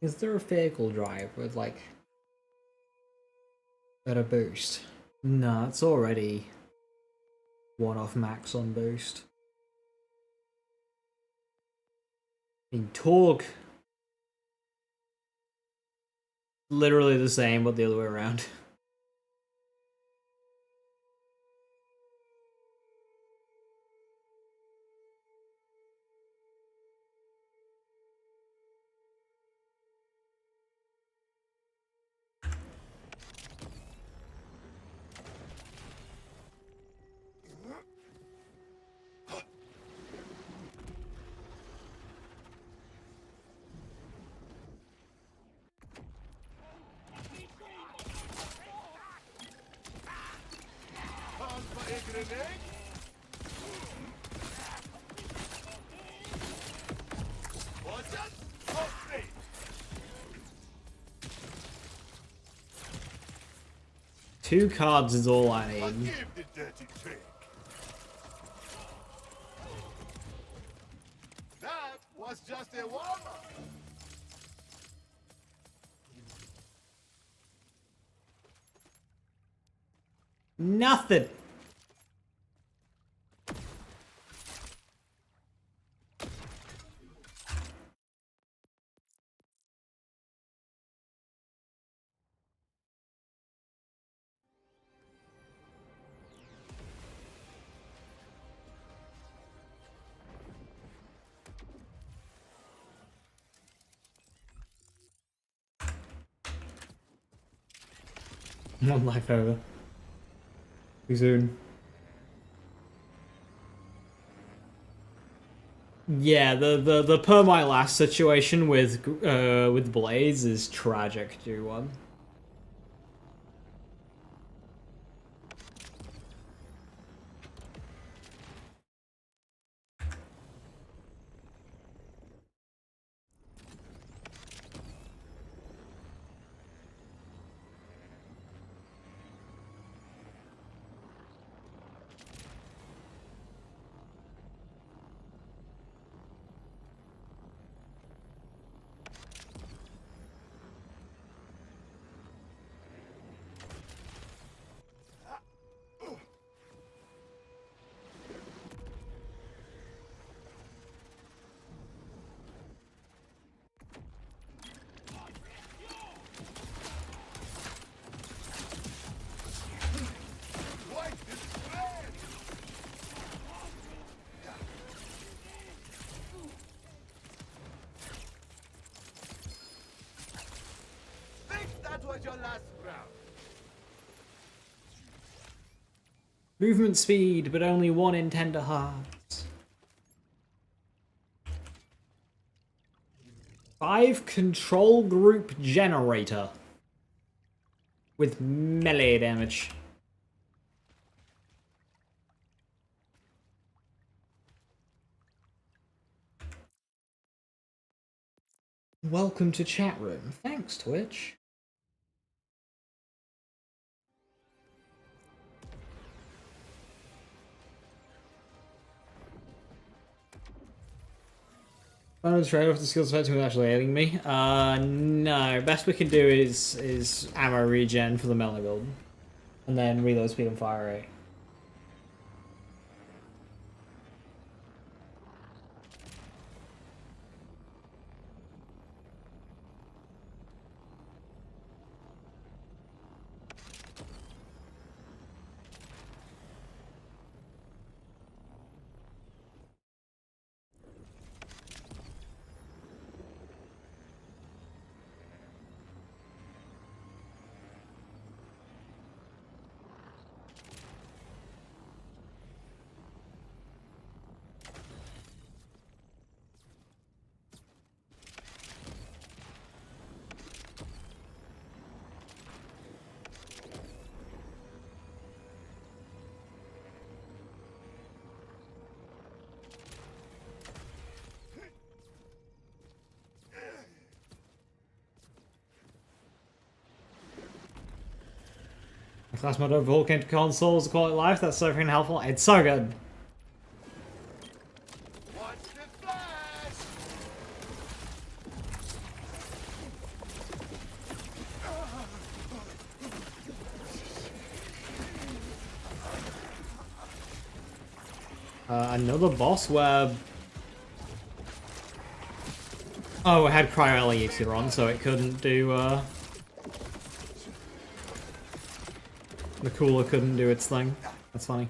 Is there a vehicle drive with like better boost? Nah, it's already one off max on boost. In torque, literally the same, but the other way around. Time for a grenade. Watch out! Okay. Two cards is all I need. Forgive the dirty trick. That was just a warm-up. Nothing. One life over. Too soon. Yeah, the per my last situation with Blades is tragic, G1. Wipe this spread. Think that was your last round. Movement speed, but only 1 in 10 to hearts. 5 control group generator. With melee damage. Welcome to chat room. Thanks, Twitch. I'm trade off the skills effect without actually ailing me. No. Best we can do is ammo regen for the melee build. And then reload speed and fire rate. Class mode overhaul came to consoles, quality of life, that's so freaking helpful. It's so good. Watch the flash. Another boss where... Oh, it had Cryo Eleator on, so it couldn't do, the cooler couldn't do its thing. That's funny.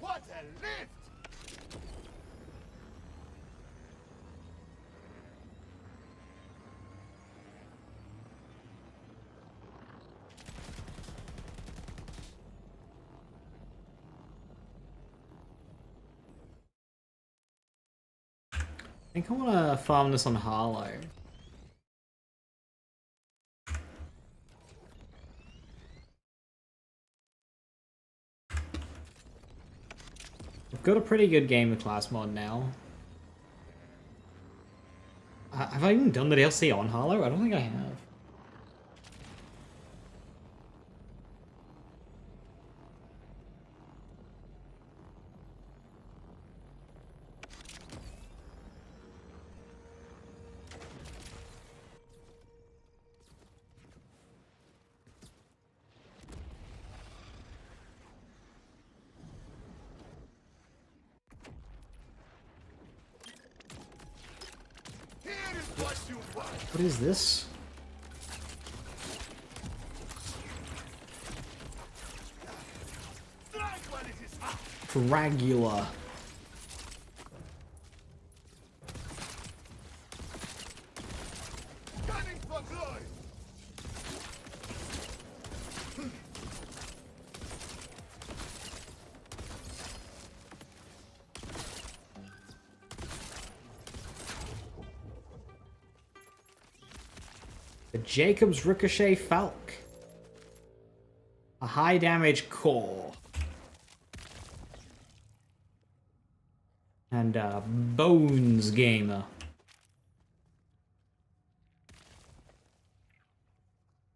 What a lift! I think I want to farm this on Harlow. I've got a pretty good game of class mod now. Have I even done the DLC on Harlow? I don't think I have. Here is what you want. What is this? Strike while it is hot. Dragula. Gunning for glory. The Jacob's Ricochet Falk. A high damage core. And Bones Gamer.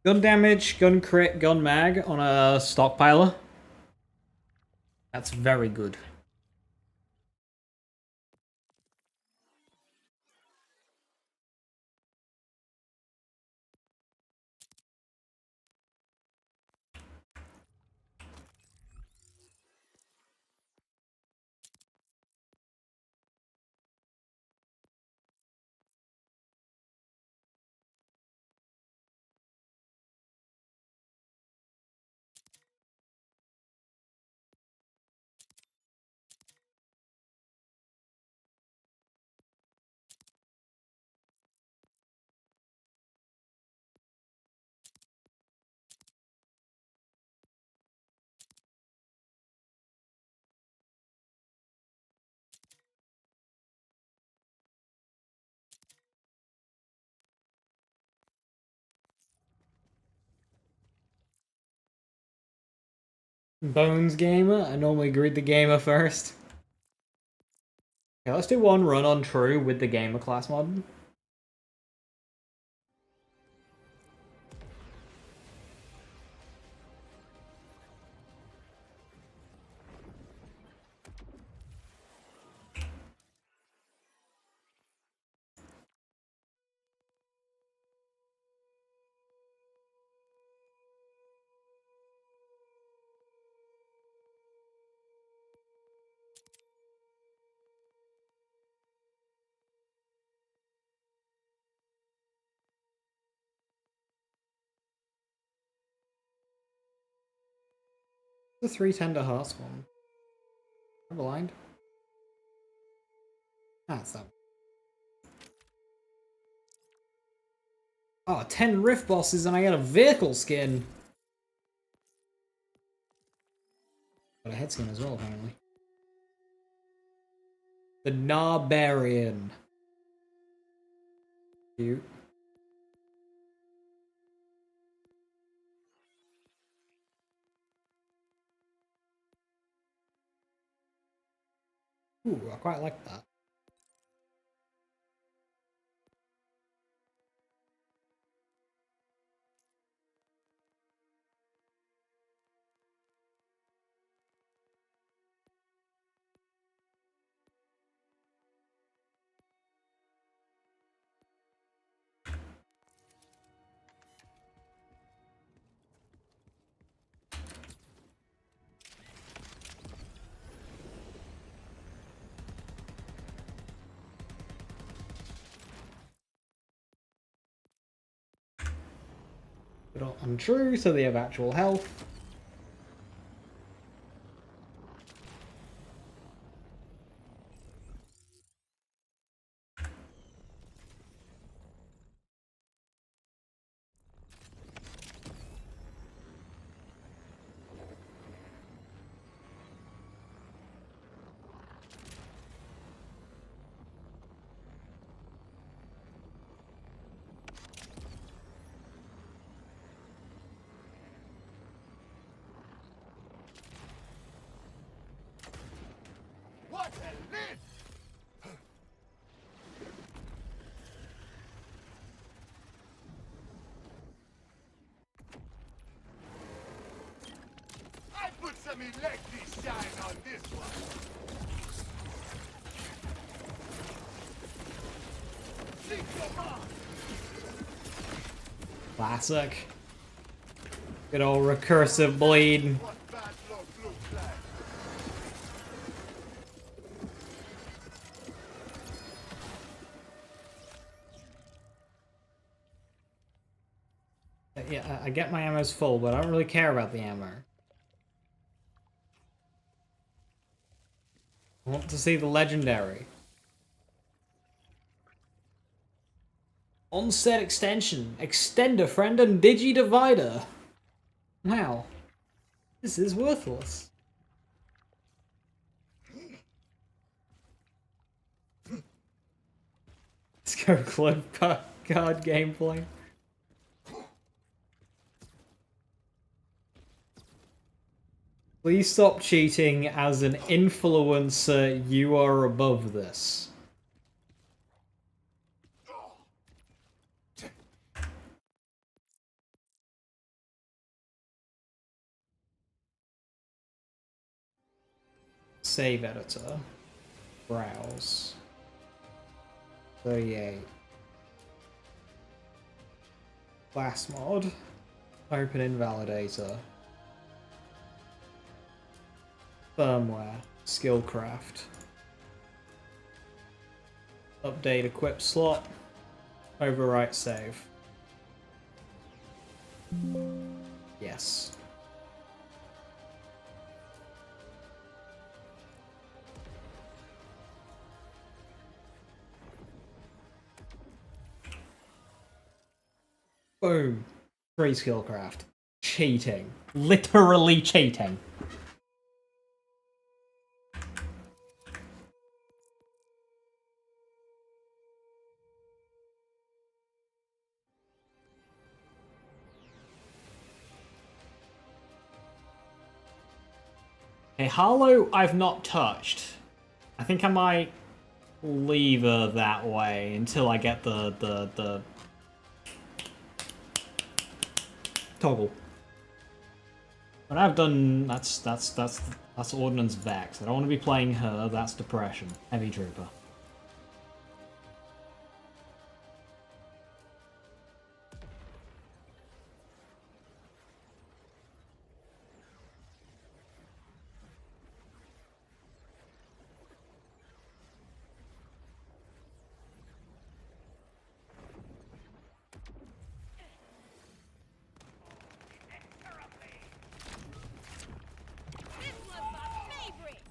Gun damage, gun crit, gun mag on a stockpiler. That's very good. Bones Gamer? I normally greet the gamer first. Okay, let's do one run on True with the gamer class mod. The 3 Tender Hearts one. I'm blind. Ah, it's that. Oh, 10 rift bosses and I get a vehicle skin. Got a head skin as well, apparently. The Narbarian. Cute. Ooh, I quite like that. But untrue, so they have actual health. What a lid! I put some electric shine on this one. Classic. Good old recursive bleed. What bad luck looks like. Yeah, I get my ammo's full, but I don't really care about the ammo. I want to see the legendary. Onset extension, extender friend and digi divider. Wow, this is worthless. Let's go club card gameplay. Please stop cheating. As an influencer, you are above this. Save editor. Browse. 38. Class mod. Open invalidator. Firmware. Skillcraft. Update equip slot. Overwrite save. Yes. Boom. Free skillcraft. Cheating. Literally cheating. Okay, Harlow I've not touched. I think I might leave her that way until I get the toggle. But I've done that's Ordnance Vex. I don't want to be playing her, that's Depression. Heavy Trooper. This was my favorite.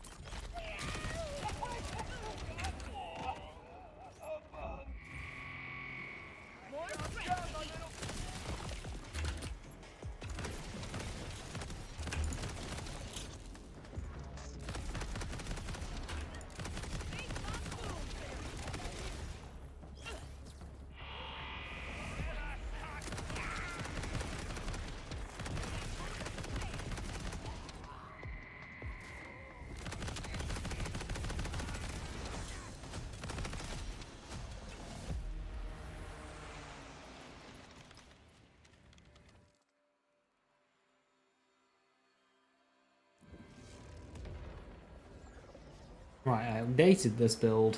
Right, I updated this build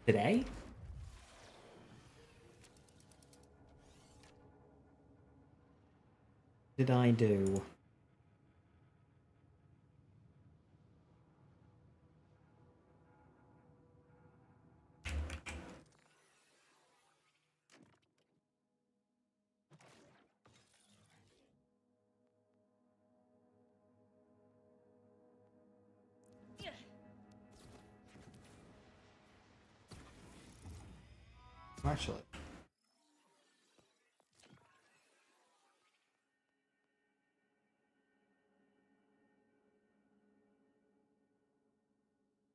today. Did I do? Actually.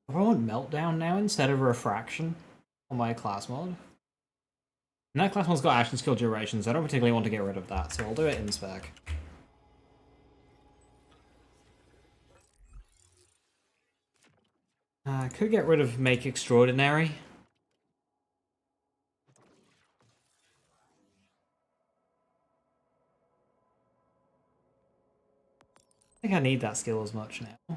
I want Meltdown now instead of Refraction on my class mod. And that class mod's got action skill duration, so I don't particularly want to get rid of that, so I'll do it in spec. I could get rid of Make Extraordinary. I think I need that skill as much now.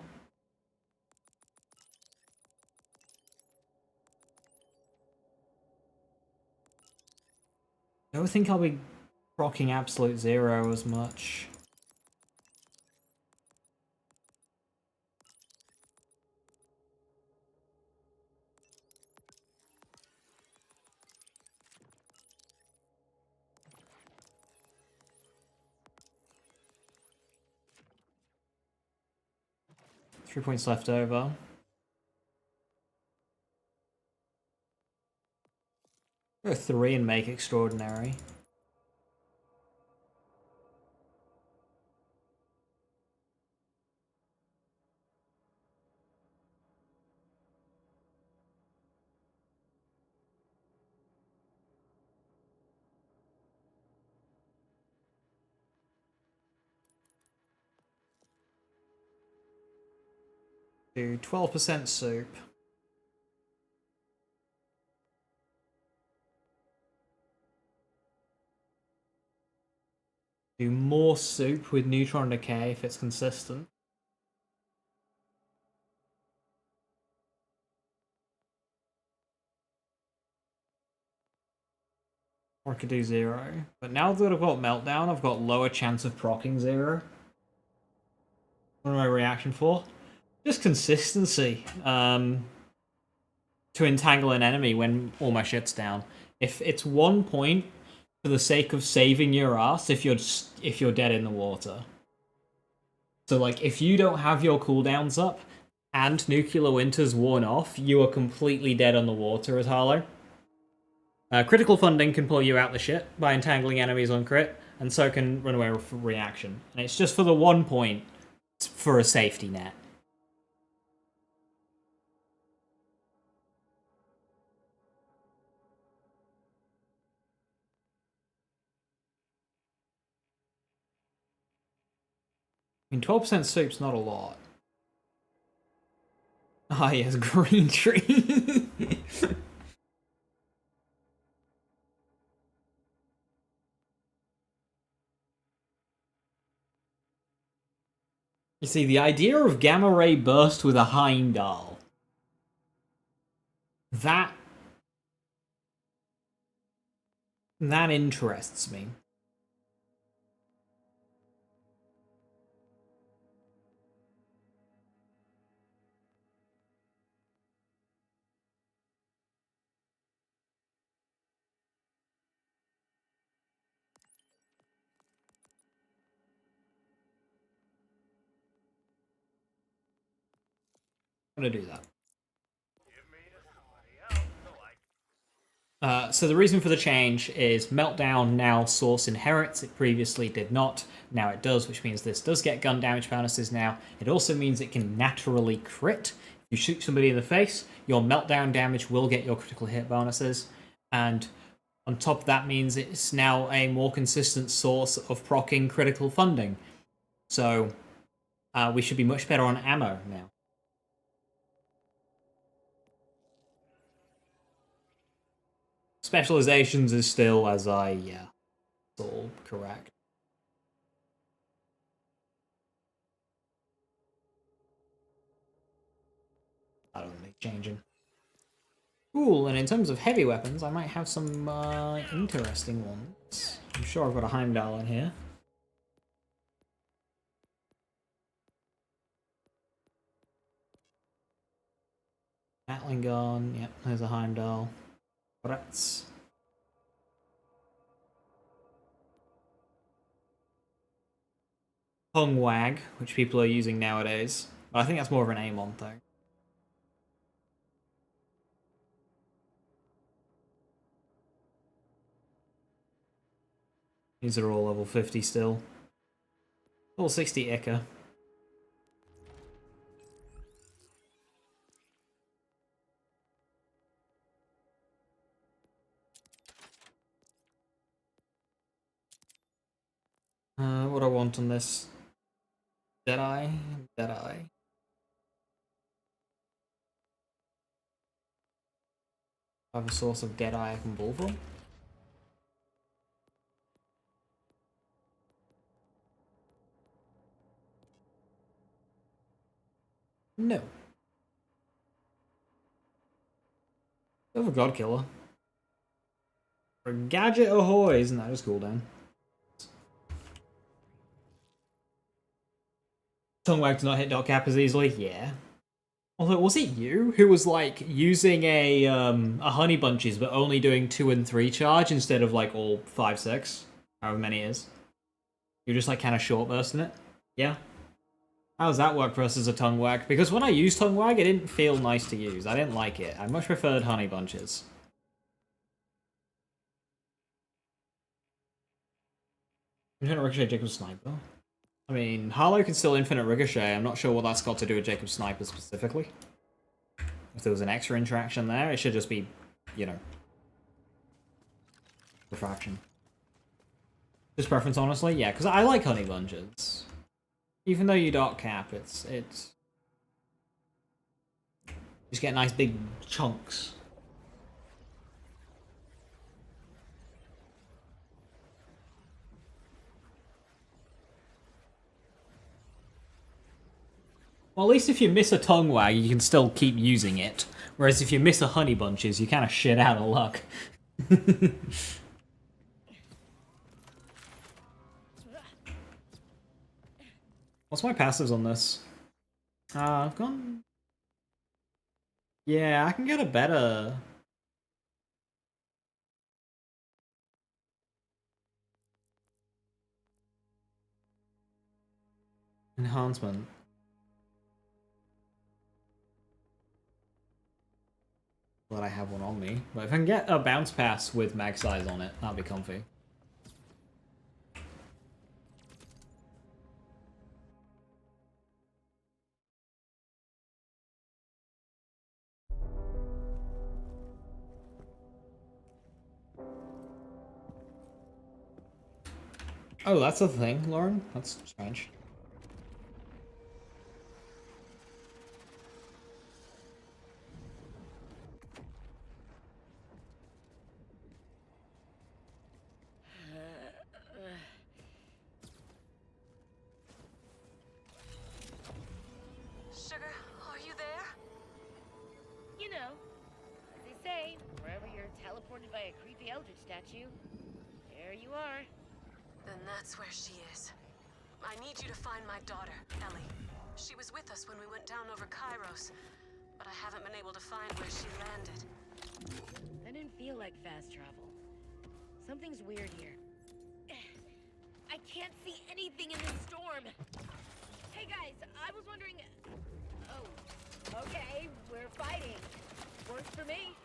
I don't think I'll be rocking Absolute Zero as much. Three points left over. Go 3 and Make Extraordinary. Do 12% soup. Do more soup with neutron decay if it's consistent. Or I could do 0. But now that I've got Meltdown, I've got lower chance of proccing 0. What am I reaction for? Just consistency. To entangle an enemy when all my shit's down. If it's 1 point for the sake of saving your ass if you're dead in the water. So like if you don't have your cooldowns up and Nuclear Winter's worn off, you are completely dead on the water as Harlow. Critical funding can pull you out the shit by entangling enemies on crit, and so can Runaway Reaction. And it's just for the 1 point for a safety net. I mean, 12% soup's not a lot. Ah, yes, green tree. You see, the idea of Gamma Ray Burst with a Heimdall. That interests me. I'm gonna do that. So the reason for the change is Meltdown now source inherits. It previously did not. Now it does, which means this does get gun damage bonuses now. It also means it can naturally crit. If you shoot somebody in the face, your Meltdown damage will get your critical hit bonuses. And on top of that means it's now a more consistent source of proccing critical funding. So we should be much better on ammo now. Specializations is still, as it's all correct. changing. Cool, and in terms of heavy weapons, I might have some interesting ones. I'm sure I've got a Heimdall in here. Gatling gun, yep, there's a Heimdall. Rats. Tongue wag, which people are using nowadays. But I think that's more of an aim-on thing. These are all level 50 still. Level 60 Ica. What do I want on this? Deadeye? Deadeye. I have a source of Deadeye I can pull from? No. Over God Killer. For Gadget Ahoy! Isn't that just cooldown? Tongue wag does not hit dot cap as easily? Yeah. Although, was it you who was like using a honey bunches but only doing 2 and 3 charge instead of like all 5, 6? However many it is. You're just like kind of short bursting it? Yeah. How does that work versus a tongue wag? Because when I used tongue wag, it didn't feel nice to use. I didn't like it. I much preferred honey bunches. Infinite Ricochet, Jacob Sniper. I mean, Harlow can still Infinite Ricochet. I'm not sure what that's got to do with Jacob Sniper specifically. If there was an extra interaction there, it should just be, you know, refraction. Just preference, honestly? Yeah, because I like honey bunches. Even though you dot cap, it's... Just get nice big chunks. Well, at least if you miss a tongue wag, you can still keep using it. Whereas if you miss a honey bunches, you kind of shit out of luck. What's my passives on this? I've gone... Yeah, I can get a better... enhancement. Glad I have one on me. But if I can get a bounce pass with mag size on it, that'll be comfy. Oh, that's a thing, Lauren? That's strange. Sugar, are you there? You know, as they say, wherever you're teleported by a creepy eldritch statue, there you are. Then that's where she is. I need you to find my daughter, Ellie. She was with us when we went down over Kairos, but I haven't been able to find where she landed. That didn't feel like fast travel. Something's weird here. I can't see anything in this storm. Hey guys, I was wondering... Oh, okay, we're fighting. Works for me.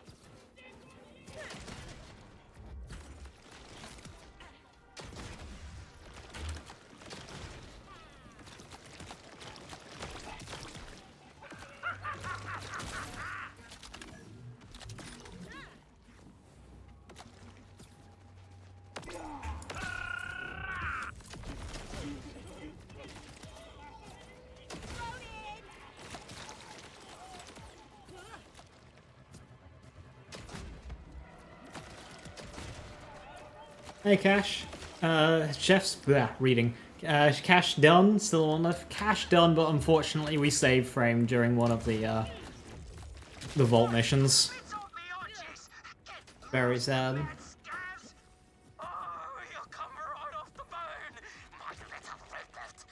Hey, Cash. Chef's reading. Cash done, still on left. Cash done, but unfortunately we saved frame during one of the the vault missions. Bits off me arches. Get Very sad. mad scavs. Oh, you'll come right off the bone. My little redlet.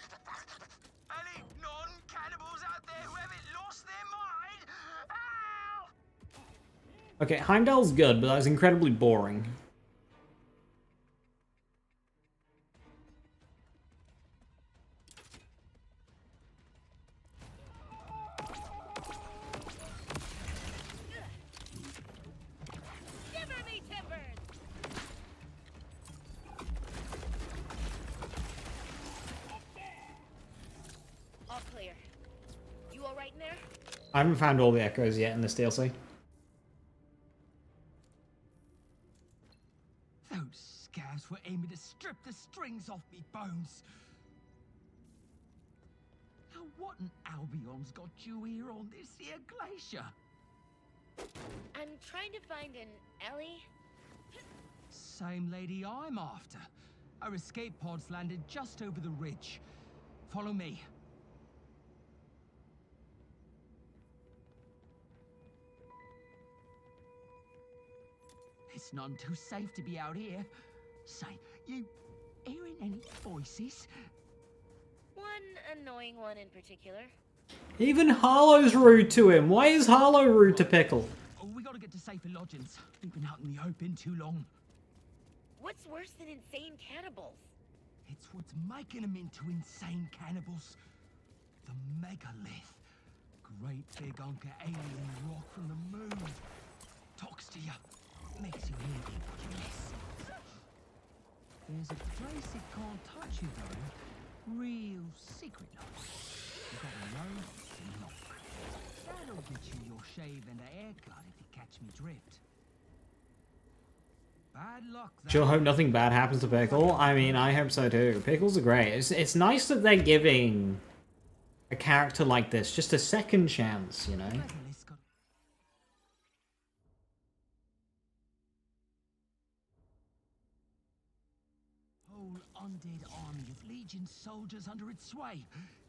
Any non-cannibals out there who haven't lost their mind? Ow! Okay, Heimdall's good, but that was incredibly boring. Shiver me timbers! All clear. You all right in there? I haven't found all the echoes yet in this DLC. Those scavs were aiming to strip the strings off me bones. Now what in Albion's got you here on this here glacier? I'm trying to find an Ellie. Same lady I'm after. Our escape pods landed just over the ridge. Follow me. It's none too safe to be out here. Say, you hearing any voices? One annoying one in particular. Even Harlow's rude to him. Why is Harlow rude to Pickle? Oh, we gotta get to safer lodgings. We've been out in the open too long. What's worse than insane cannibals? It's what's making them into insane cannibals. The megalith. Great big hunk of alien rock from the moon. Talks to you. Makes you really curious. There's a place it can't touch you though. Real secret like. You gotta know to knock. That'll get you your shave and a haircut if you catch me drift. Bad luck. Sure hope nothing bad happens to Pickle. I mean, I hope so too. Pickles are great. It's nice that they're giving a character like this just a second chance, you know? Whole undead army of Legion soldiers under its sway.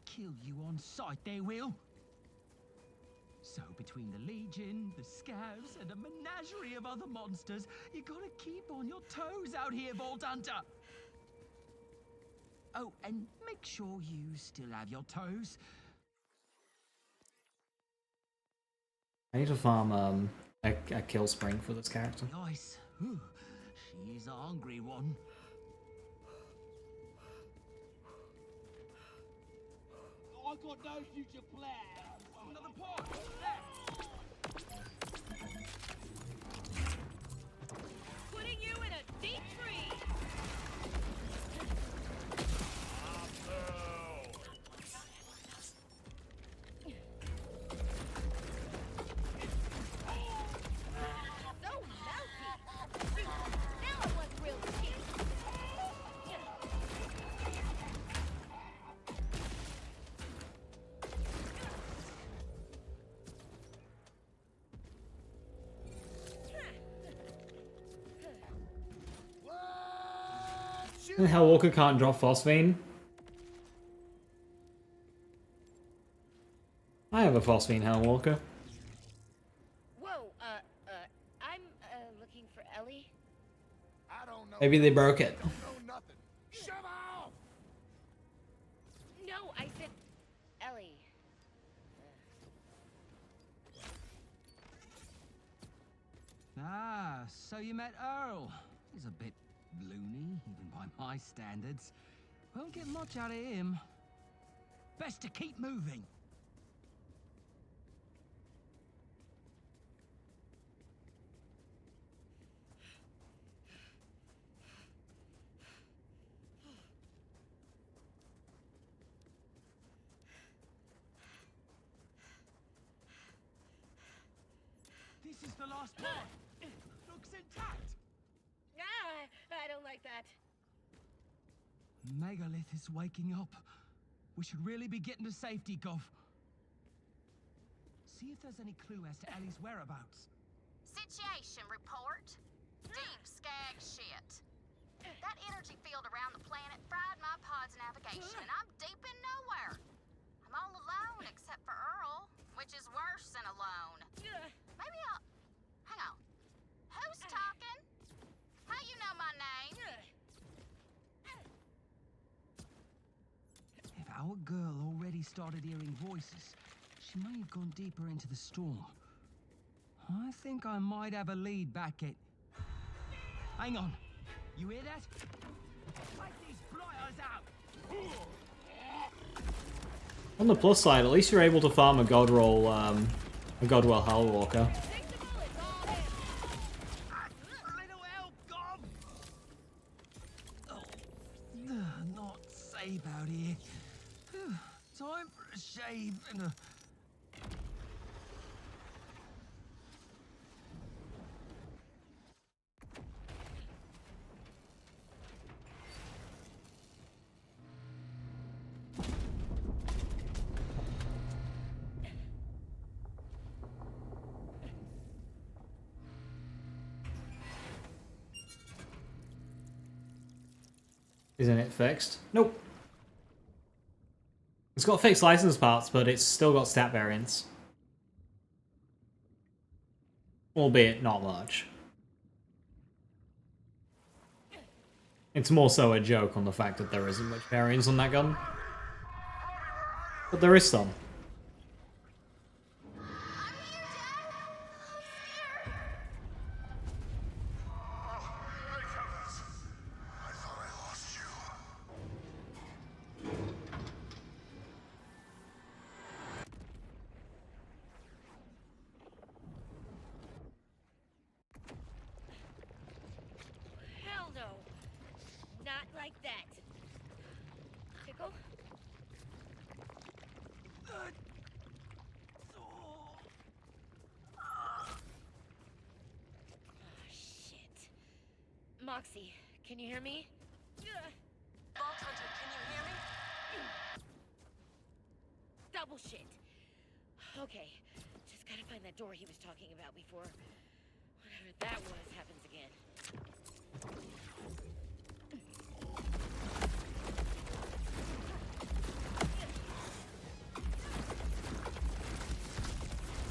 Kill you on sight, they will. So between the Legion, the Scavs, and a menagerie of other monsters, you gotta keep on your toes out here, Vault Hunter. Oh, and make sure you still have your toes. I need to farm a kill spring for this character. Nice. Ooh, she's a hungry one. I got no future plans. Another pot. Putting you in a deep tree. So mousy. Now I want real cheese. And Hellwalker can't drop Phosphine. I have a Phosphine Hellwalker. Whoa, I'm, looking for Ellie. I don't know. Maybe they broke it. Don't know nothing. Shut off! No, I said Ellie. Ah, so you met Earl. He's a bit loony, even by my standards. Won't get much out of him. Best to keep moving. This is the last part. Looks intact. Ah, I don't like that. Megalith is waking up. We should really be getting to safety, Gov. See if there's any clue as to Ellie's whereabouts. Situation report. Deep skag shit. That energy field around the planet fried my pod's navigation, and I'm deep in nowhere. I'm all alone except for Earl, which is worse than alone. Our girl already started hearing voices. She may have gone deeper into the storm. I think I might have a lead back at... Hang on. You hear that? Take these blighters out! On the plus side, at least you're able to farm a god roll, a Godwell Hellwalker. Little help, Gob! Oh, not safe out here. Time for a shave and a... Isn't it fixed? Nope. It's got fixed license parts, but it's still got stat variants. Albeit not much. It's more so a joke on the fact that there isn't much variance on that gun. But there is some. Hell no. Not like that. Pickle? Oh, shit. Moxie, can you hear me? Vault Hunter, can you hear me? Double shit. Okay, just gotta find that door he was talking about before whatever that was happens again.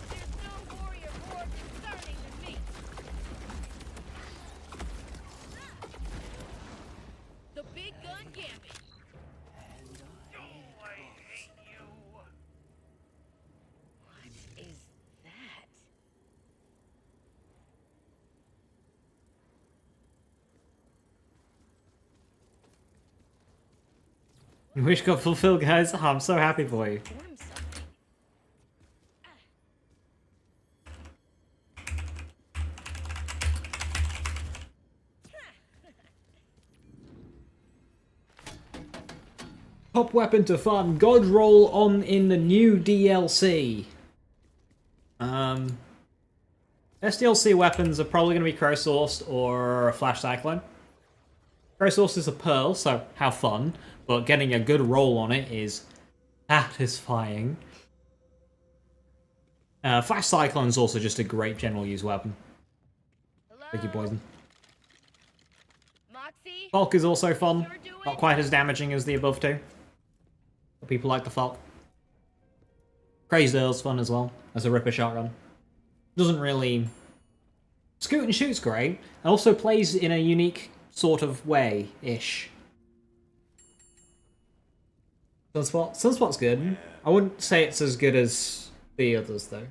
There's no warrior more discerning than me. The big gun gambit. Oh, I hate you. What is that? Your wish got fulfilled, guys. Oh, I'm so happy for you. Form something. Top weapon to farm God roll on in the new DLC. SDLC weapons are probably going to be crow-sourced or a flash cyclone. Crow-sourced is a pearl, so how fun, but getting a good roll on it is satisfying. Flash cyclone is also just a great general use weapon. Sticky poison. Moxie? Falk is also fun, Sure do not it. quite as damaging as the above two. But people like the Falk. Crazed Earl's fun as well, as a Ripper shotgun. Doesn't really... Scoot and shoot's great, and also plays in a unique sort of way-ish. Sunspot's good. I wouldn't say it's as good as the others, though.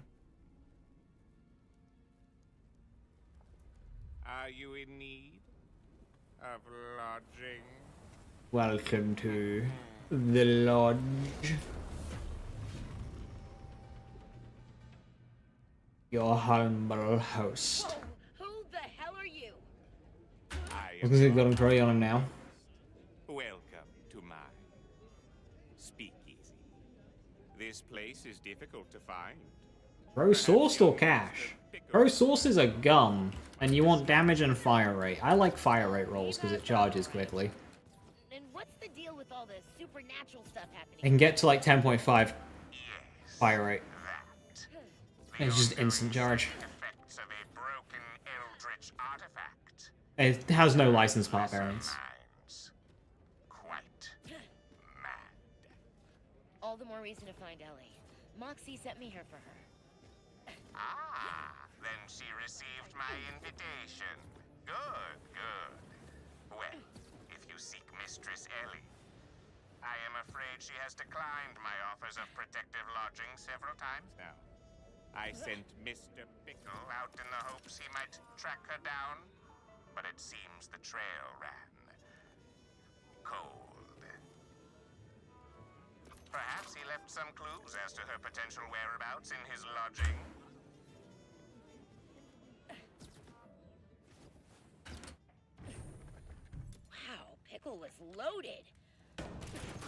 Are you in need of lodging? Welcome to the lodge. Your humble host. Who the hell are you? I Looks like you've got him pretty on him now. Welcome to my speakeasy. This place is difficult to find. Pro sourced or cash? Pro source is a gun, and you want damage and fire rate. I like fire rate rolls because it charges quickly. And what's the deal with all the supernatural stuff happening? It can get to like 10.5 Yes, fire rate. that. It's just instant charge. Effects of a broken eldritch artifact. It has no license part variants. Minds. Quite mad. All the more reason to find Ellie. Moxie sent me here for her. Ah, then she received my invitation. Good, good. Well, if you seek Mistress Ellie, I am afraid she has declined my offers of protective lodging several times now. I sent Mr. Pickle out in the hopes he might track her down, but it seems the trail ran cold. Perhaps he left some clues as to her potential whereabouts in his lodging. Wow, Pickle was loaded.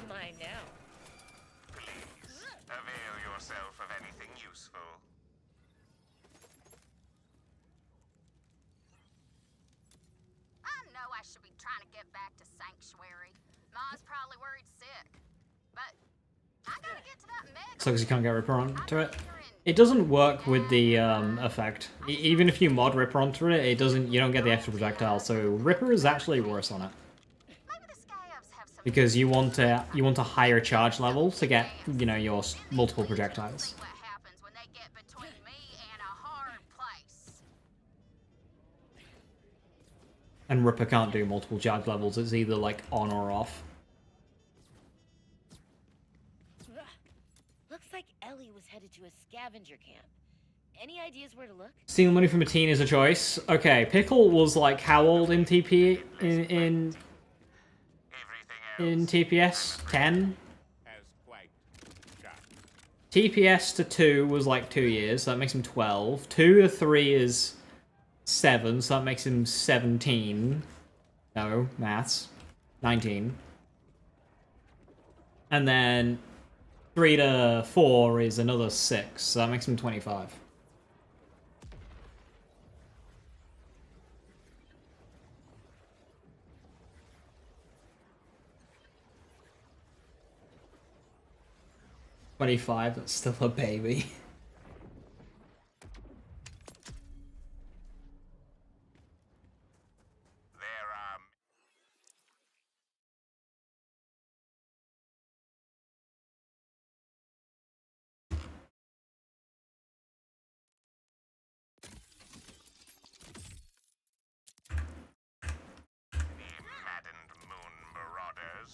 Mine now. Please, avail yourself of anything useful. I know I should be trying to get back to Sanctuary. Ma's probably worried sick. But I gotta get to that mega. So you can't get Ripper onto it. It doesn't work with the effect. Even if you mod Ripper onto it, it doesn't. You don't get the extra projectile. So Ripper is actually worse on it because you want a higher charge level to get your multiple projectiles. What happens when they get between me and a hard place? And Ripper can't do multiple charge levels. It's either like on or off. Looks like Ellie was headed to a scavenger camp. Any ideas where to look? Stealing money from a teen is a choice. Okay, Pickle was like how old in TP in TPS? 10? TPS to 2 was like 2 years, so that makes him 12. 2 to 3 is 7, so that makes him 17. No, maths. 19. And then 3 to 4 is another 6, so that makes him 25. That's still a baby.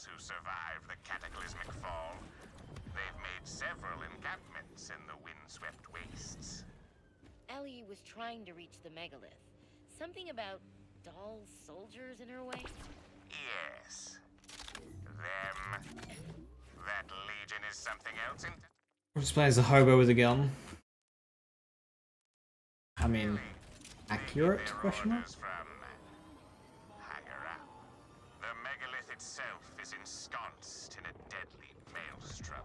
Who survived the cataclysmic fall. They've made several encampments in the windswept wastes. Ellie was trying to reach the megalith. Something about doll soldiers in her way? Yes. Them. That legion is something else in... Just plays a hobo with a gun. I mean, accurate? Question mark? The megalith itself is ensconced in a deadly maelstrom.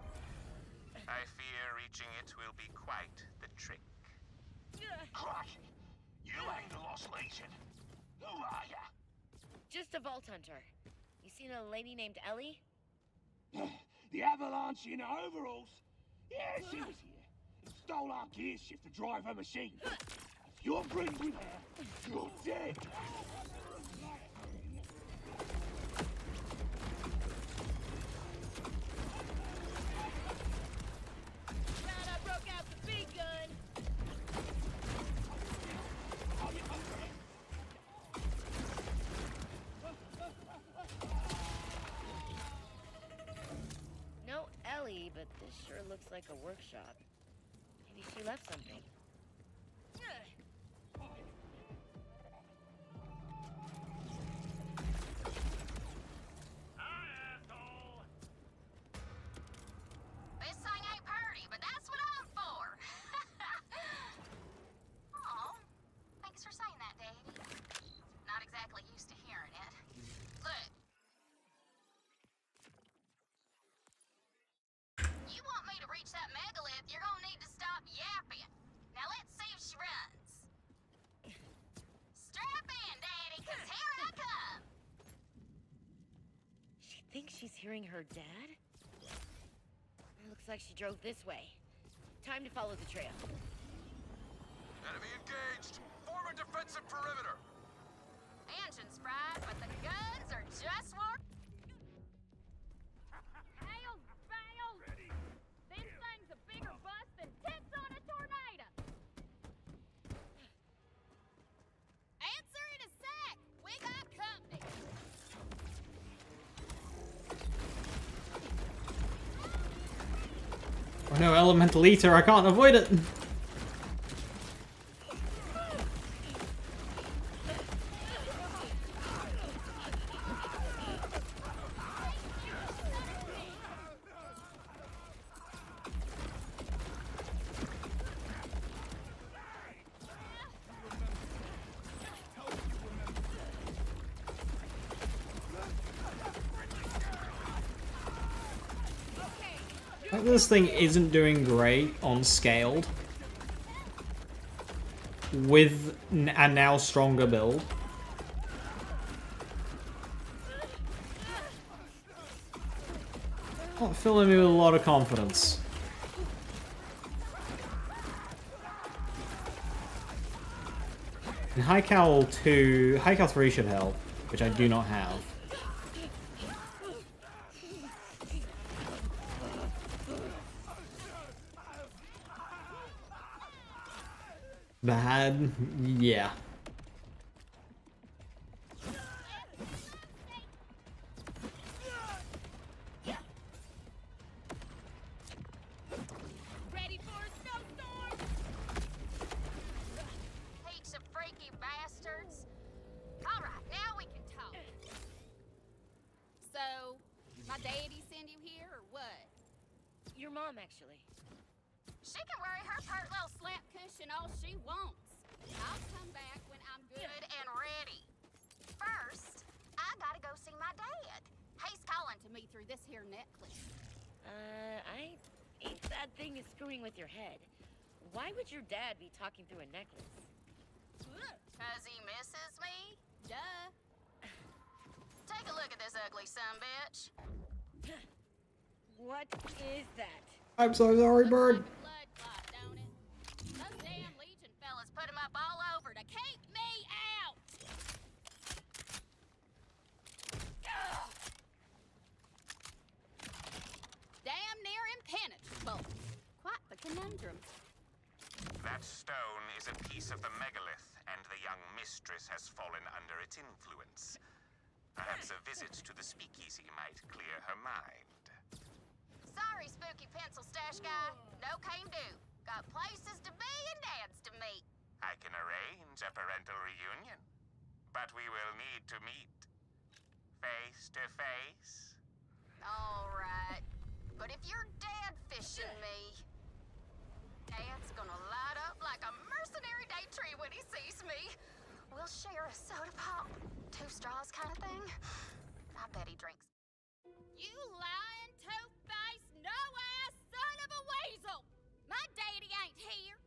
I fear reaching it will be quite the trick. Crikey! You ain't the Lost Legion. Who are ya? Just a vault hunter. You seen a lady named Ellie? The Avalanche in her overalls? Yeah, she was here. And stole our gear shift to drive her machine. If you're breathing with her, you're dead. No Ellie, but this sure looks like a workshop. Maybe she left something. This thing ain't pretty, but that's what I'm for. Aw, thanks for saying that, Daddy. Not exactly used to hearing it. Look. You want me to reach that megalith, you're gonna need to stop yapping. Now let's see if she runs. Strap in, Daddy, 'cause here I come. She thinks she's hearing her dad? It looks like she drove this way. Time to follow the trail. Enemy engaged! Form a defensive perimeter! Engine's fried, but the guns are just warm. Hail, bail! This thing's a bigger bus than tits on a tornado! Answer in a sec. We got company. Oh no, elemental eater, I can't avoid it! Like, this thing isn't doing great on scaled with a now stronger build. Not filling me with a lot of confidence. And High Cal 3 should help, which I do not have. Bad, yeah. Ready for a snowstorm? Heaps of freaky bastards. All right, now we can talk. So, my daddy send you here, or what? Your mom, actually. She can worry her pert little slap cushion all she wants. I'll come back when I'm good and ready. First, I gotta go see my dad. He's calling to me through this here necklace. I think that thing is screwing with your head. Why would your dad be talking through a necklace? 'Cause he misses me? Duh. Take a look at this ugly sumbitch. What is that? I'm so sorry, bird. Blood clot, don't it? Those damn Legion fellas put him up all over to keep me out. Damn near impenetrable. Quite the conundrum. That stone is a piece of the megalith, and the young mistress has fallen under its influence. Perhaps a visit to the speakeasy might clear her mind. Sorry, spooky pencil stash guy. No can do. Got places to be and dads to meet. I can arrange a parental reunion, but we will need to meet face to face. All right. But if you're dad fishing me, Dad's gonna light up like a mercenary day tree when he sees me. We'll share a soda pop. 2 straws kind of thing. I bet he drinks. You lying, two-faced, no-ass son of a weasel! My daddy ain't here!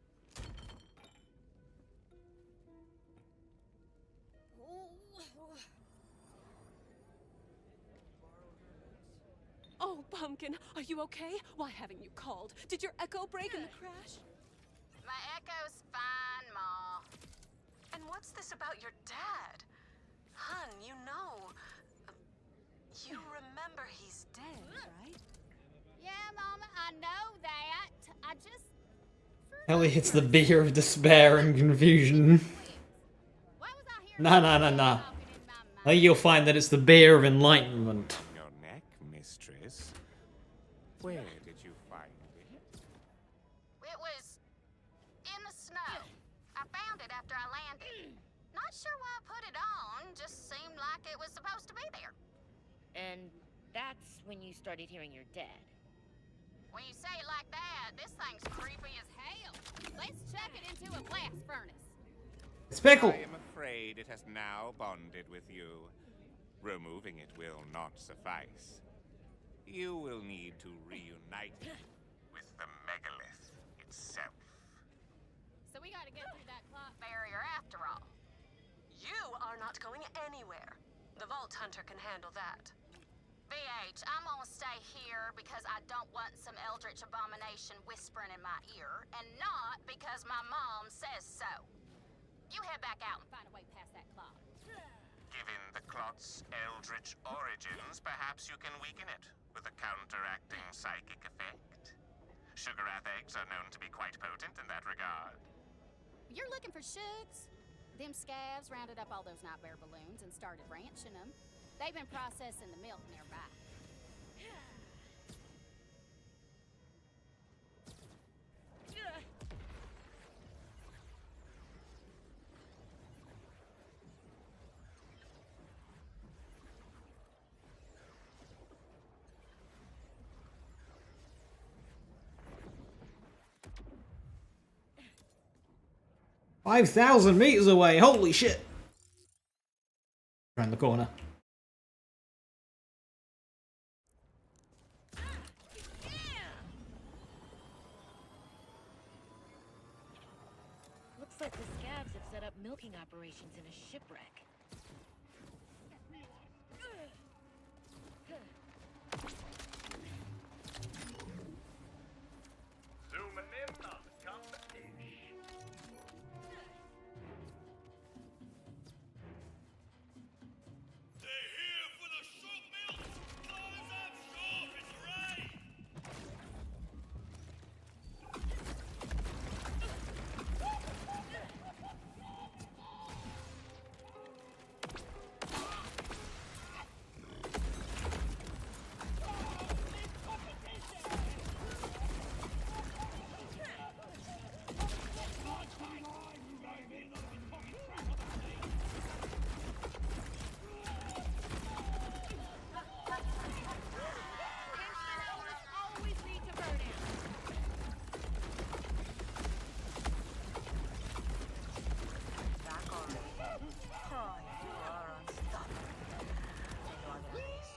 Oh, Pumpkin, are you okay? Why haven't you called? Did your echo break in the crash? My echo's fine, Ma. And what's this about your dad? Hun, you know. You remember he's dead, right? Yeah, Mama, I know that. I just... Elliot's the beer of despair and confusion. Nah. I think you'll find that it's the beer of enlightenment. Your neck, mistress. Where did you find it? It was in the snow. I found it after I landed. Not sure why I put it on. Just seemed like it was supposed to be there. And that's when you started hearing your dad. When you say it like that, this thing's creepy as hell. Let's chuck it into a blast furnace. It's Pickle! I am afraid it has now bonded with you. Removing it will not suffice. You will need to reunite it with the megalith itself. So we gotta get through that clock barrier after all. You are not going anywhere. The Vault Hunter can handle that. VH, I'm gonna stay here because I don't want some eldritch abomination whispering in my ear, and not because my mom says so. You head back out and find a way past that clock. Given the clot's eldritch origins, perhaps you can weaken it with a counteracting psychic effect. Sugar-Wrath eggs are known to be quite potent in that regard. You're looking for Shugs? Them scavs rounded up all those night bear balloons and started ranching them. They've been processing the milk nearby. 5,000 meters away. Holy shit! Around the corner. Looks like the scabs have set up milking operations in a shipwreck. Zooming in on the competition. They're here for the shoot milk. Close up shop, it's ready. Always need to burn out. Back on me. Oh, you are unstoppable. No other risk.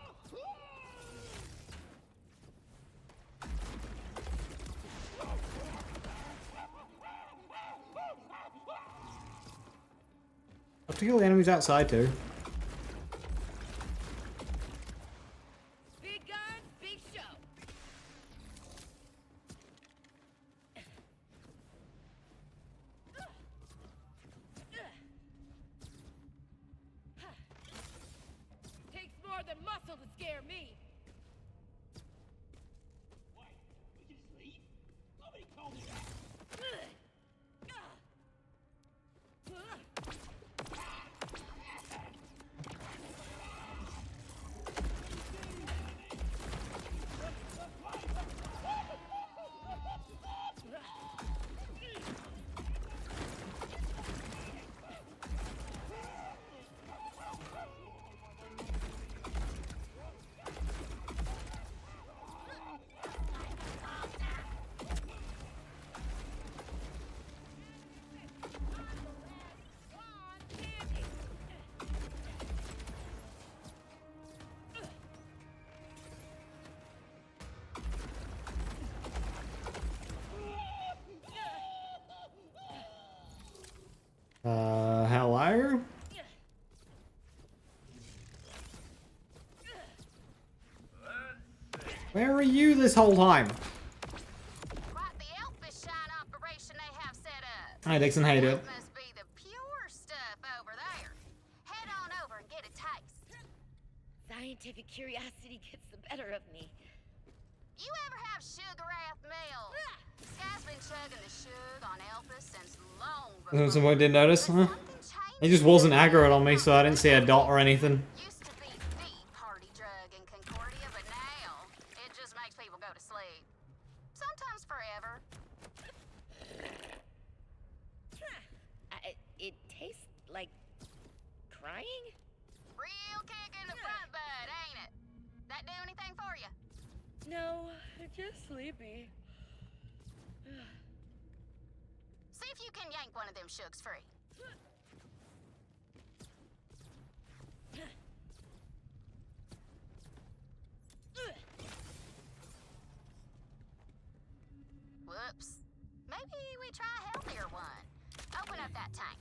Have to kill the enemies outside too. Big gun, big show. Takes more than muscle to scare me. Wait, we can just leave? Nobody told me that. Hello? Where are you this whole time? Quite the elfish shine operation they have set up. Hi Dixon, how you doing? That must be the pure stuff over there. Head on over and get a taste. Scientific curiosity gets the better of me. You ever have sugar wrath milk? Sky's been chugging the shug on Elpis since long before. Someone didn't notice, huh? He just wasn't aggroed on me, so I didn't see a dot or anything. Used to be the party drug in Concordia, but now it just makes people go to sleep. Sometimes forever. It tastes like crying? Real kick in the front butt, ain't it? That do anything for you? No, just sleepy. See if you can yank one of them shugs free. Whoops. Maybe we try a healthier one. Open up that tank.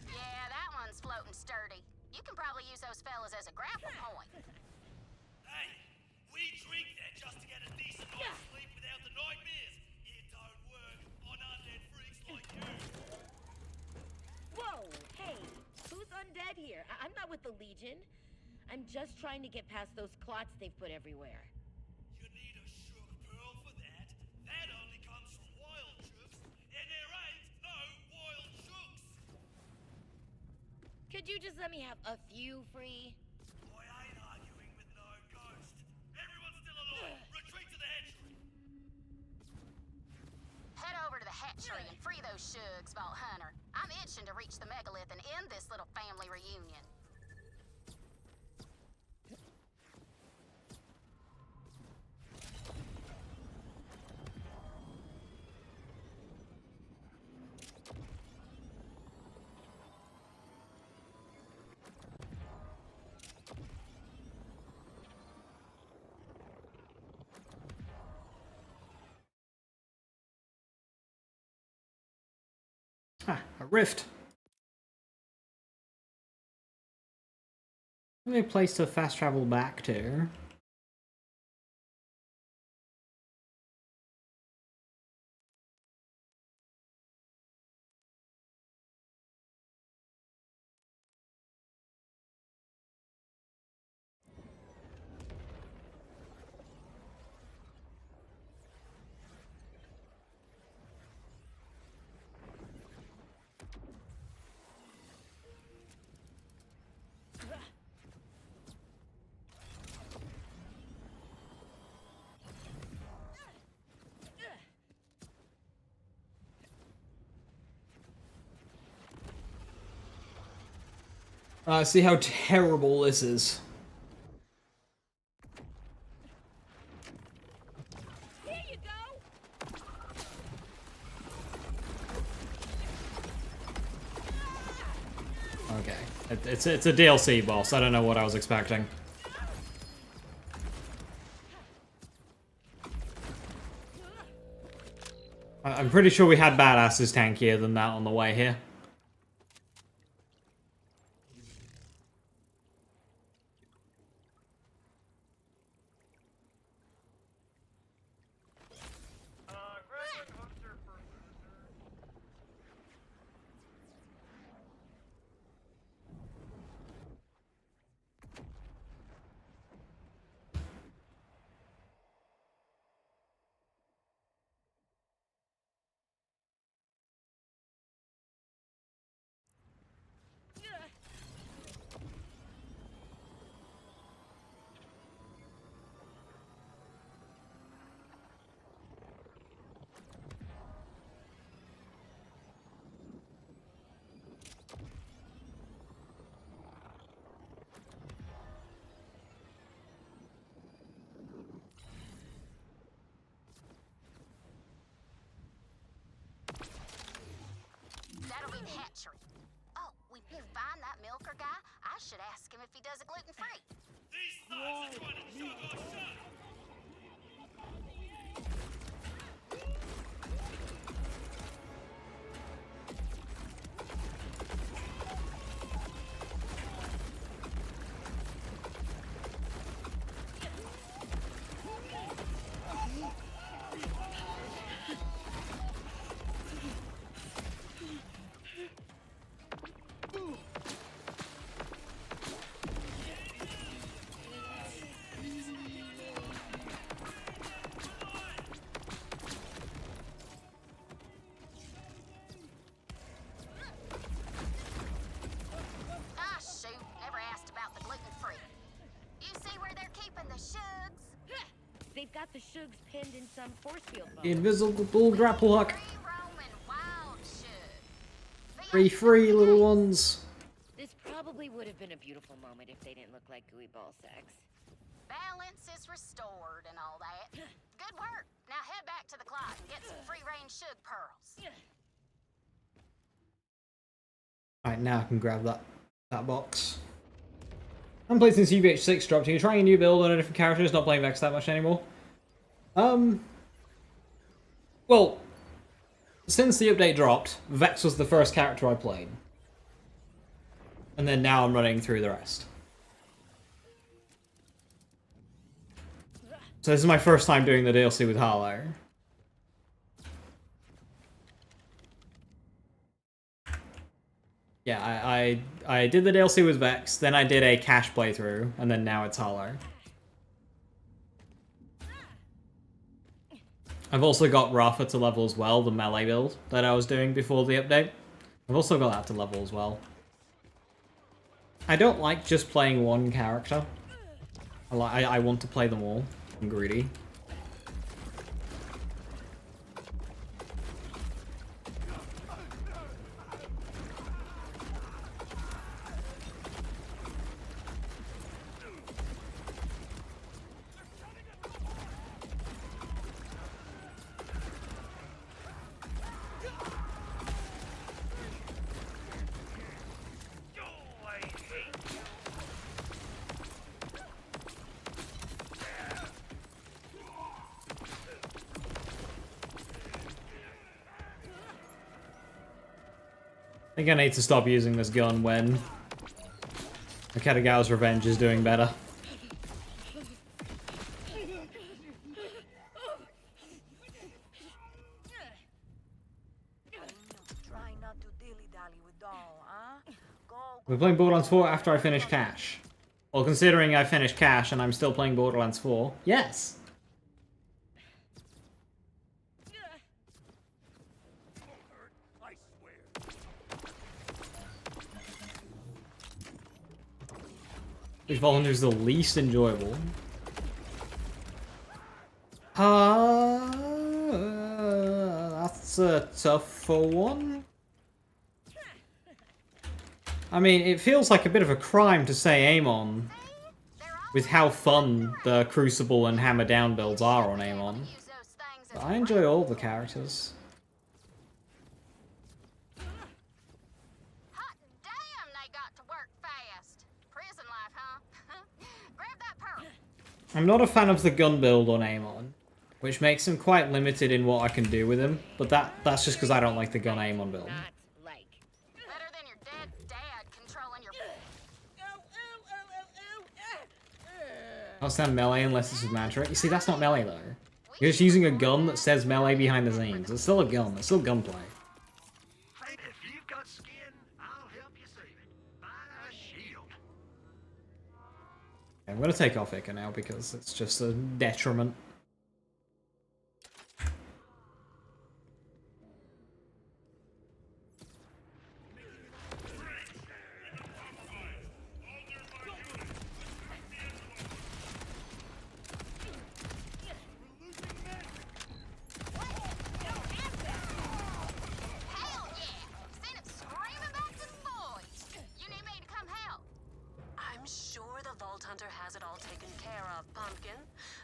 Yeah, that one's floating sturdy. You can probably use those fellas as a grapple point. Hey, we drink that just to get a decent night's sleep without the nightmares. It don't work on undead freaks like you. Whoa, hey, who's undead here? I'm not with the Legion. I'm just trying to get past those clots they've put everywhere. You need a sugar pearl for that. That only comes from wild shooks, and there ain't no wild shooks. Could you just let me have a few free? I ain't arguing with no ghost. Everyone's still alive. Retreat to the hatchery. Head over to the hatchery and free those shugs, Vault Hunter. I'm itching to reach the megalith and end this little family reunion. Ha, a rift. Maybe a place to fast travel back to. See how terrible this is. Here you go. Okay, it's a DLC boss. I don't know what I was expecting. I'm pretty sure we had badasses tankier than that on the way here. That'll be the hatchery. Oh, when you find that milker guy, I should ask him if he does it gluten-free. These thugs are trying to chug our shot! Ah, shoot. Never asked about the gluten-free. You see where they're keeping the shugs? They've got the shugs pinned in some force field bomb. Invisible grapple hook. Free roaming wild shug. Free little ones. This probably would have been a beautiful moment if they didn't look like gooey ball sacks. Balance is restored and all that. Good work. Now head back to the clock and get some free-range shug pearls. Alright, now I can grab that box. I'm playing since UVH 6 dropped. Are you trying a new build on a different character? Just not playing Vex that much anymore. Well, since the update dropped, Vex was the first character I played. And then now I'm running through the rest. So this is my first time doing the DLC with Harlow. Yeah, I did the DLC with Vex, then I did a cash playthrough, and then now it's Harlow. I've also got Rafa to level as well, the melee build that I was doing before the update. I've also got that to level as well. I don't like just playing one character. I want to play them all. I'm greedy. think I need to stop using this gun when Aketagawa's Revenge is doing better. We're playing Borderlands 4 after I finish Cash. Well, considering I finished Cash and I'm still playing Borderlands 4, yes! Which volunteer is the least enjoyable? That's a tougher one. I mean, it feels like a bit of a crime to say Amon, with how fun the Crucible and Hammer Down builds are on Amon. But I enjoy all the characters. Hot damn, they got to work fast. Prison life, huh? Grab that pearl. I'm not a fan of the gun build on Amon, which makes him quite limited in what I can do with him, but that's just because I don't like the gun Amon build. Better than your dead dad controlling your... I'll stand melee unless it's with Mantra. You see, that's not melee though. You're just using a gun that says melee behind the scenes. It's still a gun. It's still gunplay. Hey, if you've got skin, I'll help you save it. Buy a shield. I'm gonna take off Ica now because it's just a detriment. Hell yeah! Send him screaming back to the boys. You need me to come help? I'm sure the Vault Hunter has it all taken care of, Pumpkin.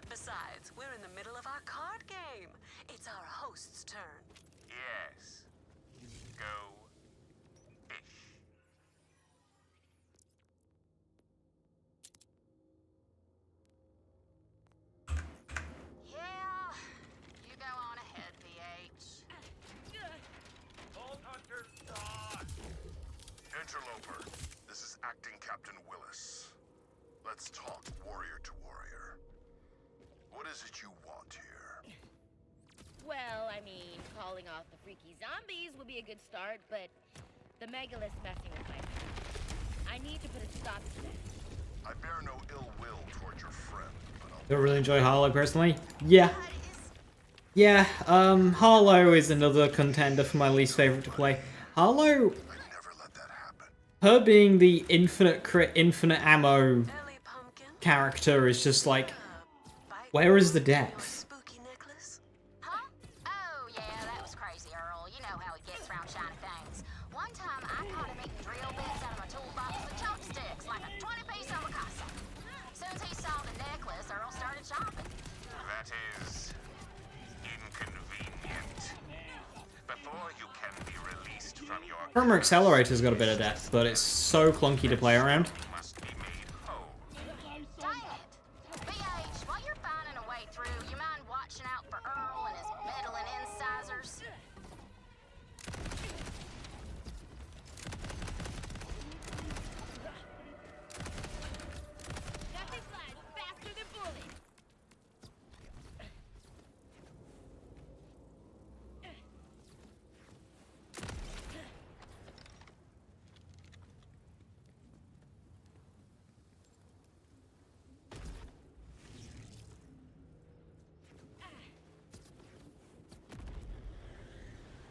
Besides, we're in the middle of our card game. It's our host's turn. Yes. Go fish. Yeah, you go on ahead, VH. Vault Hunter, dodge! Interloper, this is Acting Captain Willis. Let's talk warrior to warrior. What is it you want here? Well, I mean, calling off the freaky zombies would be a good start, but the megalith's messing with my plan. I need to put a stop to that. I bear no ill will toward your friend, but I'll... Don't really enjoy Harlow personally. Yeah. Yeah, Harlow is another contender for my least favorite to play. Harlow, her being the infinite crit, infinite ammo character is just like, where is the depth? Huh? Oh, yeah, that was crazy, Earl. You know how he gets around shiny things. One time, I caught him making drill bits out of my toolbox with chopsticks, like a 20-piece omakase. Soon as he saw the necklace, Earl started shopping. That is inconvenient. Before you can be released from your Primer Accelerator's got a bit of depth, but it's so clunky to play around. Dang it! VH, while you're finding a way through, you mind watching out for Earl and his meddling incisors? Nothing flies faster than bullets.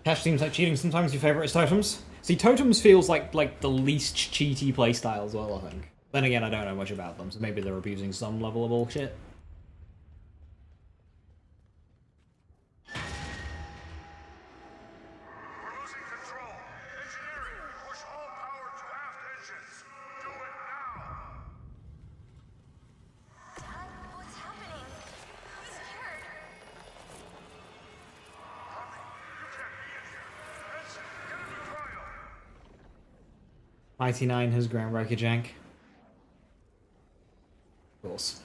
Cash seems like cheating sometimes. Your favorite is totems. See, totems feels like the least cheaty playstyle as well, I think. Then again, I don't know much about them, so maybe they're abusing some level of bullshit. We're losing control. Engineering, push all power to aft engines. Do it now. Dad, what's happening? I'm scared. Tommy, you can't be in here. Ensign, get in the cryo. Mighty Nine has Groundbreaker Jank. Of course.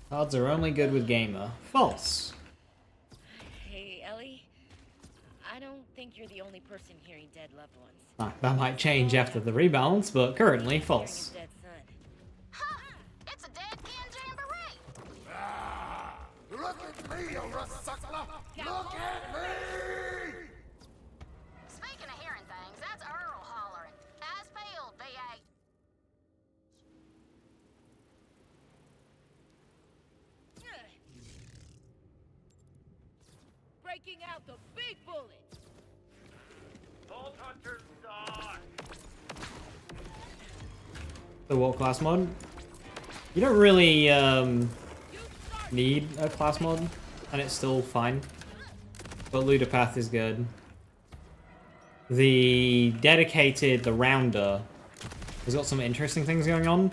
Cards are only good with gamer. False. Hey, Ellie. I don't think you're the only person hearing dead loved ones. Ah, that might change after the rebalance, but currently false. Dead son. It's a dead kin jamboree! Look at me, you suckler! Look at me! Speaking of hearing things, that's Earl hollering. Eyes peeled, V8. Breaking out the big bullet! Vault Hunters die! The what class mod? You don't really need a class mod, and it's still fine. But Ludopath is good. The dedicated, the rounder, has got some interesting things going on.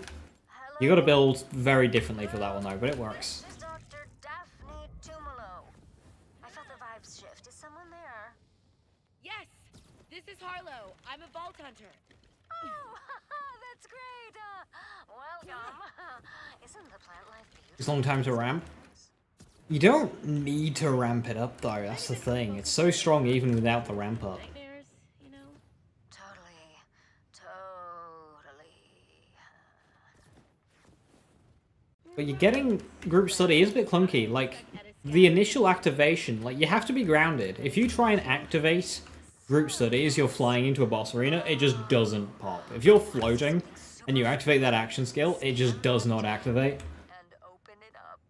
You got to build very differently for that one though, but it works. This is Dr. Daphne Tumalo. I felt the vibes shift. Is someone there? Yes! This is Harlow. I'm a Vault Hunter. Oh, that's great. Welcome. Isn't the plant life beautiful? It's a long time to ramp. You don't need to ramp it up though, that's the thing. It's so strong even without the ramp up. Nightmares, you know? Totally. But you're getting group study is a bit clunky. Like, the initial activation, like, you have to be grounded. If you try and activate group study as you're flying into a boss arena, it just doesn't pop. If you're floating and you activate that action skill, it just does not activate.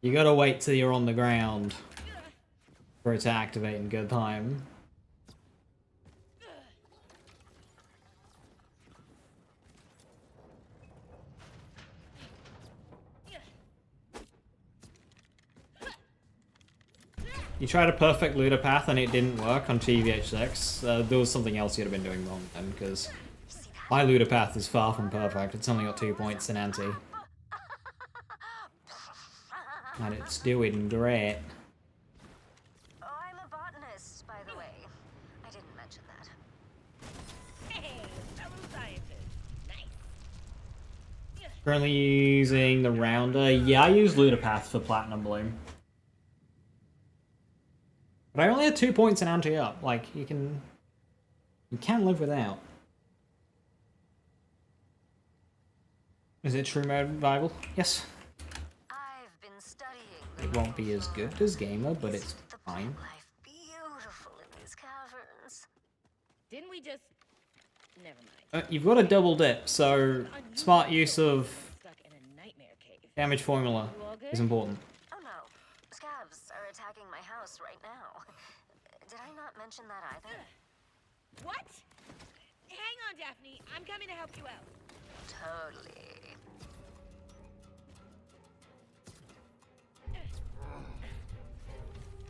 You gotta wait till you're on the ground for it to activate in good time. You tried a perfect Ludopath and it didn't work on UVH 6. There was something else you'd have been doing wrong then, because my Ludopath is far from perfect. It's only got 2 points in anti. And it's doing great. Oh, I'm a botanist, by the way. I didn't mention that. Hey, fellow scientist. Nice. Currently using the rounder. Yeah, I use Ludopath for Platinum Bloom. But I only had 2 points in anti up. Like, you can live without. Is it true mode revival? Yes. I've been studying. It won't be as good as Gamer, but it's fine. Life beautiful in these caverns. Didn't we just... Never mind. You've got a double dip, so smart use of Stuck in a nightmare cave. damage formula is important. Oh no, scavs are attacking my house right now. Did I not mention that either? What? Hang on, Daphne. I'm coming to help you out. Totally.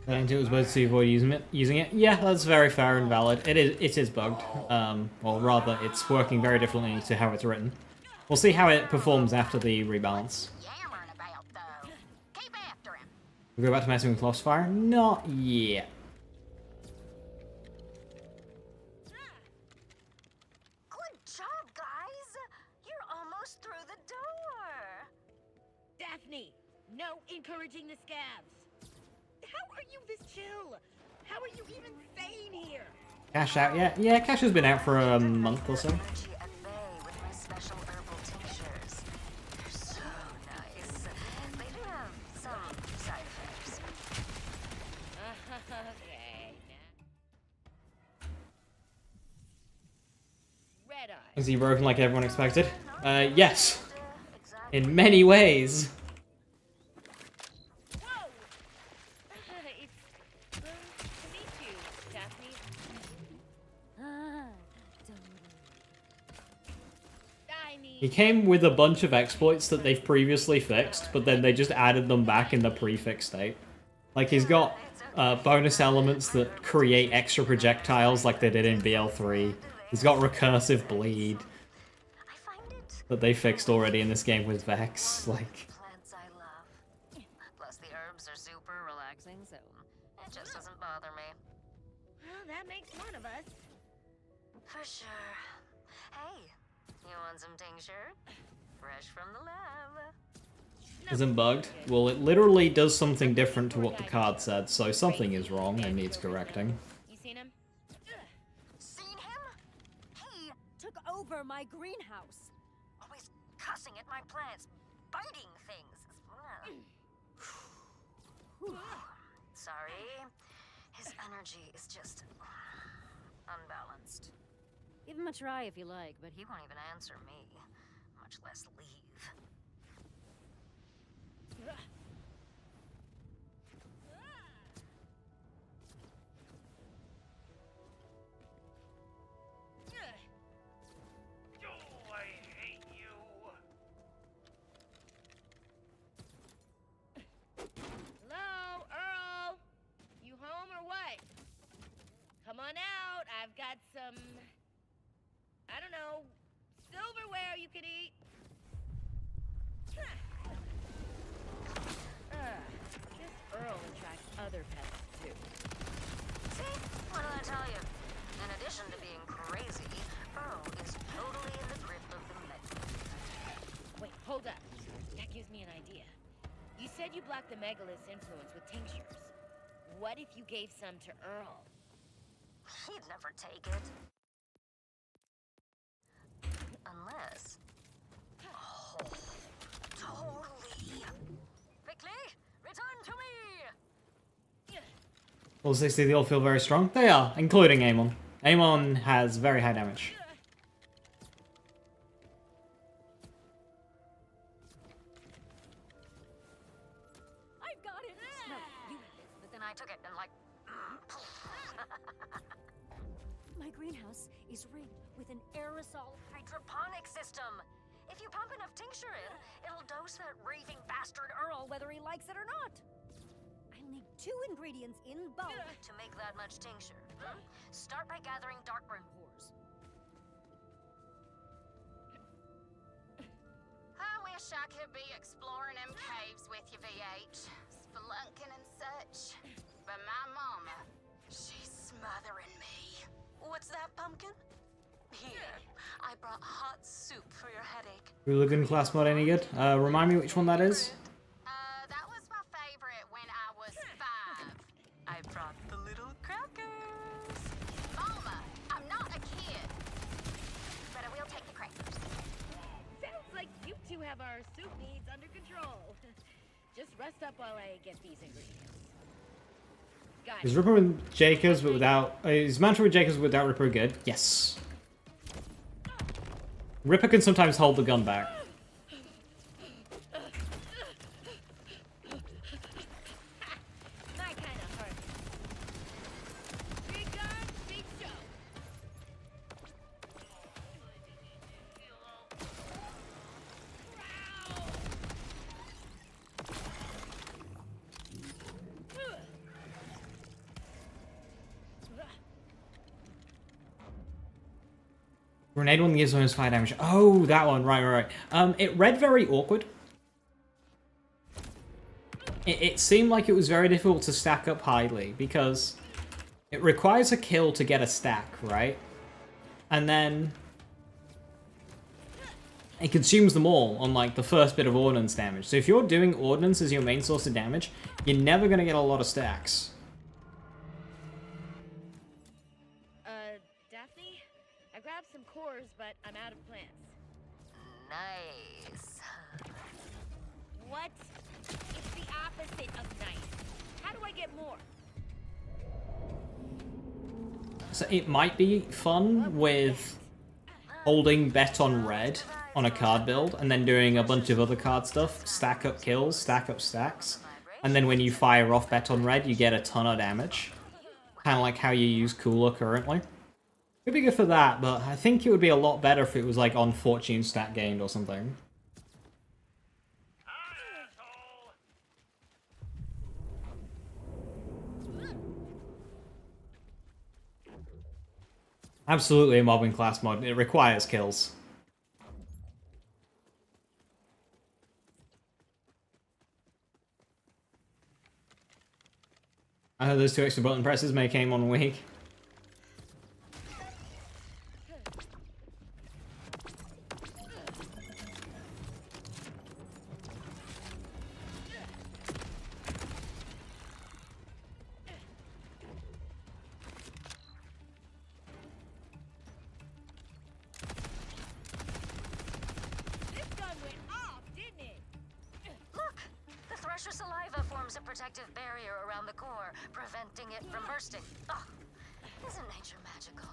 And it was supposed to avoid using it. Yeah, that's very fair and valid. It is bugged. Or rather, it's working very differently to how it's written. We'll see how it performs after the rebalance. Yammering about, though. Keep after him. We go back to messing with Clossfire? Not yet. Good job, guys. You're almost through the door. Daphne, no encouraging the scabs. How are you this chill? How are you even sane here? Cash out yet? Yeah, Cash has been out for a month or so. Energy at bay with my special herbal tinctures. They're so nice. They do have some side effects. Okay, now. Red eye. Is he broken like everyone expected? Yes. In many ways. Whoa! It's to meet you, Daphne. He came with a bunch of exploits that they've previously fixed, but then they just added them back in the prefix state. Like, he's got bonus elements that create extra projectiles like they did in BL3. He's got recursive bleed that they fixed already in this game with Vex. Like, Plants I love. Plus the herbs are super relaxing, so it just doesn't bother me. Well, that makes one of us. For sure. Hey, you want some tincture? Fresh from the lab. isn't bugged. Well, it literally does something different to what the card said, so something is wrong and needs correcting. You seen him? Seen him? He took over my greenhouse. Always cussing at my plants, biting things. Sorry. His energy is just unbalanced. Give him a try if you like, but He won't even answer me, much less leave. Oh, I hate you. Hello, Earl? You home or what? Come on out. I've got some, I don't know, silverware you can eat. This Earl attracts other pets too. See? What did I tell you? In addition to being crazy, Earl is totally in the grip of the metal. Wait, hold up. That gives me an idea. You said you blocked the Megalith's influence with tinctures. What if you gave some to Earl? He'd never take it. Unless... Oh, totally. Quickly, return to me! Well, 60, they all feel very strong. They are, including Amon. Amon has very high damage. I've got it. No, you. But then I took it and like... My greenhouse is rigged with an aerosol hydroponic system. If you pump enough tincture in, it'll dose that raving bastard Earl whether he likes it or not. I'll need 2 ingredients in bulk. to make that much tincture. Start by gathering darkburn cores. I wish I could be exploring them caves with you, VH. Spelunking and such. But my mama, she's smothering me. What's that, Pumpkin? Here, I brought hot soup for your headache. Hooligan class mod any good? Remind me which one that is? That was my favorite when I was 5. I brought the little crackers. Mama, I'm not a kid. But I will take the crackers. Sounds like you two have our soup needs under control. Just rest up while I get these ingredients. Got Is it. Ripper with Jacobs but without... is Mantra with Jacobs without Ripper good? Yes. Ripper can sometimes hold the gun back. My kind of hurt. Big gun, big show. Grenade one gives bonus fire damage. Oh, that one. Right. It read very awkward. It seemed like it was very difficult to stack up highly because it requires a kill to get a stack, right? And then it consumes them all on like the first bit of ordnance damage. So if you're doing ordnance as your main source of damage, you're never going to get a lot of stacks. Daphne? I grabbed some cores, but I'm out of plants. Nice. What? It's the opposite of nice. How do I get more? So it might be fun with holding bet on red on a card build and then doing a bunch of other card stuff, stack up kills, stack up stacks, and then when you fire off bet on red you get a ton of damage. Kind of like how you use Cooler currently. It'd be good for that, but I think it would be a lot better if it was like on fortune stat gained or something. Absolutely a mobbing class mod. It requires kills. I heard those 2 extra button presses make aim on weak. protective barrier around the core, preventing it from bursting. Oh, isn't nature magical?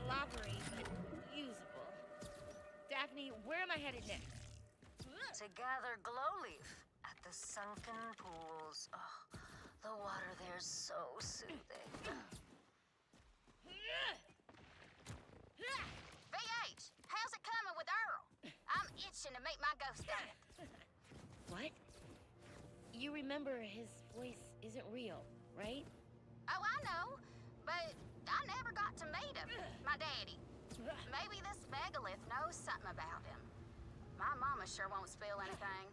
Slobbery, but usable. Daphne, where am I headed next? To gather glowleaf at the sunken pools. Oh, the water there's so soothing. VH, how's it coming with Earl? I'm itching to meet my ghost dad. What? You remember his voice isn't real, right? Oh, I know, but I never got to meet him, my daddy. Maybe this megalith knows something about him. My mama sure won't spill anything.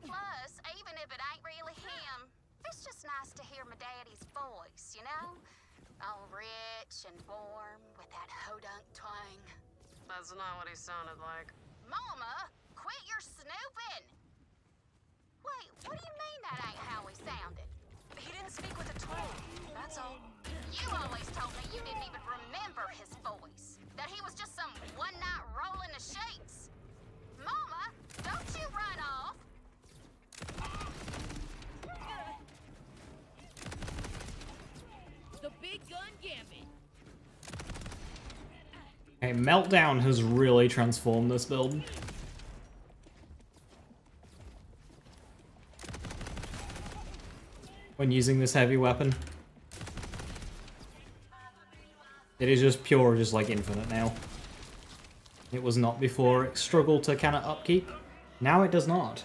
Plus, even if it ain't really him, it's just nice to hear my daddy's voice, you know? All rich and warm with that hodunk twang. That's not what he sounded like. Mama, quit your snooping! Wait, what do you mean that ain't how he sounded? He didn't speak with a tone, that's all. You always told me you didn't even remember his voice. That he was just some one-night roll in the sheets. Mama, don't you run off! The big gun gambit. Okay, Meltdown has really transformed this build. When using this heavy weapon. It is just pure, just like infinite now. It was not before. It struggled to kind of upkeep. Now it does not.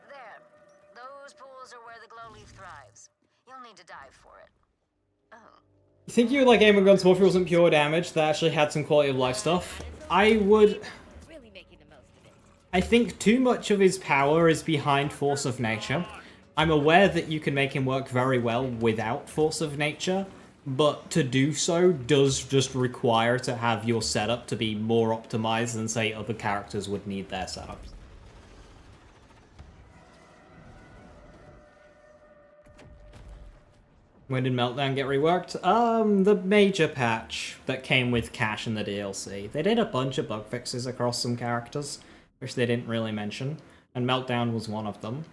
There. Those pools are where the glowleaf thrives. You'll need to dive for it. Oh. You think you would like aim and guns more if it wasn't pure damage that actually had some quality of life stuff? I would... Really making the most of it. I think too much of his power is behind Force of Nature. I'm aware that you can make him work very well without Force of Nature, but to do so does just require to have your setup to be more optimized than, say, other characters would need their setups. When did Meltdown get reworked? The major patch that came with Cash in the DLC. They did a bunch of bug fixes across some characters, which they didn't really mention, and Meltdown was one of them.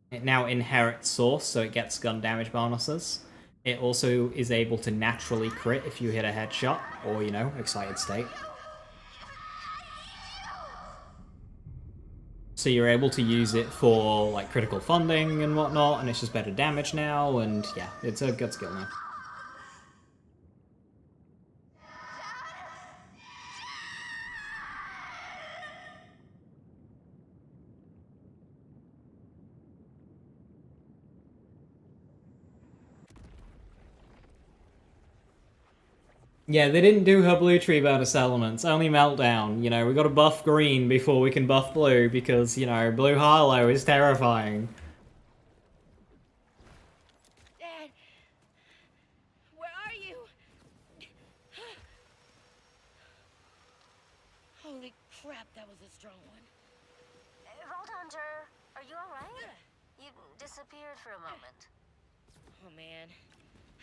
It now inherits Source, so it gets gun damage bonuses. It also is able to naturally crit if you hit a headshot, or, you know, excited state. So you're able to use it for, like, critical funding and whatnot, and it's just better damage now, and yeah, it's a good skill now. Yeah, they didn't do her blue tree bonus elements, only Meltdown. You know, we gotta buff green before we can buff blue, because, you know, Blue Harlow is terrifying. Dad, where are you? Holy crap, that was a strong one. Vault Hunter, are you alright? You disappeared for a moment. Oh man,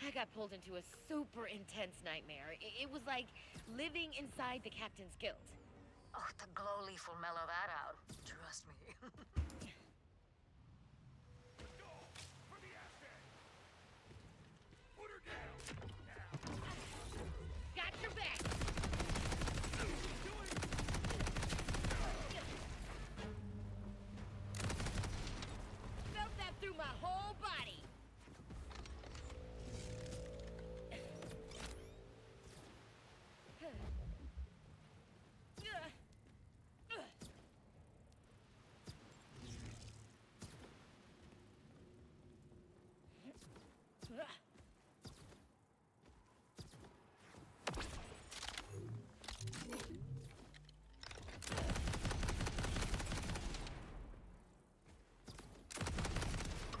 I got pulled into a super intense nightmare. It was like living inside the captain's guild. Oh, the glowleaf will mellow that out. Trust me. Got your back. Felt that through my whole body.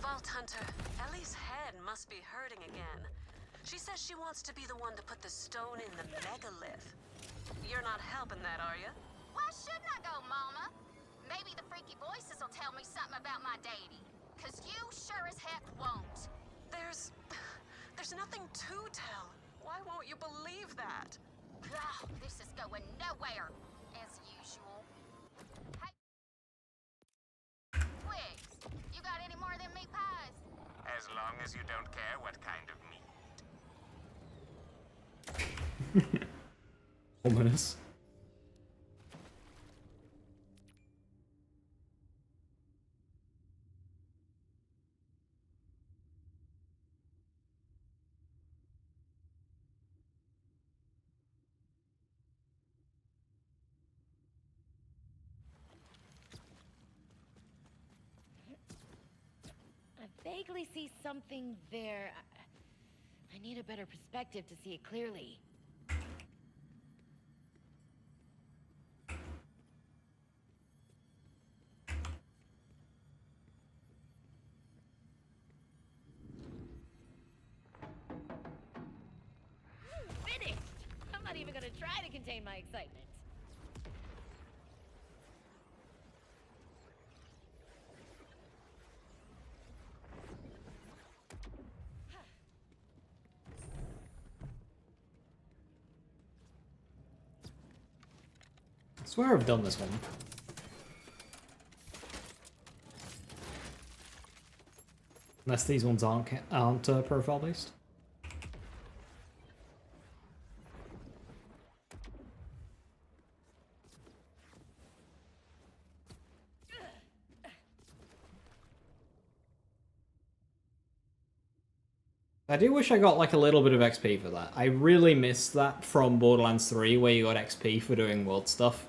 Vault Hunter, Ellie's head must be hurting again. She says she wants to be the one to put the stone in the megalith. You're not helping that, are you? Why shouldn't I go, Mama? Maybe the freaky voices will tell me something about my daddy. Cause you sure as heck won't. There's nothing to tell. Why won't you believe that? Ugh, this is going nowhere, as usual. Hey, Twigs, you got any more of them meat pies? As long as you don't care what kind of meat. Ominous. I vaguely see something there. I need a better perspective to see it clearly. Finished! I'm not even gonna try to contain my excitement. I swear I've done this one. Unless these ones aren't profile based. I do wish I got like a little bit of XP for that. I really missed that from Borderlands 3 where you got XP for doing world stuff.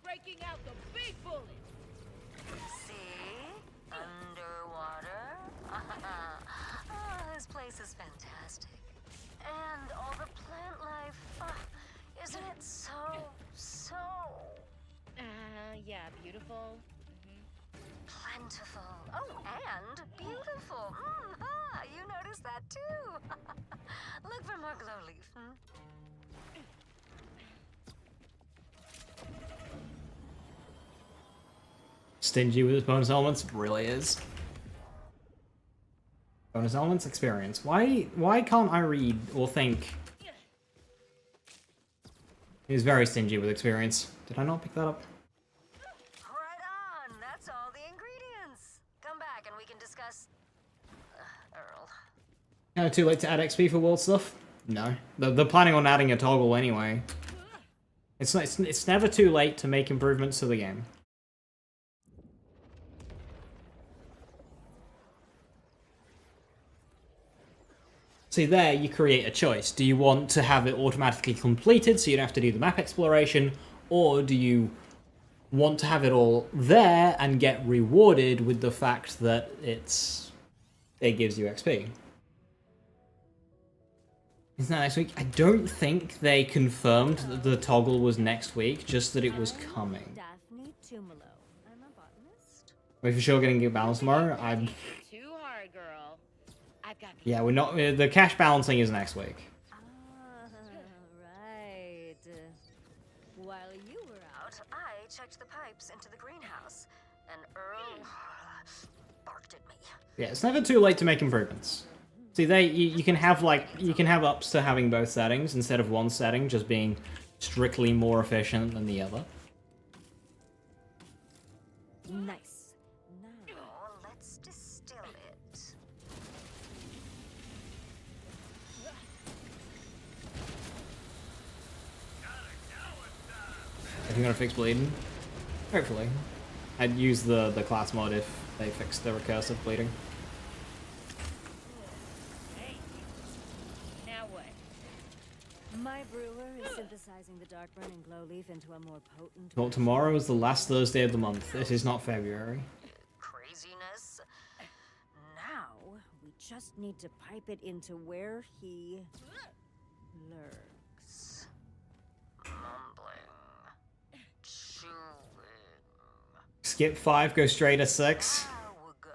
Breaking out the big bullets! See? Underwater? Oh, this place is fantastic. And all the plant life. Isn't it so... Yeah, beautiful. Plentiful. Oh, and beautiful. You noticed that too. Look for more glow leaf. Stingy with his bonus elements, really is. Bonus elements experience. Why can't I read or think? He's very stingy with experience. Did I not pick that up? Right on. That's all the ingredients. Come back and we can discuss... Earl. Kind of too late to add XP for world stuff? No. They're planning on adding a toggle anyway. It's never too late to make improvements to the game. See there, you create a choice. Do you want to have it automatically completed so you don't have to do the map exploration, or do you want to have it all there and get rewarded with the fact that it gives you XP? Isn't that next week? I don't think they confirmed that the toggle was next week, just that it was coming. Daphne Tumalo. I'm a botanist. Are we for sure getting a balance tomorrow? Too hard, girl. I've got... Yeah, we're not. The cash balancing is next week. Right. While you were out, I checked the pipes into the greenhouse, and Earl barked at me. Yeah, it's never too late to make improvements. See, you can have ups to having both settings instead of one setting just being strictly more efficient than the other. nice. Now let's distill it. If you're gonna fix bleeding, hopefully, I'd use the class mod if they fixed the recursive bleeding. Now what? My brewer is synthesizing the Darkburn and Glowleaf into a more potent... Well, tomorrow is the last Thursday of the month. This is not February. Craziness. Now, we just need to pipe it into where he... lurks. Mumbling. Chewing. skip 5, go straight to 6. Now go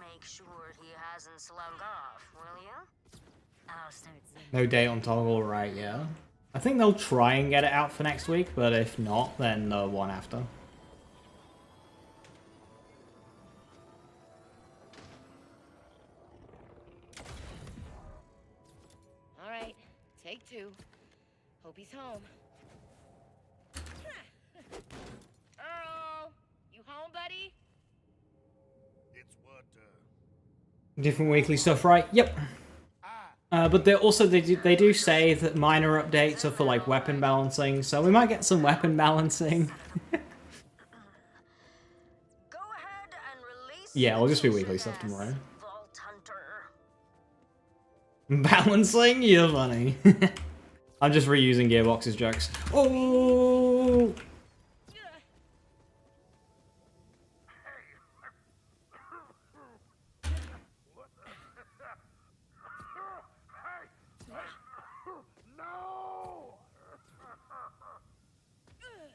make sure he hasn't slunk off, will you? I'll start zooming. No date on toggle, right? Yeah. I think they'll try and get it out for next week, but if not, then the one after. All right, take 2. Hope he's home. Earl, you home, buddy? It's what, Different weekly stuff, right? Yep. But they also they do say that minor updates are for like weapon balancing, so we might get some weapon balancing. Go ahead and release Yeah, it'll just be weekly stuff tomorrow. Balancing? You're funny. I'm just reusing Gearbox's jokes. Oh!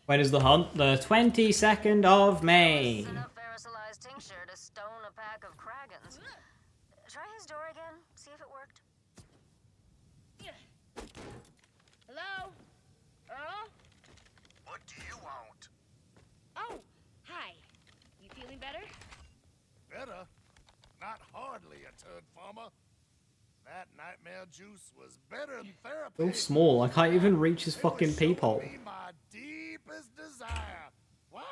When is the hunt? The 22nd of May. Enough aerosolized tincture to stone a pack of Kragans. Try his door again. See if it worked. Hello? Earl? What do you want? Oh, hi. You feeling better? better? Not hardly a turd farmer. That nightmare juice was better than therapy. So small, I can't even reach his fucking peephole. My deepest desire. What?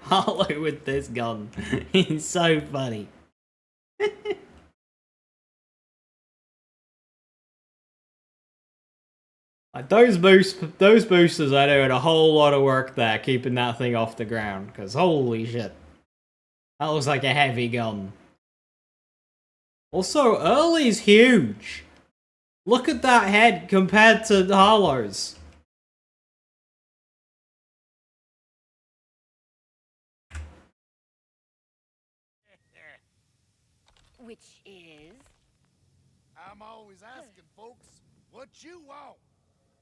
Harlow with this gun. He's so funny. Like those boosters are doing a whole lot of work there, keeping that thing off the ground. Because holy shit, that looks like a heavy gun. Also, Early's huge. Look at that head compared to Harlow's. Which is? I'm always asking folks what you want.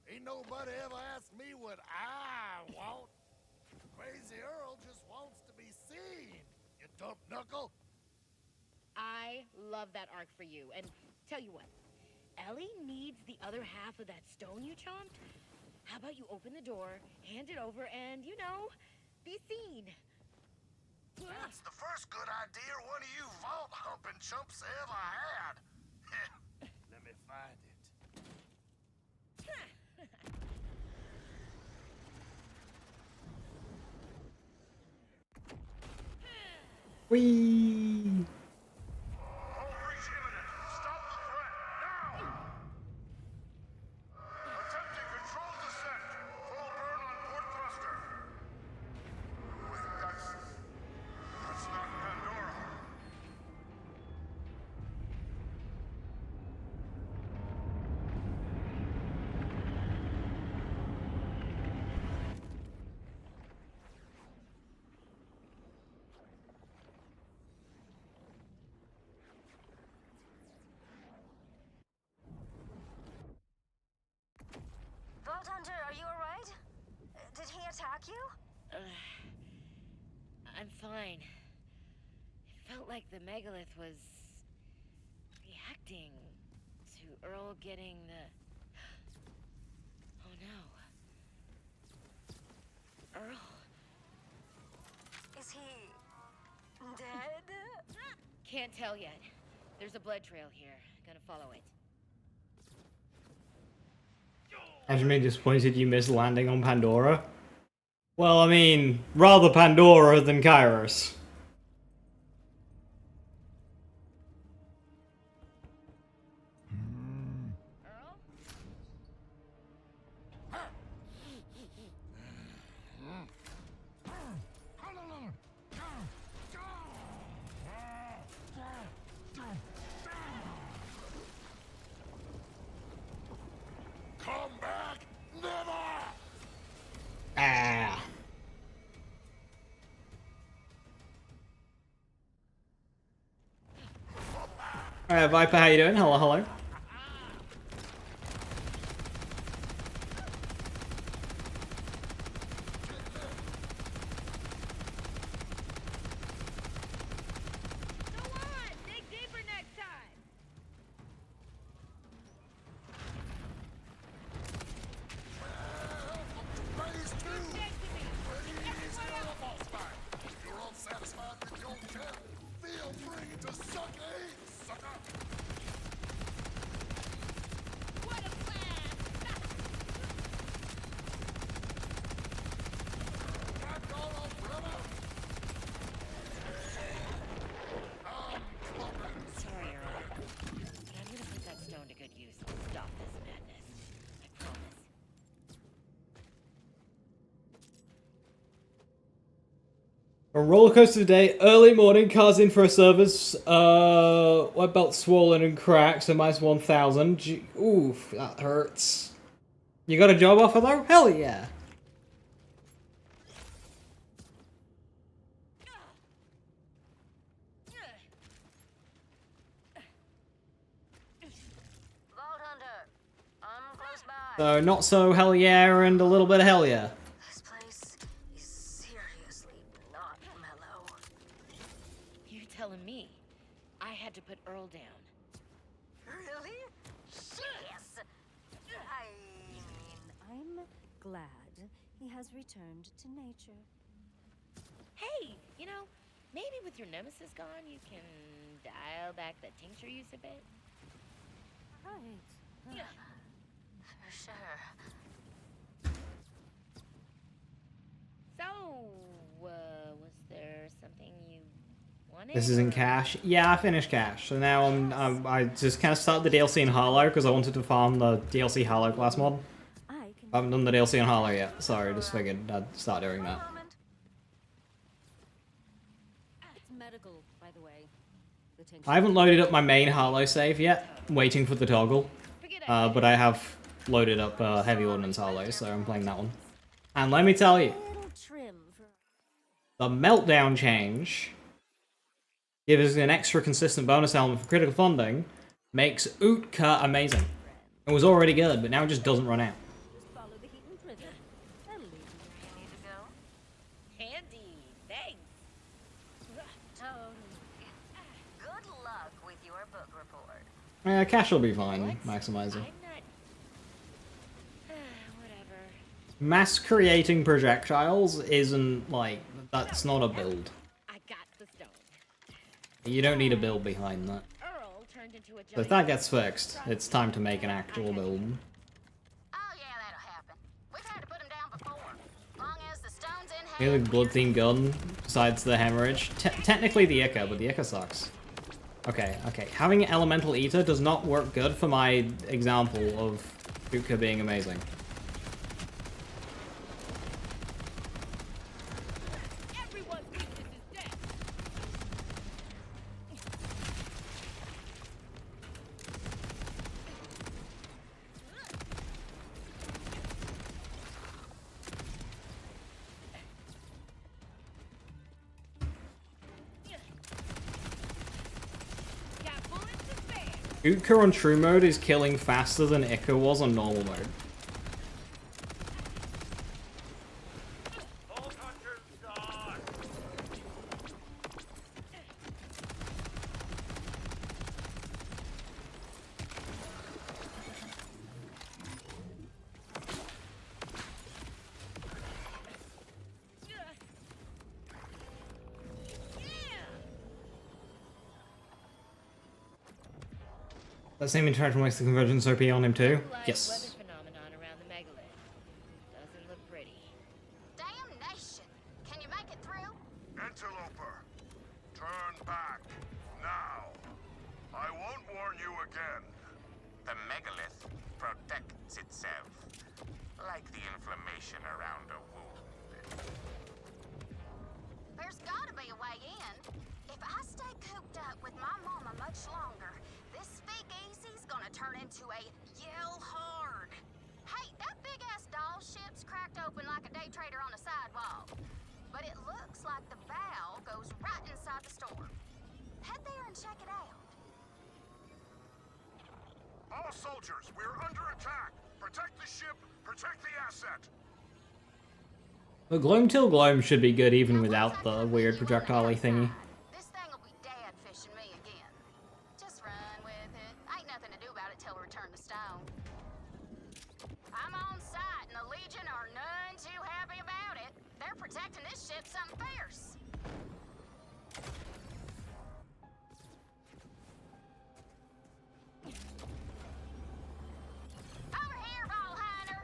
Ain't nobody ever asked me what I want. Crazy Earl just wants to be seen, you dump knuckle. I love that arc for you. And tell you what, Ellie needs the other half of that stone you chomped. How about you open the door, hand it over, and, you know, be seen? That's the first good idea one of you vault-humping chumps ever had. Let me find it. Whee! Attempting controlled descent. Full burn on port thruster. Wait, that's not Pandora. Vault Hunter, are you alright? Did he attack you? I'm fine. It felt like the megalith was reacting to Earl getting the... Oh no. Earl? Is he... dead? Can't tell yet. There's a blood trail here. Gonna follow it. As you mean disappointed you missed landing on Pandora? Well, I mean, rather Pandora than Kairos. Come back, never! Ah. Alright, Viper, how you doing? Hello, hello. A roller coaster today, early morning, cars in for a service. Web belt swollen and cracked, so minus 1,000. Oof, that hurts. You got a job offer though? Hell yeah. So not so hell yeah and a little bit of hell yeah. This place is seriously not mellow. You're telling me I had to put Earl down. Really? Yes. I mean, I'm glad he has returned to nature. Hey, you know, maybe with your nemesis gone, you can dial back the tincture use a bit. Right. For sure. So, was there something you wanted? This isn't cash. Yeah, I finished cash. So now I just kind of started the DLC in Harlow because I wanted to farm the DLC Harlow class mod. I haven't done the DLC in Harlow yet. Sorry, just figured I'd start doing that. It's medical, by the way. I haven't loaded up my main Harlow save yet. I'm waiting for the toggle. But I have loaded up Heavy Ordnance Harlow, so I'm playing that one. And let me tell you, the Meltdown change gives us an extra consistent bonus element for critical funding, makes Utka amazing. It was already good, but now it just doesn't run out. Handy, thanks. good luck with your book report. Cash will be fine, Maximizer. Mass creating projectiles isn't like, that's not a build. I got the stone. You don't need a build behind that. Earl turned into a So if that gets fixed, it's time to make an actual build. Oh, yeah, that'll happen. We've had to put him down before. Long as the stone's in hand. Maybe the blood-themed gun, besides the hemorrhage. Technically the Ica, but the Ica sucks. Okay. Having Elemental Eater does not work good for my example of Utka being amazing. Utka on true mode is killing faster than Ica was on normal mode. That same interaction makes the convergence OP on him too? Yes. Phenomenon around the megalith. Doesn't look pretty. Damnation! Can you make it through? Interloper, turn back now. I won't warn you again. The megalith protects itself, like the inflammation around a wound. There's gotta be a way in. If I stay cooped up with my mama much longer, this speakeasy's gonna turn into a yell hard. Hey, that big-ass doll ship's cracked open like a day trader on a sidewalk. But it looks like the bow goes right inside the store. Head there and check it out. All soldiers, we're under attack. Protect the ship, protect the asset. The Gloam Till Gloam should be good even without the weird projectile thingy. This thing'll be dad fishing me again. Just run with it. Ain't nothing to do about it till we return the stone. I'm on site, and the Legion are none too happy about it. They're protecting this ship something fierce. Over here, Ball Hunter!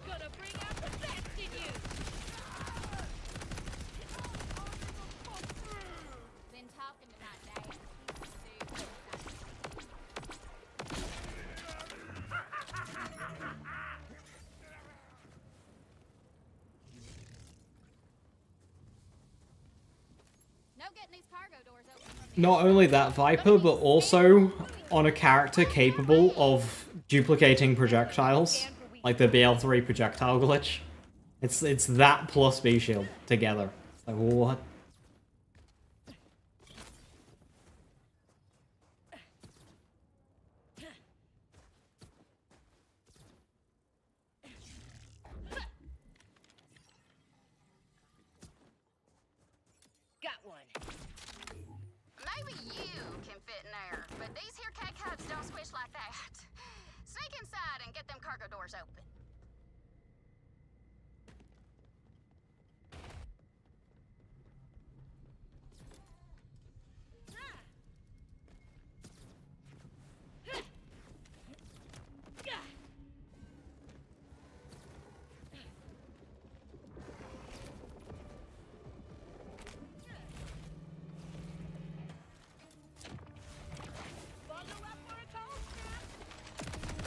Gonna bring out the best in you! Been talking to my dad. getting these cargo doors open from the Not only that Viper, but also on a character capable of duplicating projectiles, like the BL3 projectile glitch. It's that plus B shield together. Like what? Got one. Maybe you can fit in there, but these here K-Cubs don't squish like that. Sneak inside and get them cargo doors open.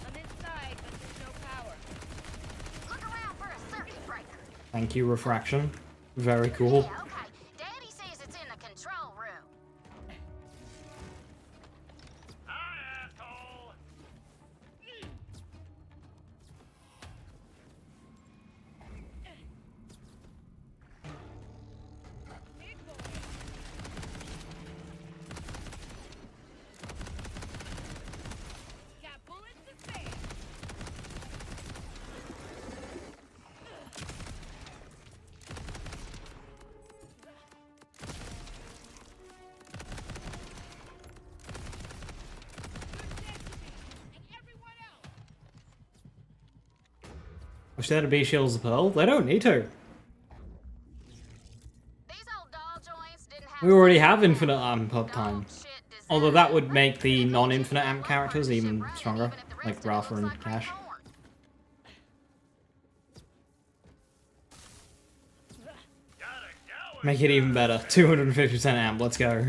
I'm inside, but there's no power. Look around for a circuit breaker. Thank you, Refraction. Very cool. Yeah, okay. Daddy says it's in the control room. Hi, asshole! Got bullets to spare. Wish they had a B shield as a pearl. They don't need to. These old doll joints didn't have We already have infinite amp uptime. Although that would make the non-infinite amp characters even stronger, like Rafa and Cash. Make it even better. 250% amp, let's go.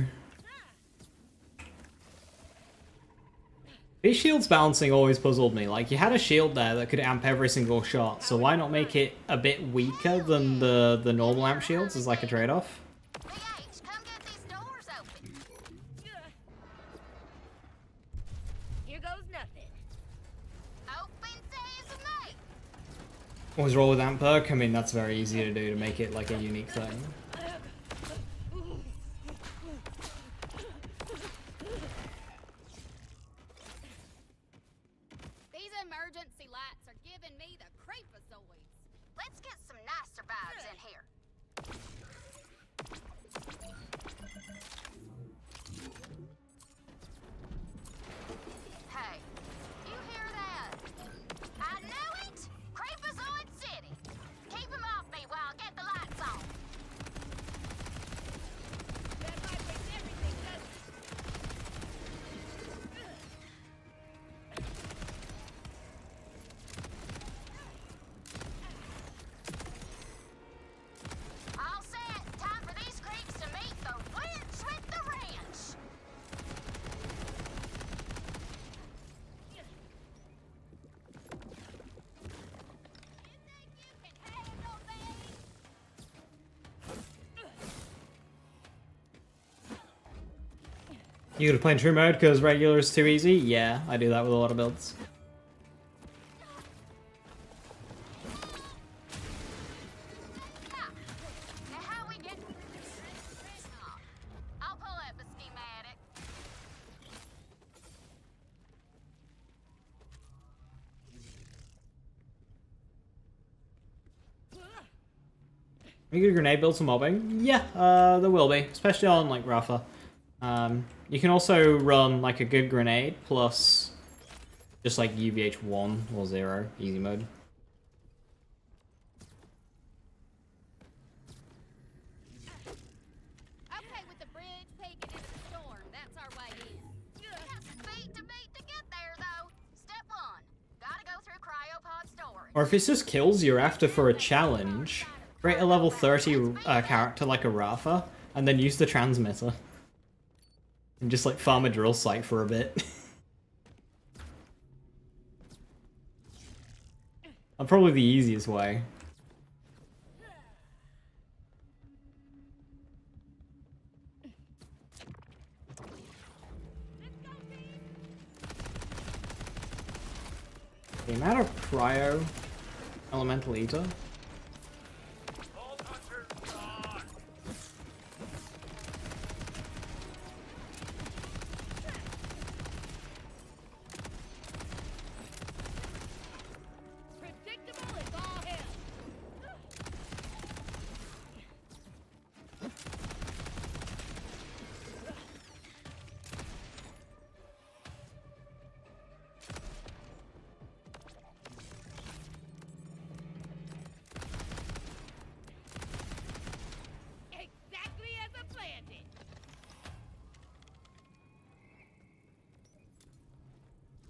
This shield's balancing always puzzled me. Like, you had a shield there that could amp every single shot, so why not make it a bit weaker than the normal amp shields as like a trade-off? VH, come get these doors open. Here goes nothing. Open sesame. Always roll with amp perk? I mean, that's very easy to do to make it like a unique thing. These emergency lights are giving me the creepazoids. Let's get some nicer vibes in here. Hey, you hear that? I knew it! Creepazoid City! Keep him off me while I get the lights on. That vibrates everything, doesn't it? All set. Time for these creeps to meet the wench with the ranch. You gonna play in true mode because regular is too easy? Yeah, I do that with a lot of builds. Now how we get... I'll pull up a schematic. Are you gonna grenade build some mobbing? Yeah, there will be, especially on like Rafa. You can also run like a good grenade plus just like UVH 1 or 0 easy mode. Okay, with the bridge peeking into the storm, that's our way in. Got some feet to beat to get there, though. Step 1. Gotta go through cryopod storage. Or if it's just kills you're after for a challenge, create a level 30 character like a Rafa, and then use the transmitter. And just like farm a drill site for a bit. Probably the easiest way. The amount of cryo elemental eater. Predictable as all hell. Exactly as I planned it.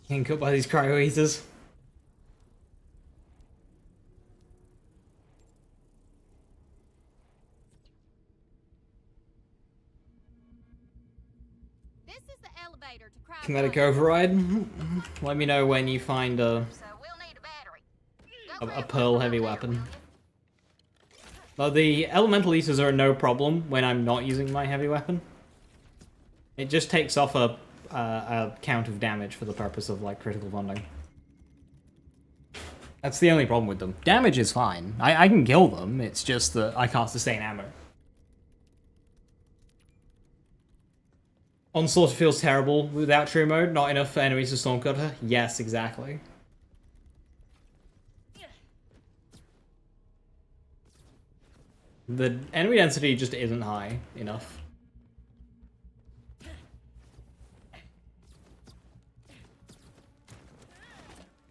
Getting cut by these cryo eaters. This is the elevator to Cry Kinetic override. Let me know when you find a pearl heavy weapon. But the elemental eaters are no problem when I'm not using my heavy weapon. It just takes off a count of damage for the purpose of like critical bonding. That's the only problem with them. Damage is fine. I can kill them. It's just that I can't sustain ammo. Onslaught feels terrible without true mode. Not enough for enemies to Stormcutter. Yes, exactly. The enemy density just isn't high enough.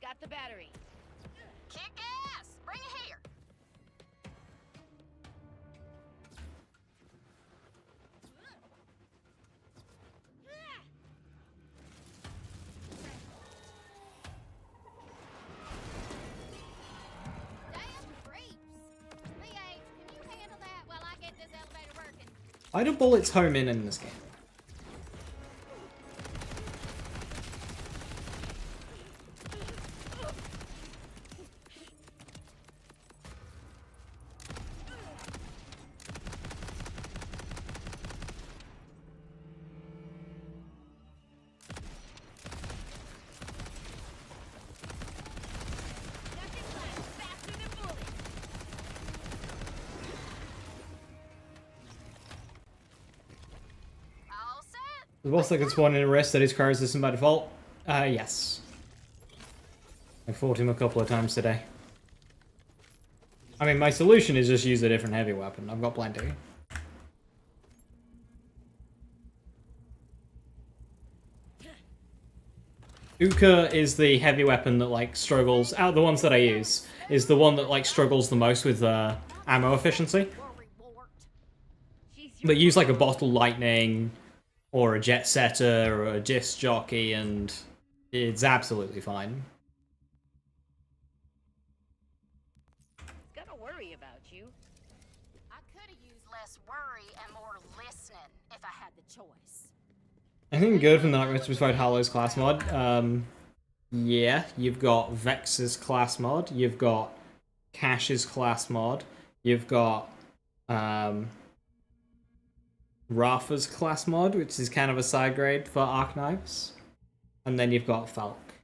Got the battery. Kick ass! Bring it here! Damn creeps! VH, can you handle that while I get this elevator working? Why do bullets home in this game? The boss that can spawn in a rest that is cryo resistant by default? Yes. I fought him a couple of times today. I mean, my solution is just use a different heavy weapon. I've got plenty. Uka is the heavy weapon that, like, struggles, out of the ones that I use, is the one that, like, struggles the most with ammo efficiency. But use, like, a bottle lightning, or a jet setter, or a disc jockey, and it's absolutely fine. Gotta worry about you. I could have used less worry and more listening if I had the choice. Anything good from the Nightmare Specified Hallows class mod? Yeah, you've got Vex's class mod, you've got Cash's class mod, you've got Rafa's class mod, which is kind of a side grade for Arc Knives, and then you've got Falk.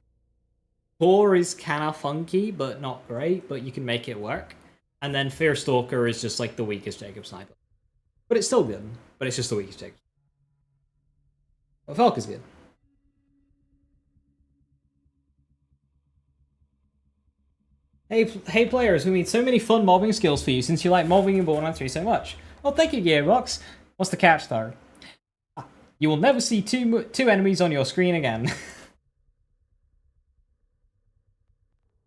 4 is kind of funky, but not great, but you can make it work. And then Fear Stalker is just like the weakest Jacob Sniper. But it's still good, but it's just the weakest Jacob. But Falk is good. Hey players, we made so many fun mobbing skills for you since you like mobbing in Borderlands 3 so much. Well, thank you, Gearbox. What's the catch, though? You will never see two enemies on your screen again.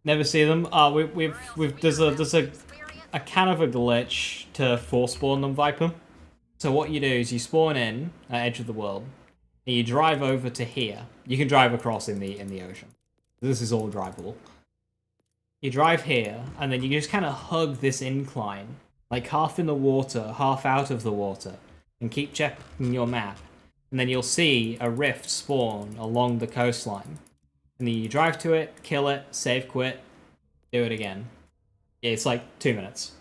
Never see them. There's a kind of a glitch to force spawn them, Viper. So what you do is you spawn in at Edge of the World, and you drive over to here. You can drive across in the ocean. This is all drivable. You drive here, and then you just kind of hug this incline, like half in the water, half out of the water, and keep checking your map. And then you'll see a rift spawn along the coastline. And then you drive to it, kill it, save quit, do it again. Yeah, it's like 2 minutes.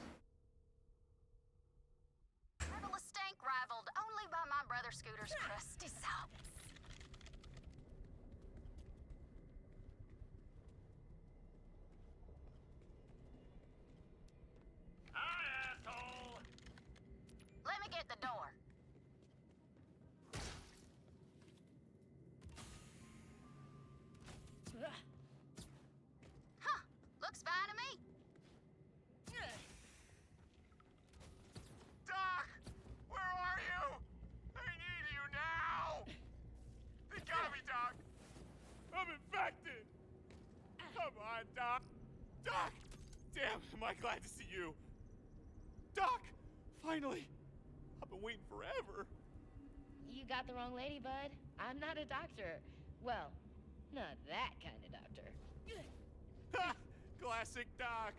Frivolous stank rivaled only by my brother Scooter's crusty socks. am I glad to see you. Doc! Finally! I've been waiting forever. You got the wrong lady, bud. I'm not a doctor. Well, not that kind of doctor. Ha! Classic Doc.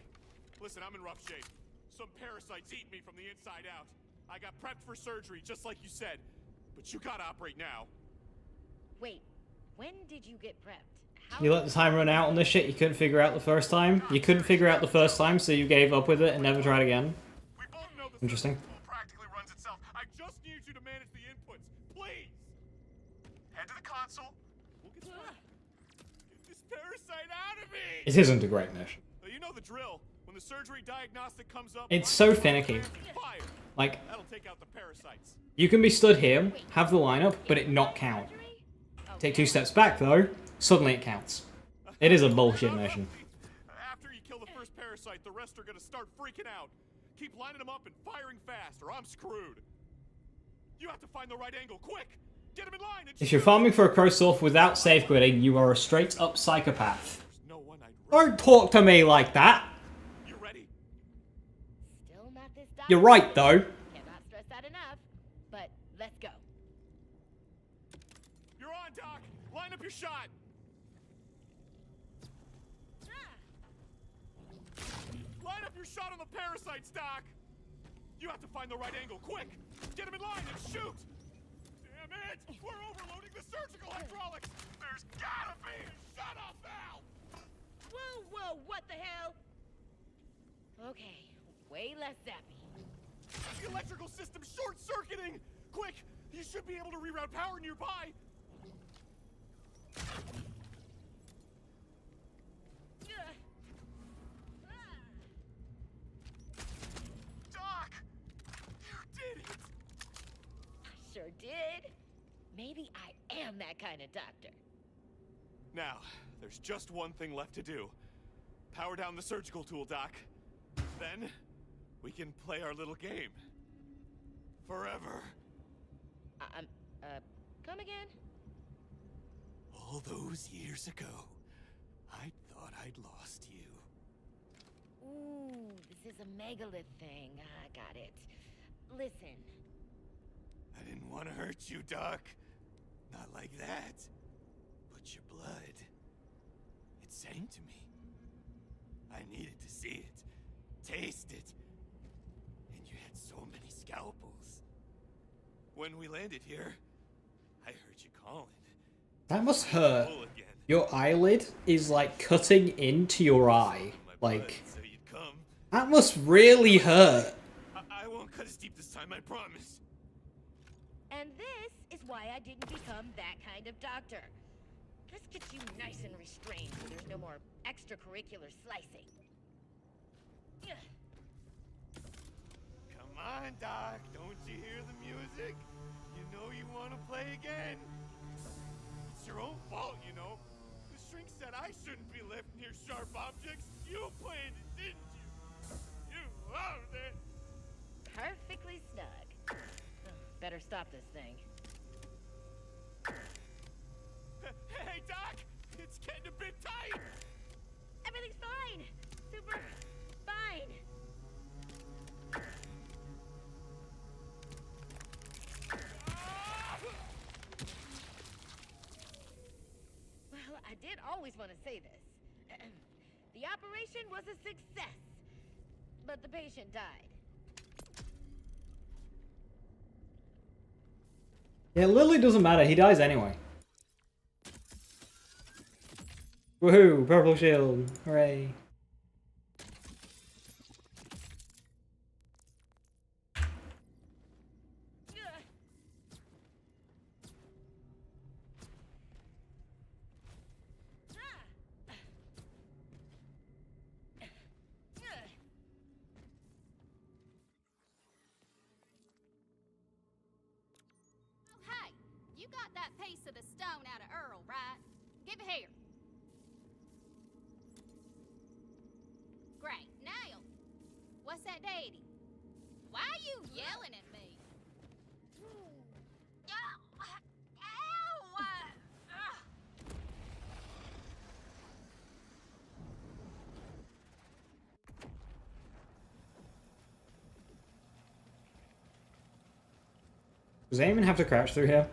Listen, I'm in rough shape. Some parasites eat me from the inside out. I got prepped for surgery, just like you said. But you gotta operate now. Wait, when did you get prepped? You let the time run out on this shit you couldn't figure out the first time? You couldn't figure out the first time, so you gave up with it and never tried again? Interesting. Practically runs itself. I just need you to manage the inputs, please. Head to the console. We'll get started. Get this parasite out of me. It isn't a great mission. You know the drill. When the surgery diagnostic comes up, It's so finicky. fire. Like, That'll take out the parasites. you can be stood here, have the lineup, but it not count. Take 2 steps back, though, suddenly it counts. It is a bullshit mission. After you kill the first parasite, the rest are gonna start freaking out. Keep lining them up and firing fast, or I'm screwed. You have to find the right angle, quick! Get him in line and If you're farming for a Krosoff without safeguarding, you are a straight-up psychopath. Don't talk to me like that! You ready? Still not this doctor. You're right, though. Cannot stress that enough. But let's go. You're on, Doc! Line up your shot! Line up your shot on the parasites, Doc! You have to find the right angle, quick! Get him in line and shoot! Damn it! We're overloading the surgical hydraulics! There's gotta be a shut-off valve! Whoa, whoa, what the hell? Okay, way less zappy. The electrical system's short-circuiting! Quick! You should be able to reroute power nearby! Doc! You did it! I sure did. Maybe I am that kind of doctor. Now, there's just one thing left to do. Power down the surgical tool, Doc. Then, we can play our little game. Forever. Come again? All those years ago, I thought I'd lost you. Ooh, this is a megalith thing. I got it. Listen. I didn't want to hurt you, Doc. Not like that. But your blood, it sang to me. I needed to see it, taste it. And you had so many scalpels. When we landed here, I heard you calling. That must hurt. Your eyelid is like cutting into your eye. Like, that must really hurt. I won't cut as deep this time, I promise. And this is why I didn't become that kind of doctor. Let's get you nice and restrained so there's no more extracurricular slicing. Come on, Doc. Don't you hear the music? You know you want to play again. It's your own fault, you know. The shrink said I shouldn't be left near sharp objects. You planned it, didn't you? You loved it. Perfectly snug. Oh, better stop this thing. Hey, Doc! It's getting a bit tight! Everything's fine! Super fine! Well, I did always want to say this. The operation was a success, but the patient died. Yeah, Lily doesn't matter. He dies anyway. Woohoo! Purple shield. Hooray. Hey, you got that piece of the stone out of Earl, right? Give it here. Great. Now, what's that, Daddy? Why are you yelling at me? Does Eamon have to crouch through here?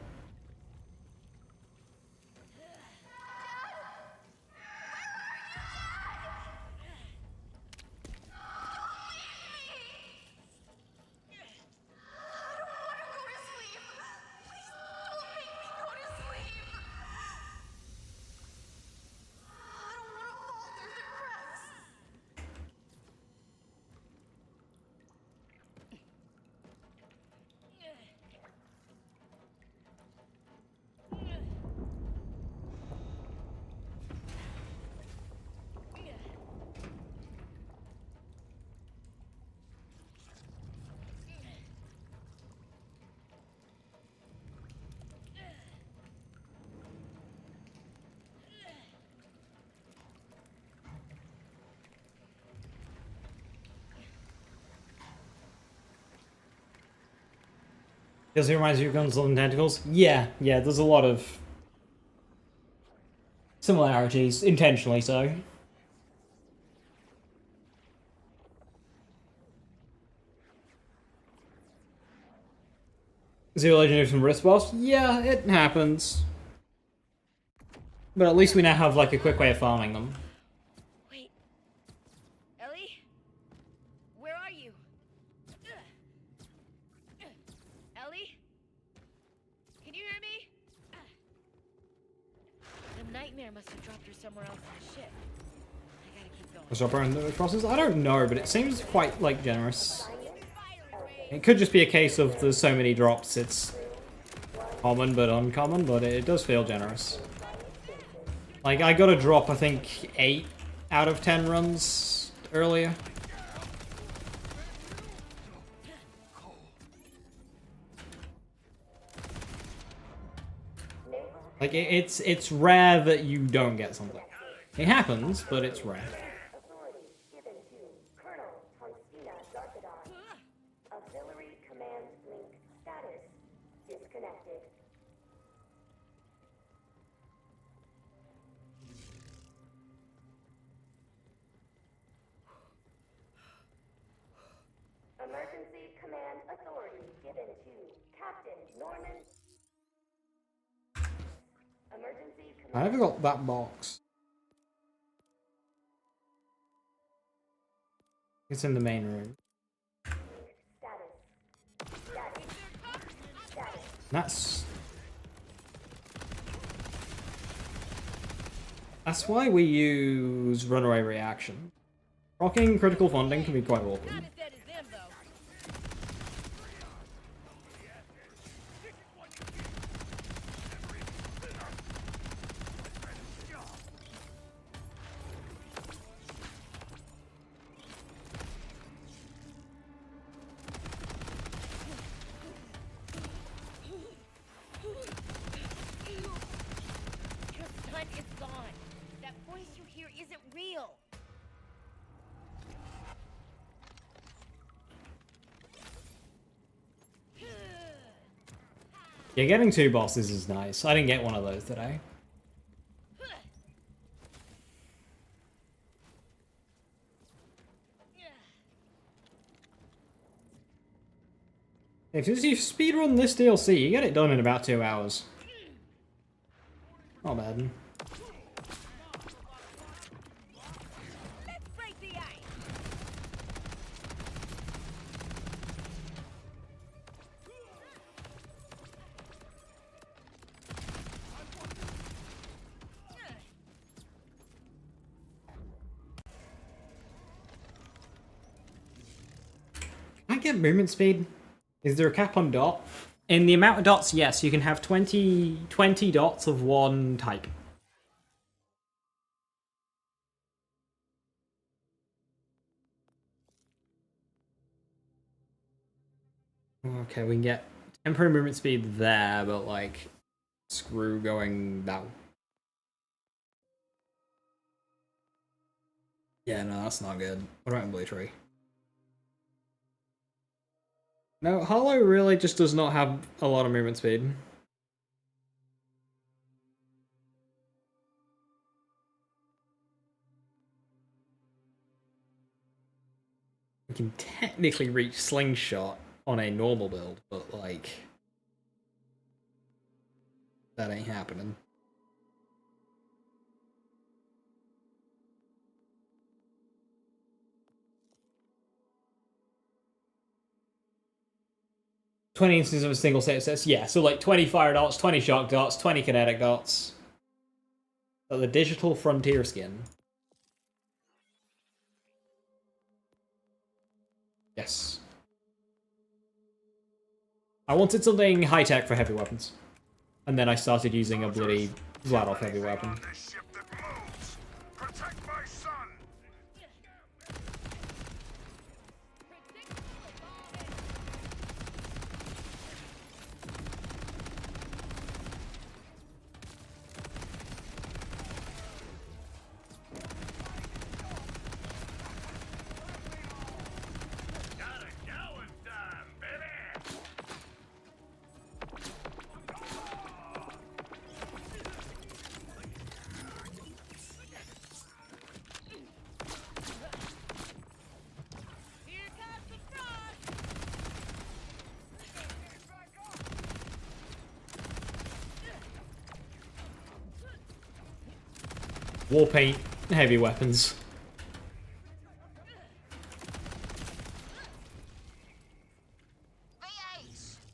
Does it remind you of Guns and Tentacles? Yeah, there's a lot of similarities, intentionally so. Zero legendary from wrist boss? Yeah, it happens. But at least we now have like a quick way of farming them. Wait. Ellie? Where are you? Ellie? Can you hear me? The nightmare must have dropped her somewhere else in the ship. I gotta keep going. Stop around the process? I don't know, but it seems quite like generous. It could just be a case of there's so many drops, it's common but uncommon, but it does feel generous. Like, I got a drop, I think, 8 out of 10 runs earlier. Like, it's rare that you don't get something. It happens, but it's rare. Auxiliary command link status disconnected. Emergency command authority given to Captain Norman. Emergency command. I never got that box. It's in the main room. That's why we use runaway reaction. Rocking critical funding can be quite awkward. Yeah, getting 2 bosses is nice. I didn't get one of those today. If you speedrun this DLC, you get it done in about 2 hours. Not bad. Can I get movement speed? Is there a cap on dot? In the amount of dots, yes, you can have 20 dots of one type. Okay, we can get temporary movement speed there, but like, screw going down. Yeah, no, that's not good. What about Blue Tree? No, Hollow really just does not have a lot of movement speed. We can technically reach Slingshot on a normal build, but like... That ain't happening. $20 instances of a single set sets. Yeah, so like 20 fire darts, 20 shock darts, 20 kinetic darts. So the digital frontier skin. Yes. I wanted something high-tech for heavy weapons. And then I started using a bloody flat-off heavy weapon. War paint, heavy weapons.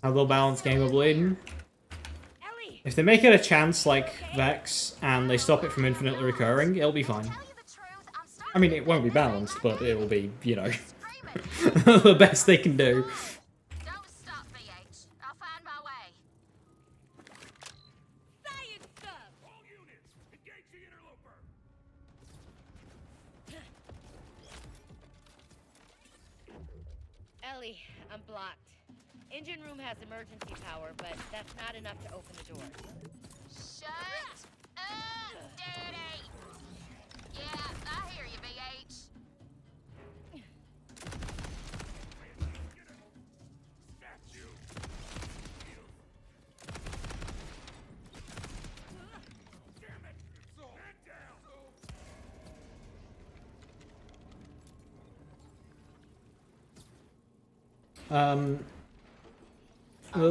How they'll balance game of bleeding. If they make it a chance like Vex and they stop it from infinitely recurring, it'll be fine. I mean, it won't be balanced, but it will be, you know, the best they can do. Ellie, I'm blocked. Engine room has emergency power, but that's not enough to open the door. Shut up, Daddy! Yeah, I hear you, VH.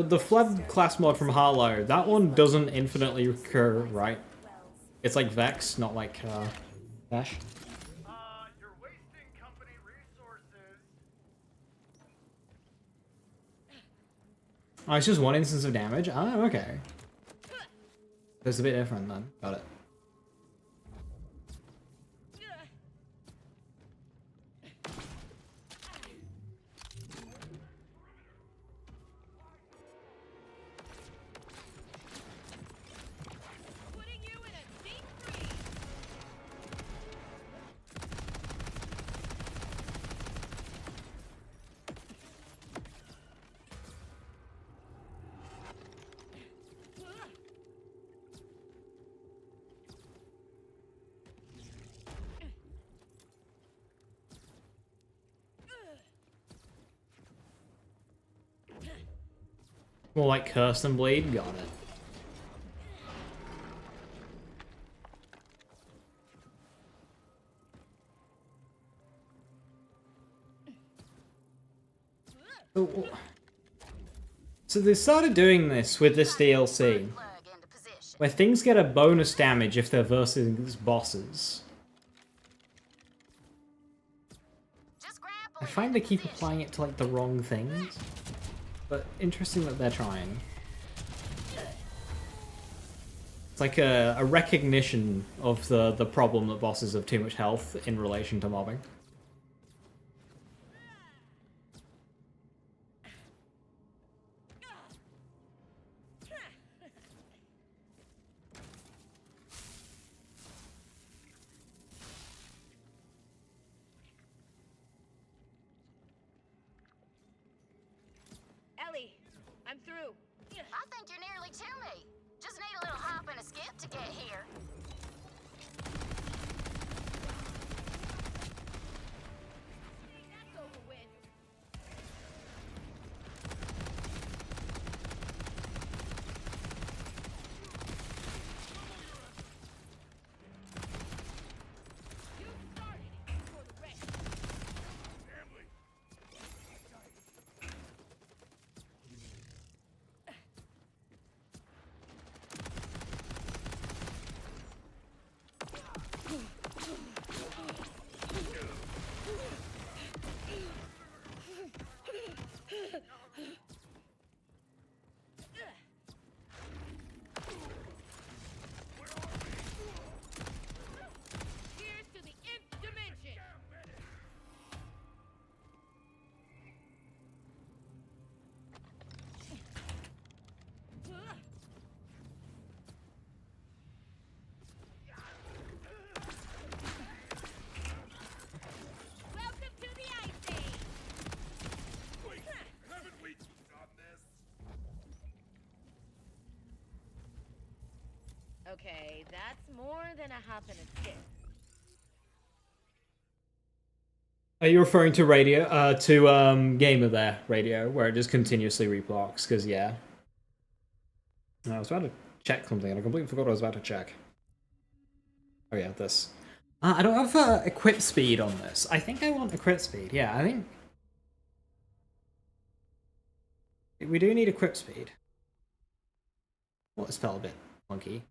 The Flood class mod from Harlow, that one doesn't infinitely recur, right? It's like Vex, not like Dash. You're wasting company resources. Oh, it's just one instance of damage? Oh, okay. That's a bit different then. Got it. More like Curse and Bleed? Got it. So they started doing this with this DLC, where things get a bonus damage if they're versus bosses. I find they keep applying it to like the wrong things, but interesting that they're trying. It's like a recognition of the problem that bosses have too much health in relation to mobbing. Ellie, I'm through. I think you're nearly to me. Just need a little hop and a skip to get here. That's over with. You started it for the rest. Okay, that's more than a hop and a skip. Are you referring to radio? Gamer there, radio, where it just continuously reblocks? Because yeah. I was about to check something and I completely forgot what I was about to check. Oh yeah, this. I don't have equip speed on this. I think I want equip speed. Yeah, I think we do need equip speed. Well, this felt a bit funky.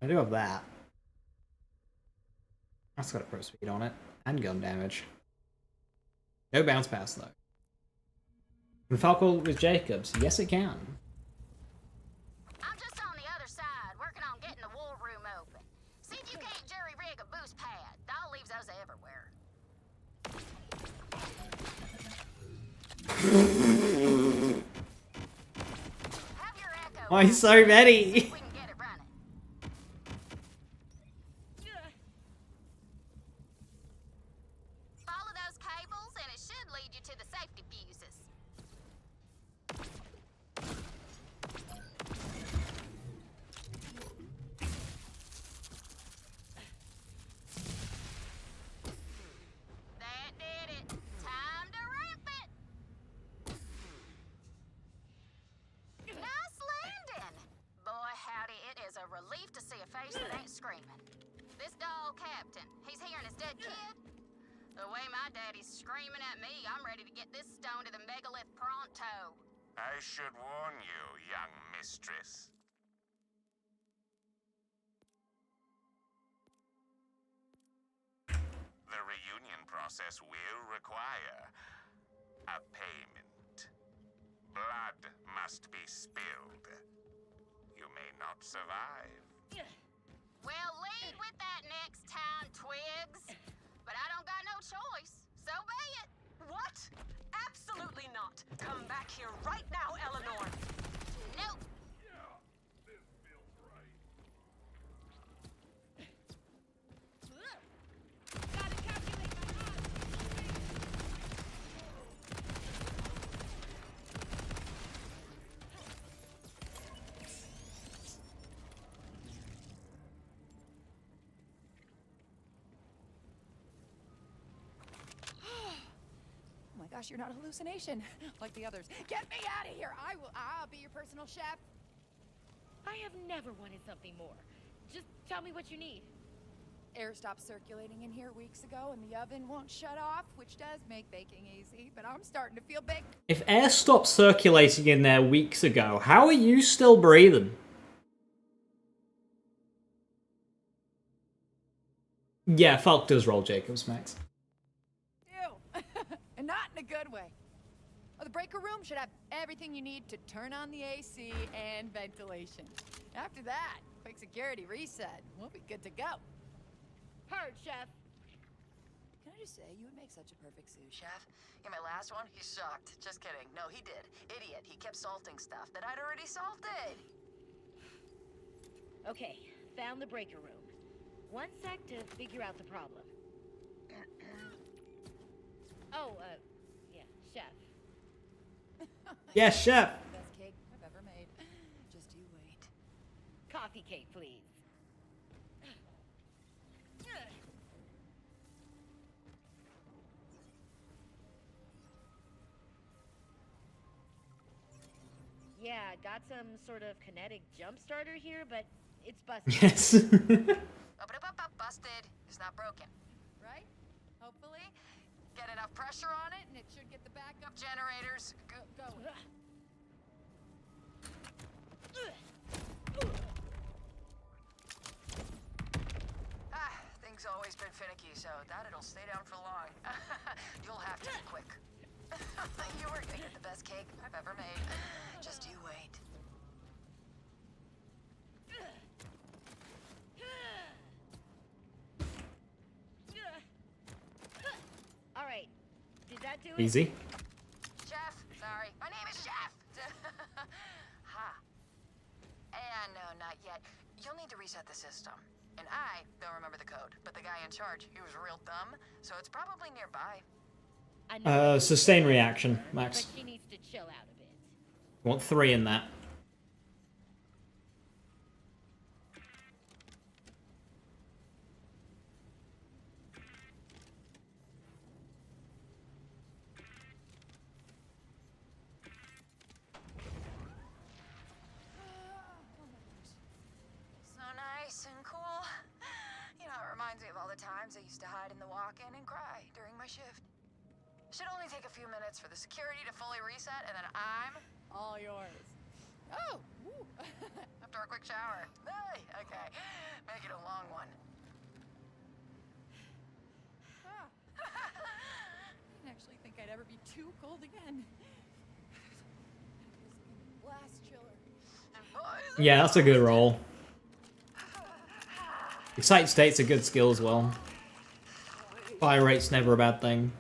I do have that. That's got equip speed on it and gun damage. No bounce pass though. Can Falco with Jacobs? Yes, it can. I'm just on the other side, working on getting the war room open. See if you can't jerry-rig a boost pad. Doll leaves those everywhere. Have your echo. Why so many? We can get it running. Follow those cables and it should lead you to the safety fuses. That did it. Time to ramp it. Nice landing. Boy, howdy, it is a relief to see a face that ain't screaming. This doll captain, he's hearing his dead kid. The way my daddy's screaming at me, I'm ready to get this stone to the megalith pronto. I should warn you, young mistress. The reunion process will require a payment. Blood must be spilled. You may not survive. Well, lead with that next time, Twigs. But I don't got no choice. So be it. What? Absolutely not. Come back here right now, Eleanor. Nope. Oh my gosh, you're not a hallucination like the others. Get me out of here! I'll be your personal chef. I have never wanted something more. Just tell me what you need. Air stopped circulating in here weeks ago and the oven won't shut off, which does make baking easy, but I'm starting to feel big. If air stopped circulating in there weeks ago, how are you still breathing? Yeah, Falk does roll Jacobs, Max. Ew. And not in a good way. Oh, the breaker room should have everything you need to turn on the AC and ventilation. After that, quick security reset. We'll be good to go. Heard, Chef. Can I just say, you would make such a perfect sous chef? In my last one, he sucked. Just kidding. No, he did. Idiot. He kept salting stuff that I'd already salted. Okay, found the breaker room. One sec to figure out the problem. Oh, yeah, Chef. Yes, Chef. Best cake I've ever made. Just you wait. Coffee cake, please. Yeah, got some sort of kinetic jump starter here, but it's busted. Yes. Up, busted. It's not broken. Right? Hopefully. Get enough pressure on it and it should get the backup Generators. going. Things always been finicky, so doubt it'll stay down for long. You'll have to be quick. You were gonna get the best cake I've ever made. Just you wait. All right, did that do it? Easy. Chef, sorry. My name is Chef. Ha. And no, not yet. You'll need to reset the system. And I don't remember the code, but the guy in charge, he was real dumb, so it's probably nearby. Sustain reaction, Max. But she needs to chill out a bit. I want 3 in that. shift. Should only take a few minutes for the security to fully reset, and then I'm All yours. Oh! Woo. after a quick shower. Hey, okay. Make it a long one. Ah. I didn't actually think I'd ever be too cold again. Blast chiller. Yeah, that's a good roll. Excite State's a good skill as well. Fire rate's never a bad thing.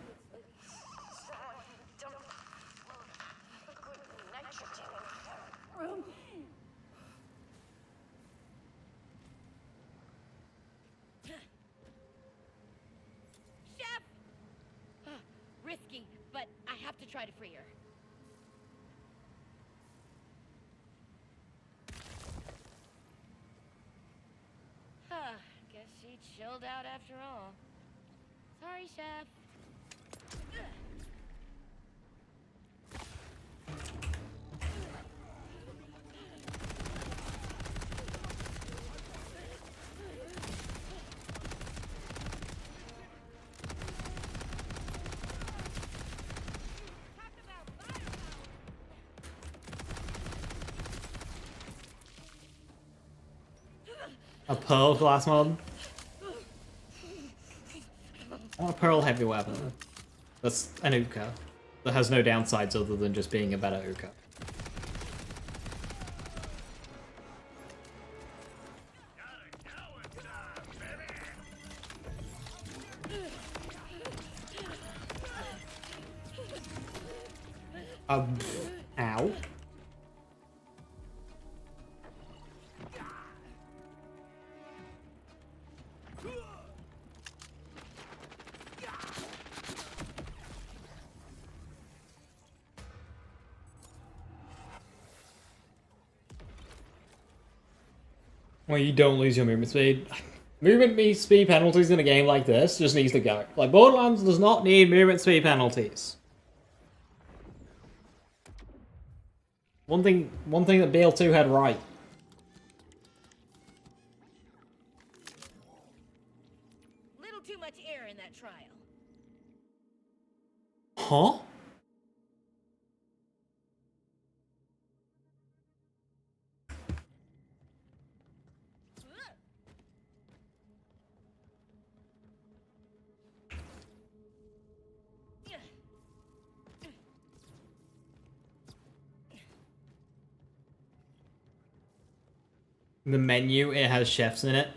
Chef! Risky, but I have to try to free her. Guess she chilled out after all. Sorry, Chef. A pearl glass mod. I want a pearl heavy weapon. That's an Uka. That has no downsides other than just being a better Uka. Ow. Well, you don't lose your movement speed. Movement speed penalties in a game like this just needs to go. Like, Borderlands does not need movement speed penalties. One thing that BL2 had right. Little too much air in that trial. Huh? The menu, it has chefs in it.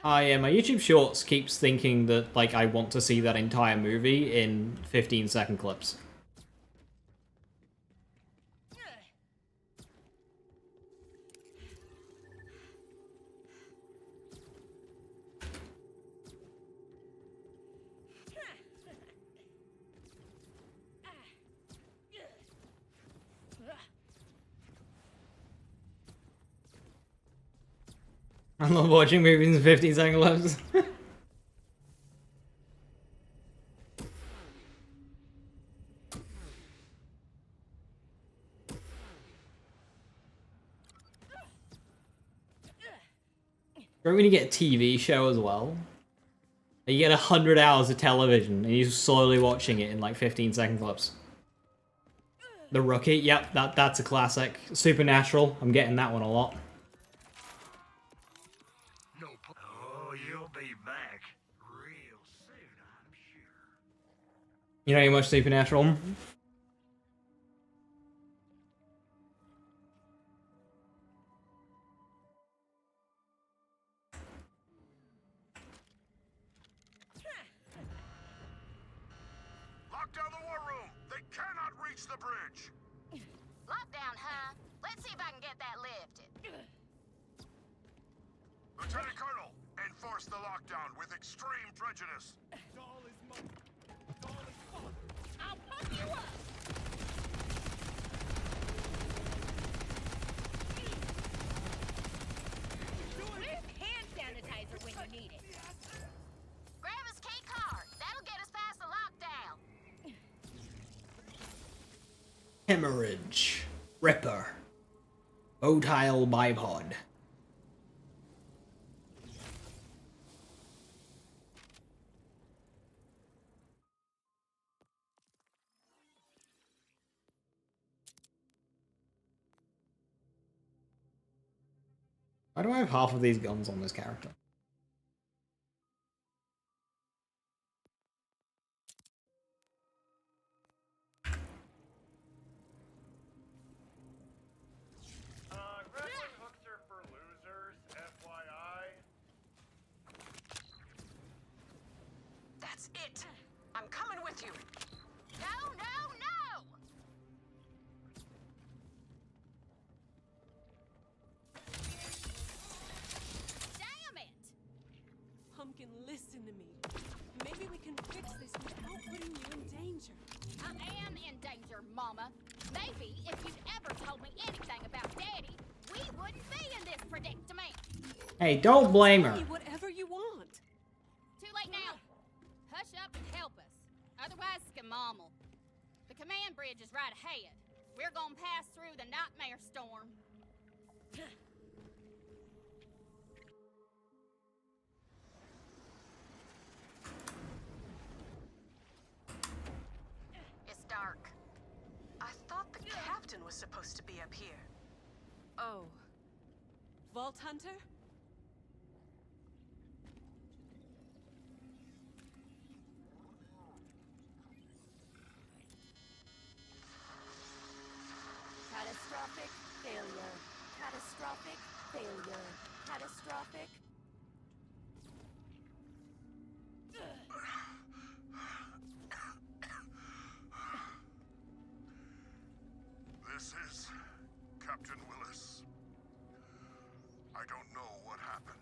Oh yeah, my YouTube Shorts keeps thinking that, like, I want to see that entire movie in 15-second clips. I love watching movies in 15-second clips. Remember when you get a TV show as well? And you get 100 hours of television and you're slowly watching it in like 15-second clips. The Rookie, yep, that's a classic. Supernatural, I'm getting that one a lot. Oh, you'll be back real soon, I'm sure. You know how much Supernatural? Lock down the war room. They cannot reach the bridge. Lockdown, huh? Let's see if I can get that lifted. Lieutenant Colonel, enforce the lockdown with extreme prejudice. I'll pump you up! Where's hand sanitizer when you need it? Grab his key card. That'll get us past the lockdown. Hemorrhage. Ripper. Motile bipod. Why do I have half of these guns on this character? Grappling hooks are for losers, FYI. That's it. I'm coming with you. No, no, no! Damn it! Pumpkin, listen to me. Maybe we can fix this without putting you in danger. I am in danger, Mama. Maybe if you'd ever told me anything about Daddy, we wouldn't be in this predicament. Hey, don't blame her. Tell me whatever you want. Too late now. Hush up and help us. Otherwise, skamamal. The command bridge is right ahead. We're gonna pass through the nightmare storm. It's dark. I thought the captain was supposed to be up here. Oh. Vault Hunter? Catastrophic failure. Catastrophic failure. Catastrophic. This is Captain Willis. I don't know what happened,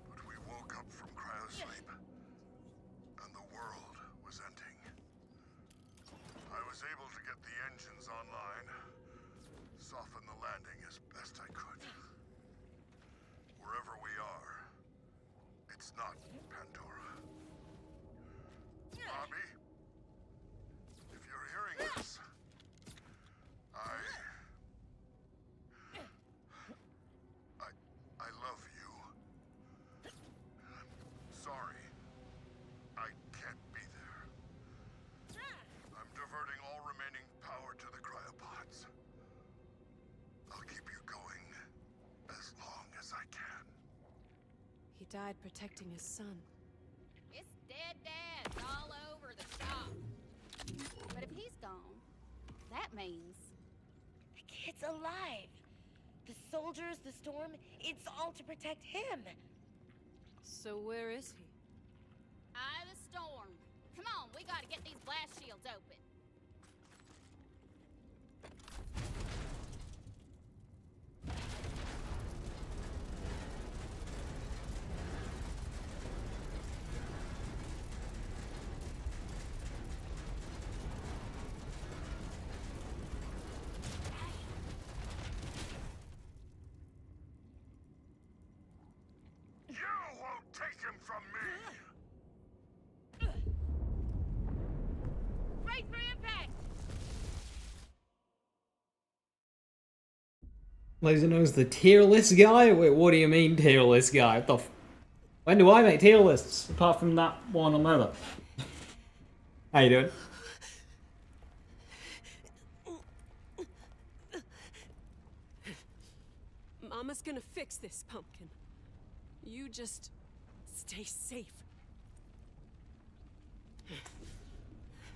but we woke up from cryosleep, and the world was ending. I was able to get the engines online, soften the landing as best I could. Wherever we are, it's not Pandora. Bobby, if you're hearing this, I love you. I'm sorry. I can't be there. I'm diverting all remaining power to the cryopods. I'll keep you going as long as I can. He died protecting his son. It's dead dads all over the shop. But if he's gone, that means The kid's alive. The soldiers, the storm, it's all to protect him. So where is he? Eye of the storm. Come on, we gotta get these blast shields open. You won't take him from me! Brace for impact! Laser knows the tier list guy? Wait, what do you mean tier list guy? What the when do I make tier lists? Apart from that one on another. How you doing? Mama's gonna fix this, Pumpkin. You just stay safe.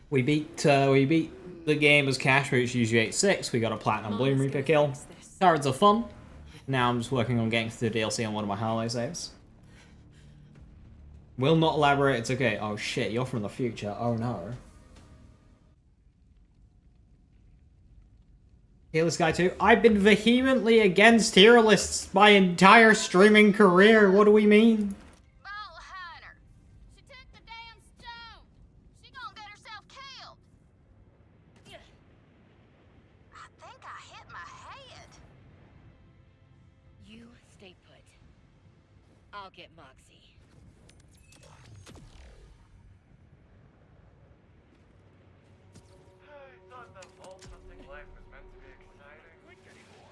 We beat the game as cash reached UVH. We got a platinum Bloom Reaper kill. Cards are fun. Now I'm just working on getting through the DLC on one of my highlight saves. Will not elaborate, it's okay. Oh shit, you're from the future. Oh no. Tier list guy too. I've been vehemently against tier lists my entire streaming career. What do we mean? Vault Hunter. She took the damn stone. She gonna get herself killed. I think I hit my head. You stay put. I'll get Moxie. I thought the vault hunting life was meant to be exciting.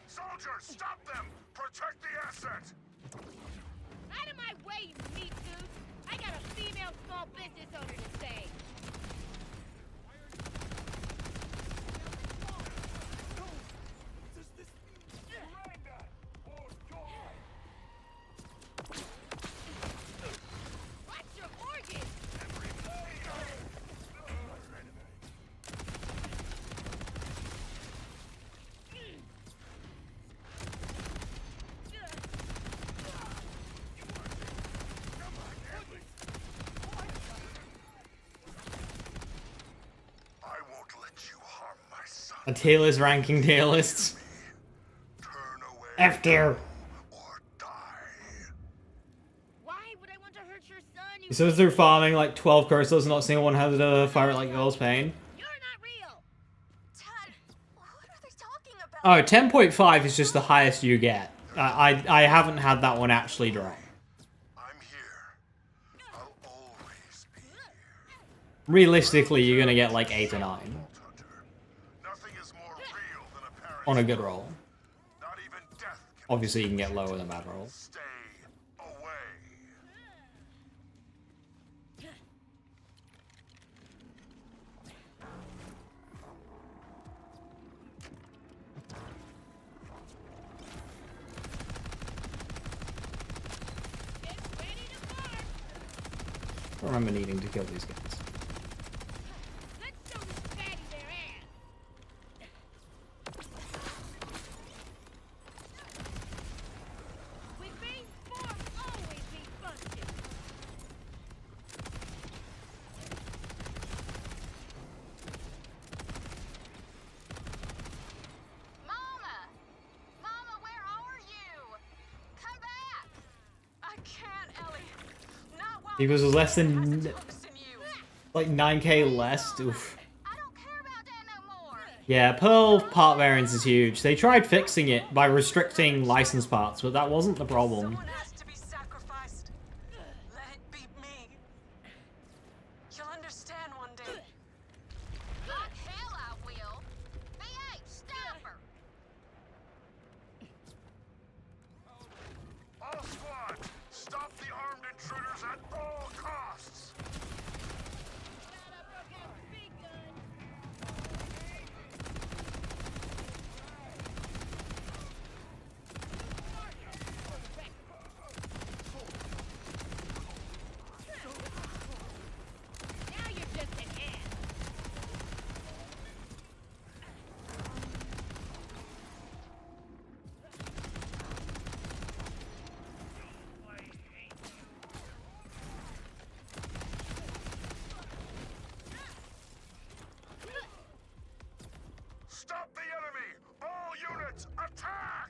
Soldiers, stop them! Protect the asset! Out of my way, you meat dude! I got a female small business owner to save. Does this mean surrender or die? A tier list ranking tier lists. F tier. Why would I want to hurt your son? He says they're farming like 12 crystals, not a single one has a fire it like girl's pain. You're not real. Dad, what are they talking about? Oh, 10.5 is just the highest you get. I haven't had that one actually drop. Realistically, you're gonna get like 8 or 9. On a good roll. Obviously, you can get lower than bad roll. I remember needing to kill these guys. If it was less than like 9k less, oof. Yeah, Pearl part variance is huge. They tried fixing it by restricting license parts, but that wasn't the problem. You'll understand one day. Like hell I will. BH, stop her. All squad, stop the armed intruders at all costs. Stop the enemy! All units, attack!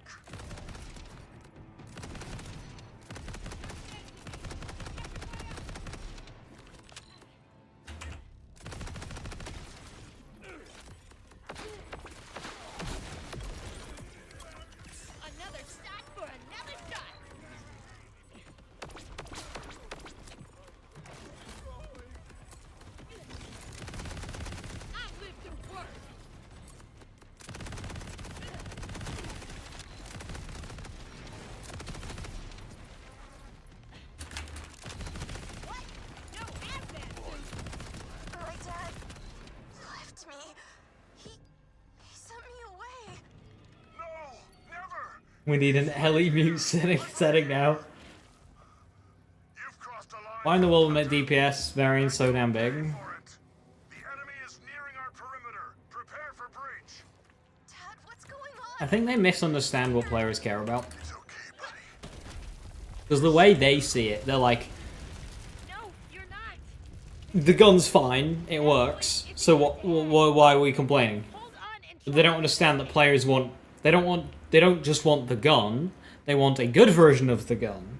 Another shot for another shot. I live to work. My dad left me. He sent me away. No, never! We need an LE mute setting now. Why in the world make DPS variance so damn big? The enemy is nearing our perimeter. Prepare for breach. Dad, what's going on? I think they misunderstand what players care about. Because the way they see it, they're like, the gun's fine, it works, so why are we complaining? But they don't understand that players want, they don't just want the gun, they want a good version of the gun.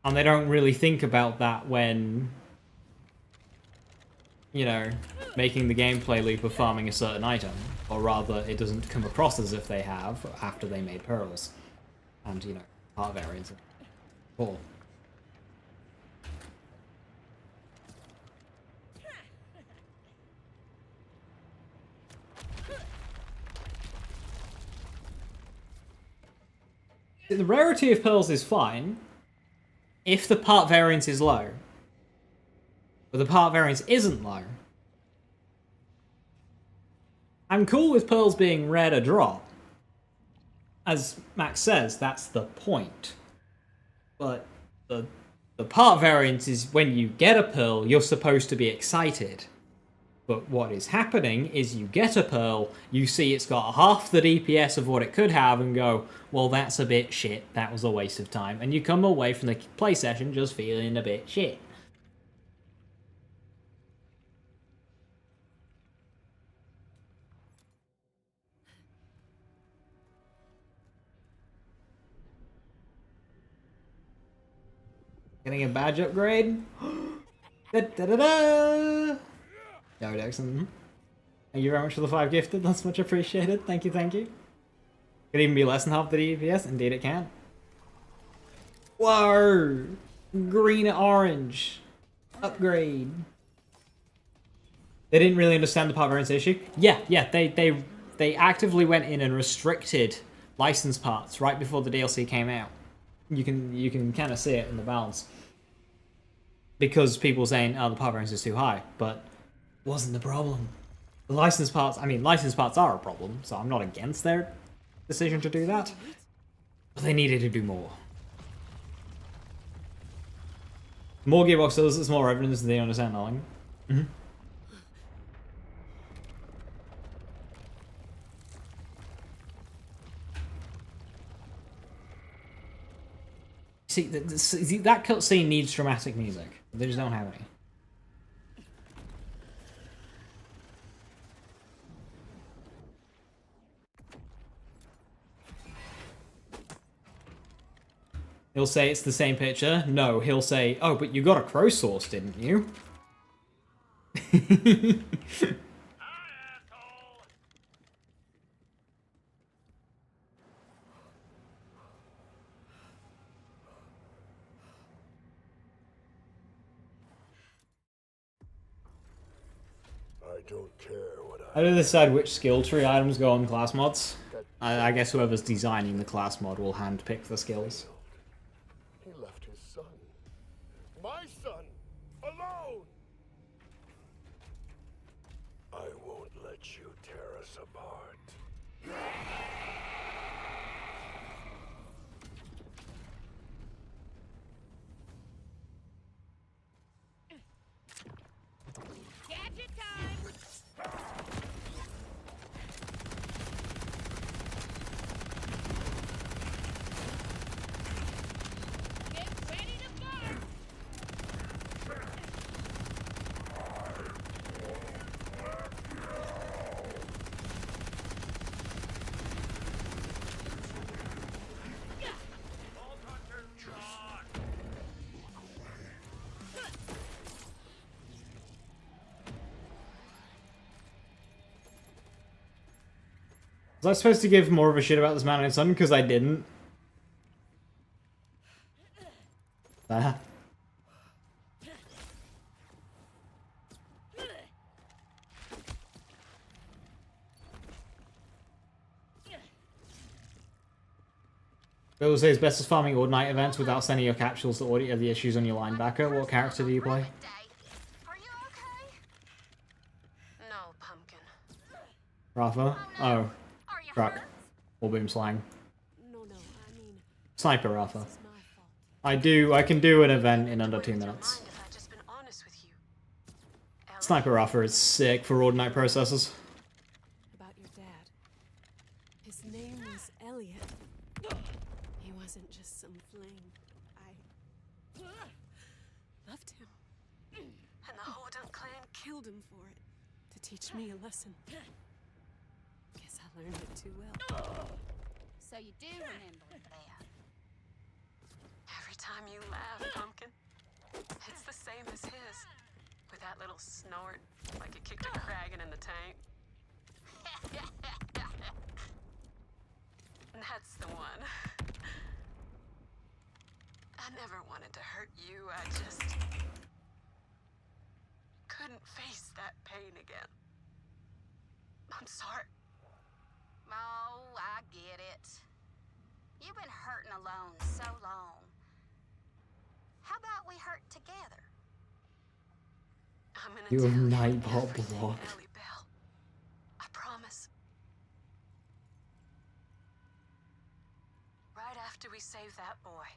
And they don't really think about that when, you know, making the gameplay loop of farming a certain item. Or rather, it doesn't come across as if they have after they made pearls. And, you know, part variants. Cool. The rarity of pearls is fine if the part variance is low. But the part variance isn't low. I'm cool with pearls being rare to drop. As Max says, that's the point. But the part variance is when you get a pearl, you're supposed to be excited. But what is happening is you get a pearl, you see it's got half the DPS of what it could have and go, well, that's a bit shit, that was a waste of time. And you come away from the play session just feeling a bit shit. Getting a badge upgrade. Da, da, da, da. Yo, Dixon. Thank you very much for the 5 gifted. That's much appreciated. Thank you, thank you. Could even be less than half the DPS. Indeed, it can. Whoa! Green orange. Upgrade. They didn't really understand the part variance issue. Yeah, they actively went in and restricted license parts right before the DLC came out. You can kind of see it in the balance. Because people saying, oh, the part variance is too high, but wasn't the problem. The license parts, I mean, license parts are a problem, so I'm not against their decision to do that. But they needed to do more. The more Gearbox does, it's more evidence that they understand nothing. See, that cutscene needs dramatic music. They just don't have any. He'll say it's the same picture. No, he'll say, oh, but you got a crow source, didn't you? I don't care what I don't decide which skill tree items go on class mods. I guess whoever's designing the class mod will handpick the skills. He left his son. My son! Alone! I won't let you tear us apart. Gadget time! Get ready to fire! Was I supposed to give more of a shit about this man and son? Because I didn't. Ah. Bill says best is farming all night events without sending your capsules to audit the issues on your linebacker. What character do you play? No, Pumpkin. Rafa? Oh. Truck. Or boom slang. Sniper Rafa. I can do an event in under 2 minutes. Sniper Rafa is sick for ordinate processes. About your dad. His name was Elliot. He wasn't just some flame. I loved him. And the Hodant clan killed him for it. To teach me a lesson. Guess I learned it too well. So you do remember that. Every time you laugh, Pumpkin, it's the same as his. With that little snort, like it kicked a Kragan in the tank. That's the one. I never wanted to hurt you, I just couldn't face that pain again. I'm sorry. Oh, I get it. You've been hurting alone so long. How about we hurt together? I'm gonna You have tell Nightbot everything, blocked. Ellie Bell. I promise. Right after we save that boy.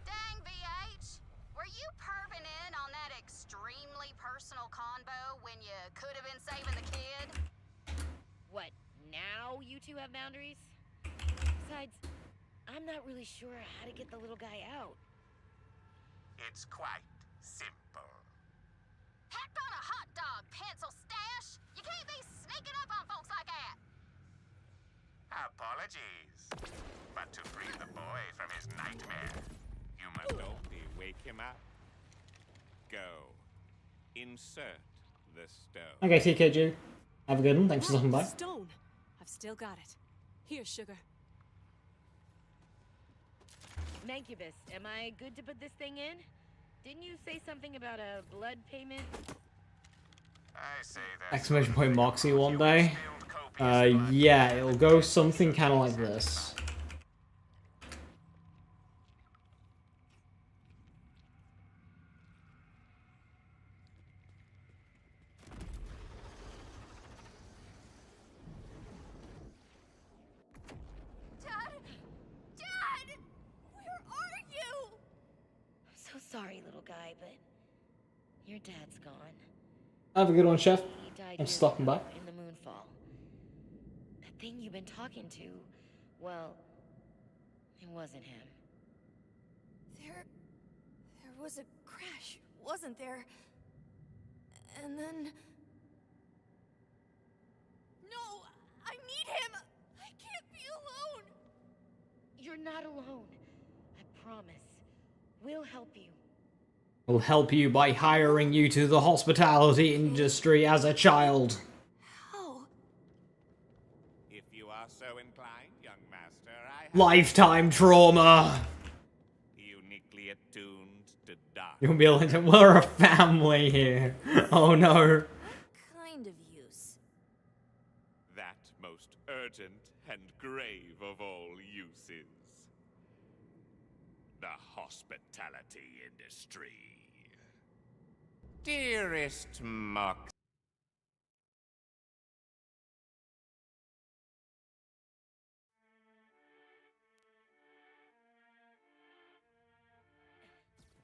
Dang, VH! Were you perving in on that extremely personal convo when you could have been saving the kid? What, now you two have boundaries? Besides, I'm not really sure how to get the little guy out. It's quite simple. Hacked on a hot dog, pencil stash! You can't be sneaking up on folks like that! Apologies. But to free the boy from his nightmare wake him up. Go. Insert the stone. Okay, TKG. Have a good one. Thanks for stopping by. Stone. I've still got it. Here, sugar. Mancubus, am I good to put this thing in? Didn't you say something about a blood payment? I say that. Exclamation point Moxie one day. Yeah, it'll go something kind of like this. Sorry, little guy, but your dad's gone. Have a good one, Chef. He died I'm years stopping by. ago in the Moonfall. That thing you've been talking to, well, it wasn't him. There was a crash, wasn't there? And then... No! I need him! I can't be alone! You're not alone. I promise. We'll help you. We'll help you by hiring you to the hospitality industry as a child. How? If you are so inclined, young master, I have Lifetime trauma. uniquely attuned to dark. You'll be like, we're a family here. Oh no. Kind of use. That most urgent and grave of all uses. The hospitality industry. Dearest Mox.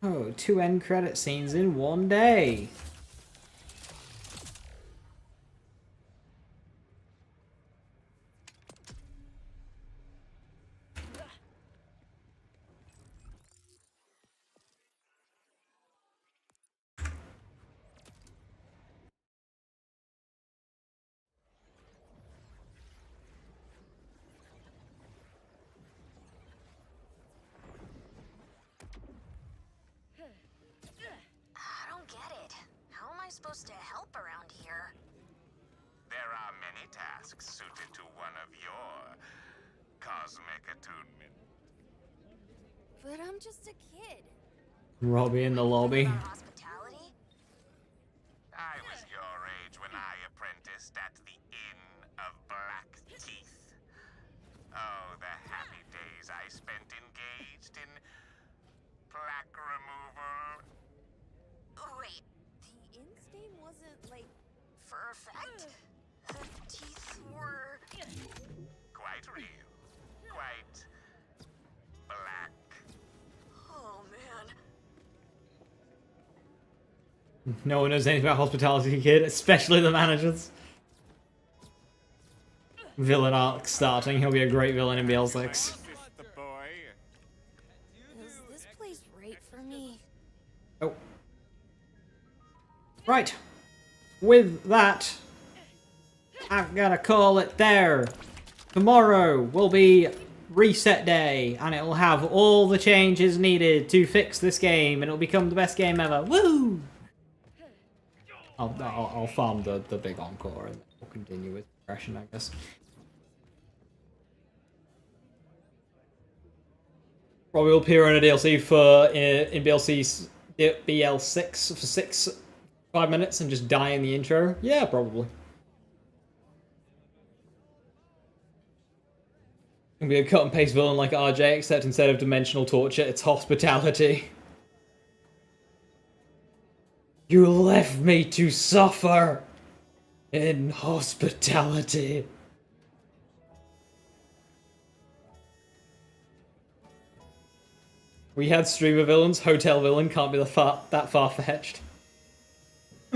Oh, 2 end credit scenes in one day. I don't get it. How am I supposed to help around here? There are many tasks suited to one of your cosmic attunement. But I'm just a kid. Robbie in the lobby. Hospitality? I was your age when I apprenticed at the Inn of Black Teeth. Oh, the happy days I spent engaged in plaque removal. Wait, the inn's name wasn't, like, for effect? The teeth were... Quite real. Quite black. Oh, man. No one knows anything about hospitality, kid, especially the managers. Villain arc starting. He'll be a great villain in BL6. The boy. Is this place right for me? Oh. Right. With that, I'm gonna call it there. Tomorrow will be reset day, and it will have all the changes needed to fix this game, and it'll become the best game ever. Woo! I'll farm the big encore, and we'll continue with progression, I guess. Probably will appear in a DLC for in BL6 for 5 minutes and just die in the intro. Yeah, probably. It'll be a cut and paste villain like RJ, except instead of dimensional torture, it's hospitality. You left me to suffer in hospitality. We had streamer villains, hotel villain can't be that far-fetched.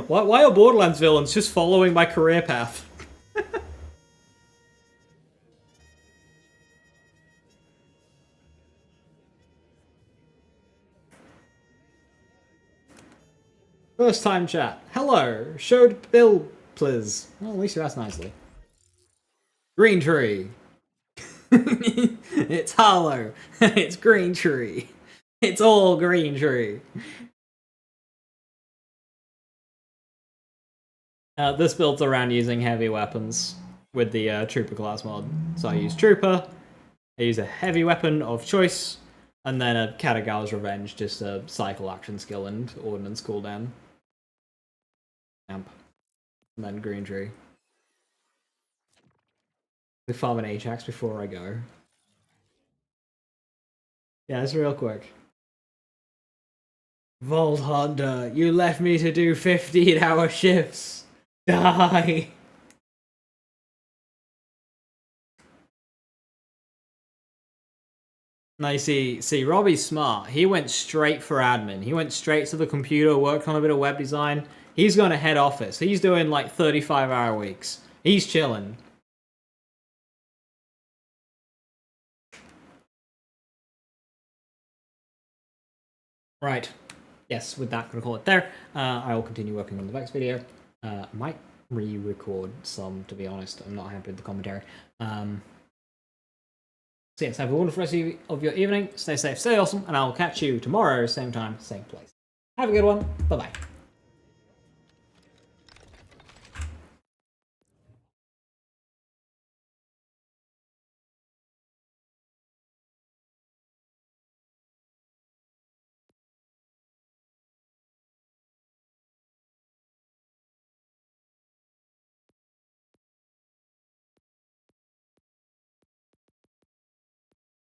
Why are Borderlands villains just following my career path? First time chat. Hello. Showed Bill, please. Well, at least you asked nicely. Green tree. It's hollow. It's green tree. It's all green tree. This builds around using heavy weapons with the Trooper class mod. So I use Trooper, I use a heavy weapon of choice, and then a Katagawa's Revenge, just a cycle action skill and ordnance cooldown. Amp. And then green tree. We farm an Ajax before I go. Yeah, it's real quick. Vault Hunter, you left me to do 15-hour shifts. Die! Now you see, Robbie's smart. He went straight for admin. He went straight to the computer, worked on a bit of web design. He's going to head office. He's doing like 35-hour weeks. He's chilling. Right. Yes, with that, I'm going to call it there. I will continue working on the Vex video. I might re-record some, to be honest. I'm not happy with the commentary. So yes, have a wonderful rest of your evening. Stay safe, stay awesome, and I'll catch you tomorrow, same time, same place. Have a good one. Bye-bye.